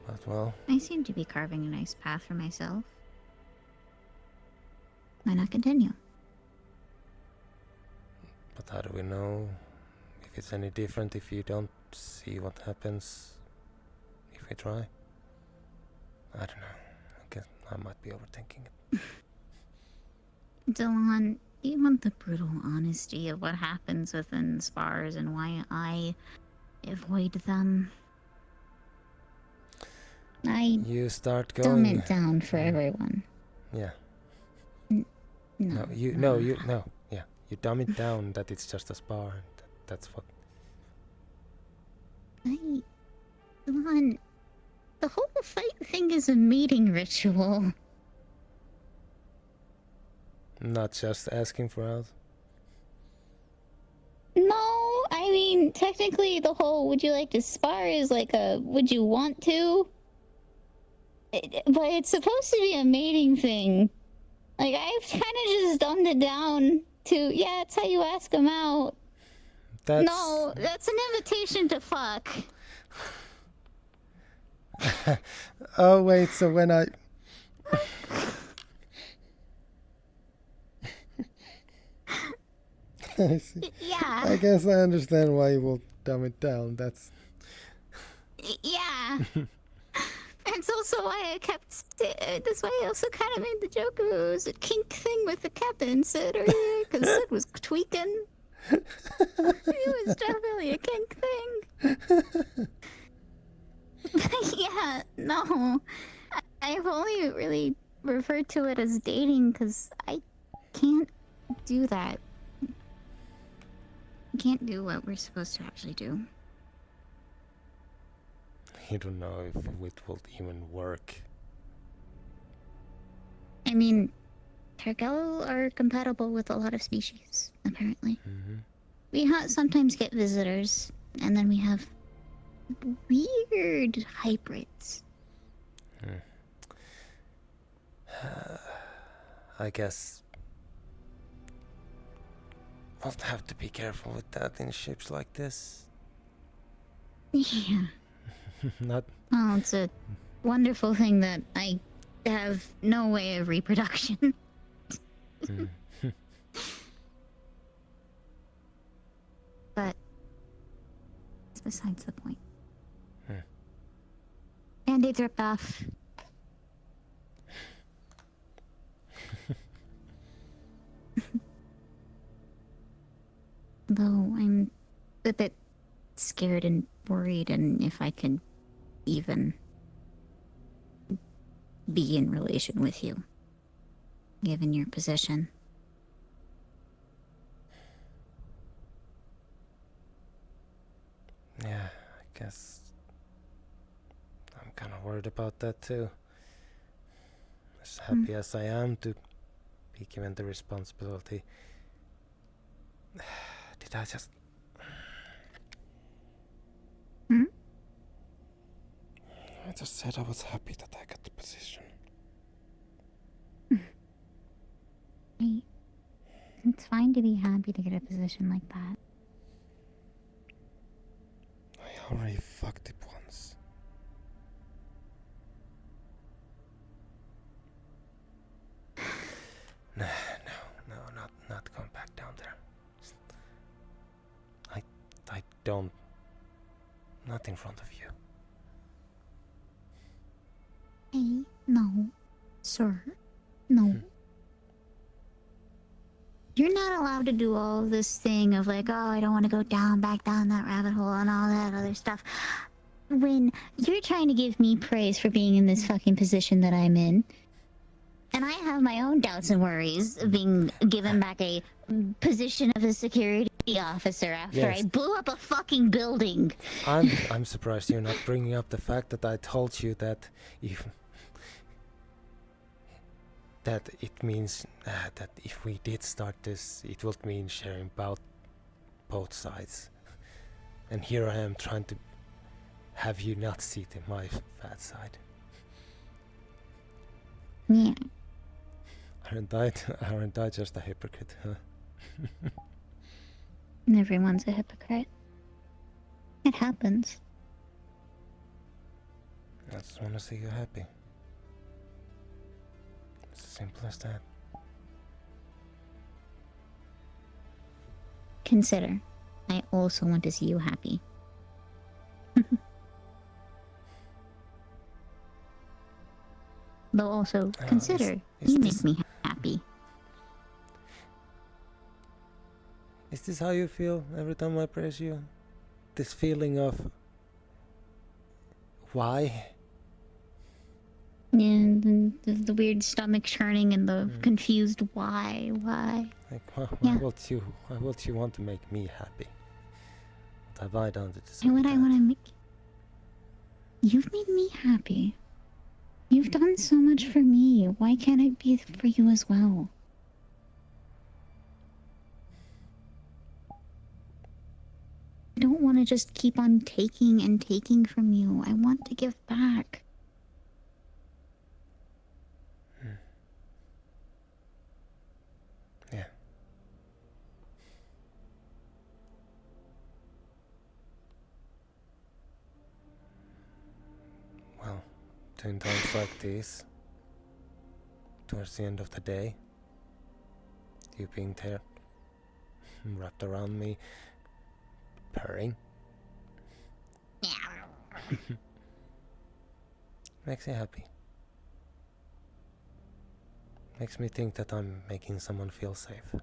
But well, I seem to be carving a nice path for myself. Why not continue? but how do we know if it's any different if you don't see what happens if we try? I don't know. I guess I might be overthinking it. Delon, do you want the brutal honesty of what happens within spars and why I avoid them? You start going. Dumb it down for everyone. Yeah. No. Yeah. You dumb it down that it's just a spar. That's what. Delon, the whole fight thing is a mating ritual. Not just asking for help. No, I mean, technically the whole would you like to spar is like a would you want to? But it's supposed to be a mating thing. Like, I've kind of just dumbed it down to, yeah, it's how you ask them out. No, that's an invitation to fuck. Oh wait, so when I I see. Yeah. I guess I understand why you will dumb it down. That's Yeah. That's also why I kept. That's why I also kind of made the joke of it was a kink thing with the captain Sid earlier, because Sid was tweaking. It was definitely a kink thing. Yeah, no. I've only really referred to it as dating because I can't do that. I can't do what we're supposed to actually do. you don't know if it will even work. I mean, Tergello are compatible with a lot of species, apparently. We sometimes get visitors, and then we have weird hybrids. I guess we'll have to be careful with that in ships like this. Yeah. Not. Well, it's a wonderful thing that I have no way of reproduction. But it's besides the point. Band-Aids ripped off. Though I'm a bit scared and worried, and if I can even be in relation with you, given your position. Yeah, I guess I'm kind of worried about that too. As happy as I am to be given the responsibility, did I just... I just said I was happy that I got the position. Hey, it's fine to be happy to get a position like that. I already fucked it once. No, not going back down there. I don't... Not in front of you. Hey, no, sir, no. You're not allowed to do all this thing of like, oh, I don't want to go back down that rabbit hole and all that other stuff. When you're trying to give me praise for being in this fucking position that I'm in, and I have my own doubts and worries of being given back a position of a security officer after I blew up a fucking building. I'm surprised you're not bringing up the fact that I told you that it means that if we did start this, it would mean sharing both sides. And here I am trying to have you not sit in my fat side. Yeah. Aren't I just a hypocrite, huh? And everyone's a hypocrite. It happens. I just want to see you happy. It's as simple as that. Consider, I also want to see you happy. Though also, consider, you make me happy. Is this how you feel every time I praise you? This feeling of... Why? Yeah, the weird stomach churning and the confused why. Like, why would you want to make me happy? What have I done to deserve Why would I that? want to make... You've made me happy. You've done so much for me. Why can't it be for you as well? I don't want to just keep on taking and taking from you. I want to give back. Yeah. Well, in times like these, towards the end of the day, you being there, wrapped around me, purring. Makes me happy. Makes me think that I'm making someone feel safe.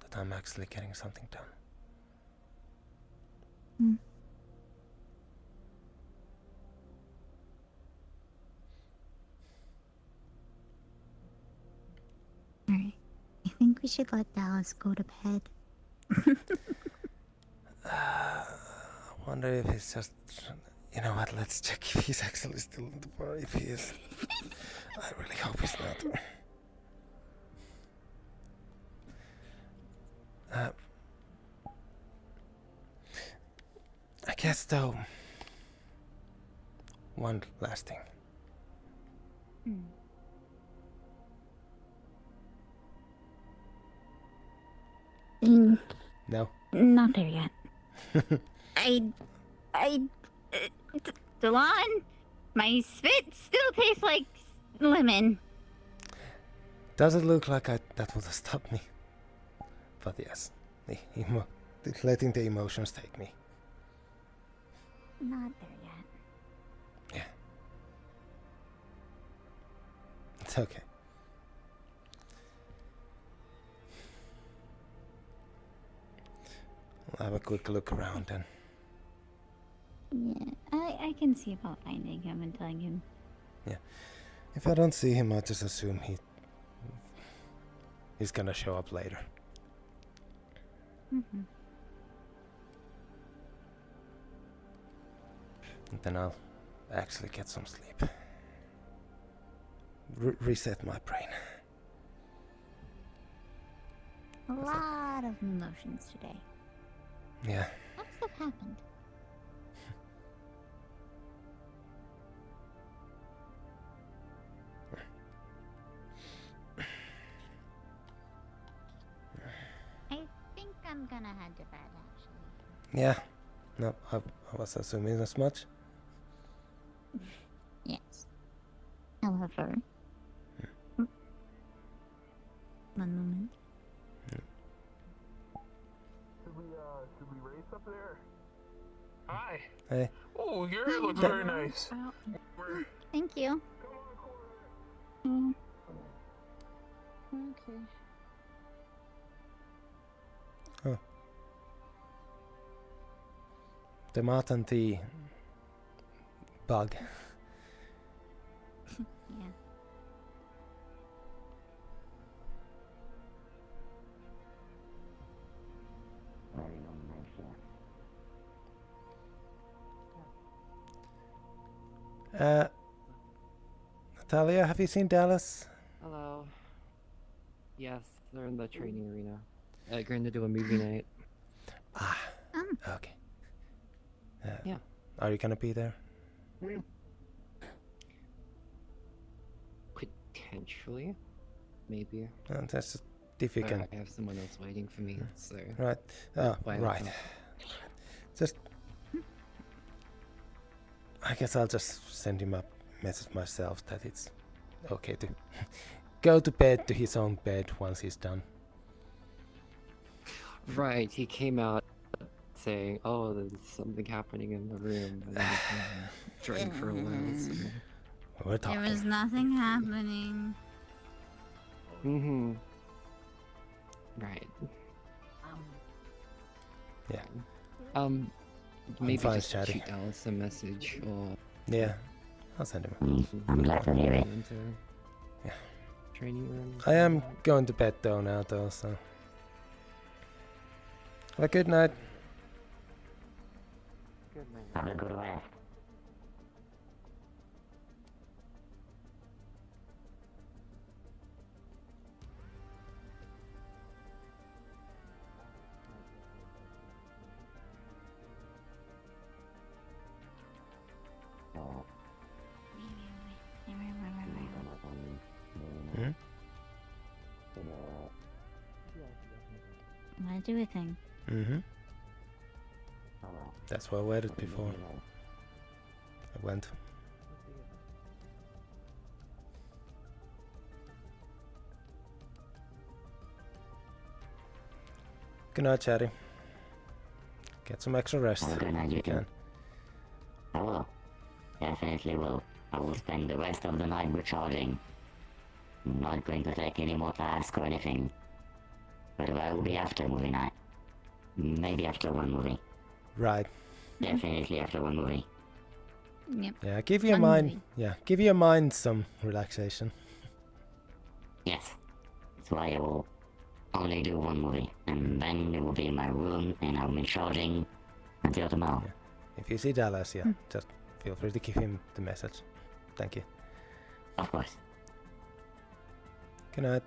That I'm actually getting something done. Alright. I think we should let Dallas go to bed. I wonder if he's just... You know what, let's check if he's actually still in the bar. If he is, I really hope he's not. I guess though, one last thing. No. Not there yet. Delon, my spit still tastes like lemon. Does it look like that would have stopped me? But yes, letting the emotions take me. Not there yet. Yeah. It's okay. I'll have a quick look around then. Yeah, I can see about finding him and telling him. Yeah. If I don't see him, I'll just assume he's gonna show up later. Mm-hmm. And then I'll actually get some sleep. Reset my brain. A lot of emotions today. Yeah. What stuff happened? I think I'm gonna head to bed, actually. Yeah. No, I was assuming as much. Yes. However... One moment. Should we race up there? Hi. Hey. Oh, your hair looks very nice. Thank you. Okay. Oh. The Martin T. Bug. Yeah. Natalia, have you seen Dallas? Hello. Yes, they're in the training arena. Going to do a movie night. Okay. Yeah. Are you gonna be there? Potentially. Maybe. That's just if you can. I have someone else waiting for me, so... Right. Oh, Why right. not? Just... I guess I'll just send him a message myself that it's okay to go to bed, to his own bed once he's done. Right, he came out saying, oh, there's something happening in the room, and then drank for a while, so... We're talking. There was nothing happening. Mm-hmm. Right. Yeah. Maybe fine, just chatty. shoot Alice a message, or... Yeah, I'll send him. I'm glad to hear it. Into Yeah. training room. I am going to bed though now, so... Have a good night. Good night. Have a good rest. Hmm? I'm gonna do a thing. Mm-hmm. That's why I waited before. went. Good night, Chatty. Get some extra rest. Have a good night, you if you too. I will. Definitely will. I will spend the rest of the night recharging. I'm not going to take any more tasks or anything. But I will be after movie night. Maybe after one movie. Right. Definitely after one movie. Yep. Yeah, give your mind. Yeah, give your mind some relaxation. Yes. That's why I will only do one movie. And then it will be in my room and I'll be charging until tomorrow. Yeah. If you see Dallas, just feel free to give him the message. Thank you. Of course. Good night.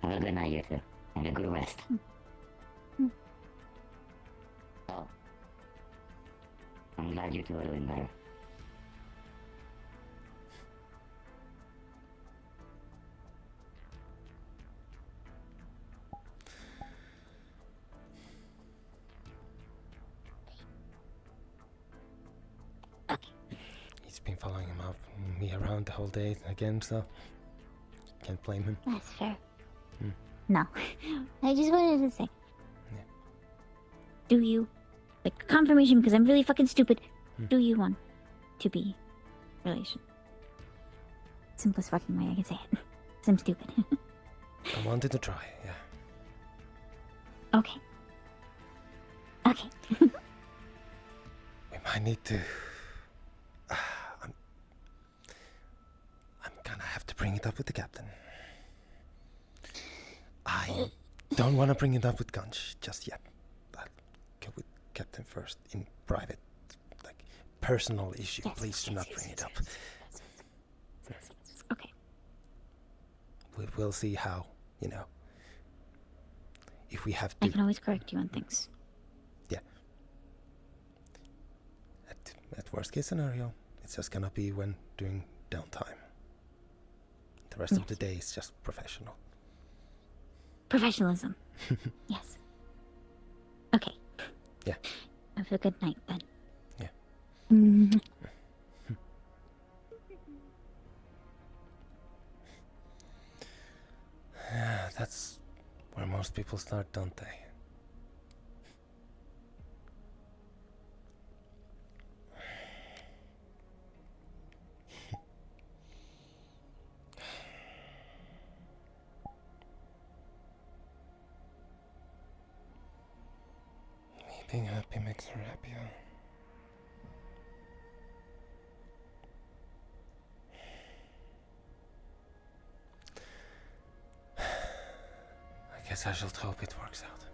Have a good night, you two. And a good rest. Oh. I'm glad you two are doing better. He's been following me around the whole day again, so can't blame him. That's fair. No. I just wanted to say. Yeah. Do you, like, confirmation, because I'm really fucking stupid, do you want to be relation? Simplest fucking way I can say it. Because I'm stupid. I wanted to try, yeah. Okay. Okay. We might need to... I'm gonna have to bring it up with the captain. I don't want to bring it up with Gunch just yet. I'll go with Captain first in private, like personal issue. Yes, Please do not bring it up. Okay. We'll see how, if we have to. I can always correct you on things. Yeah. At worst case scenario, it's just gonna be when during downtime. The rest of the day is just professional. Professionalism. Yes. Okay. Yeah. Have a good night then. Yeah. Yeah, that's where most people start, don't they? Being happy makes her happier. I guess I shall hope it works out.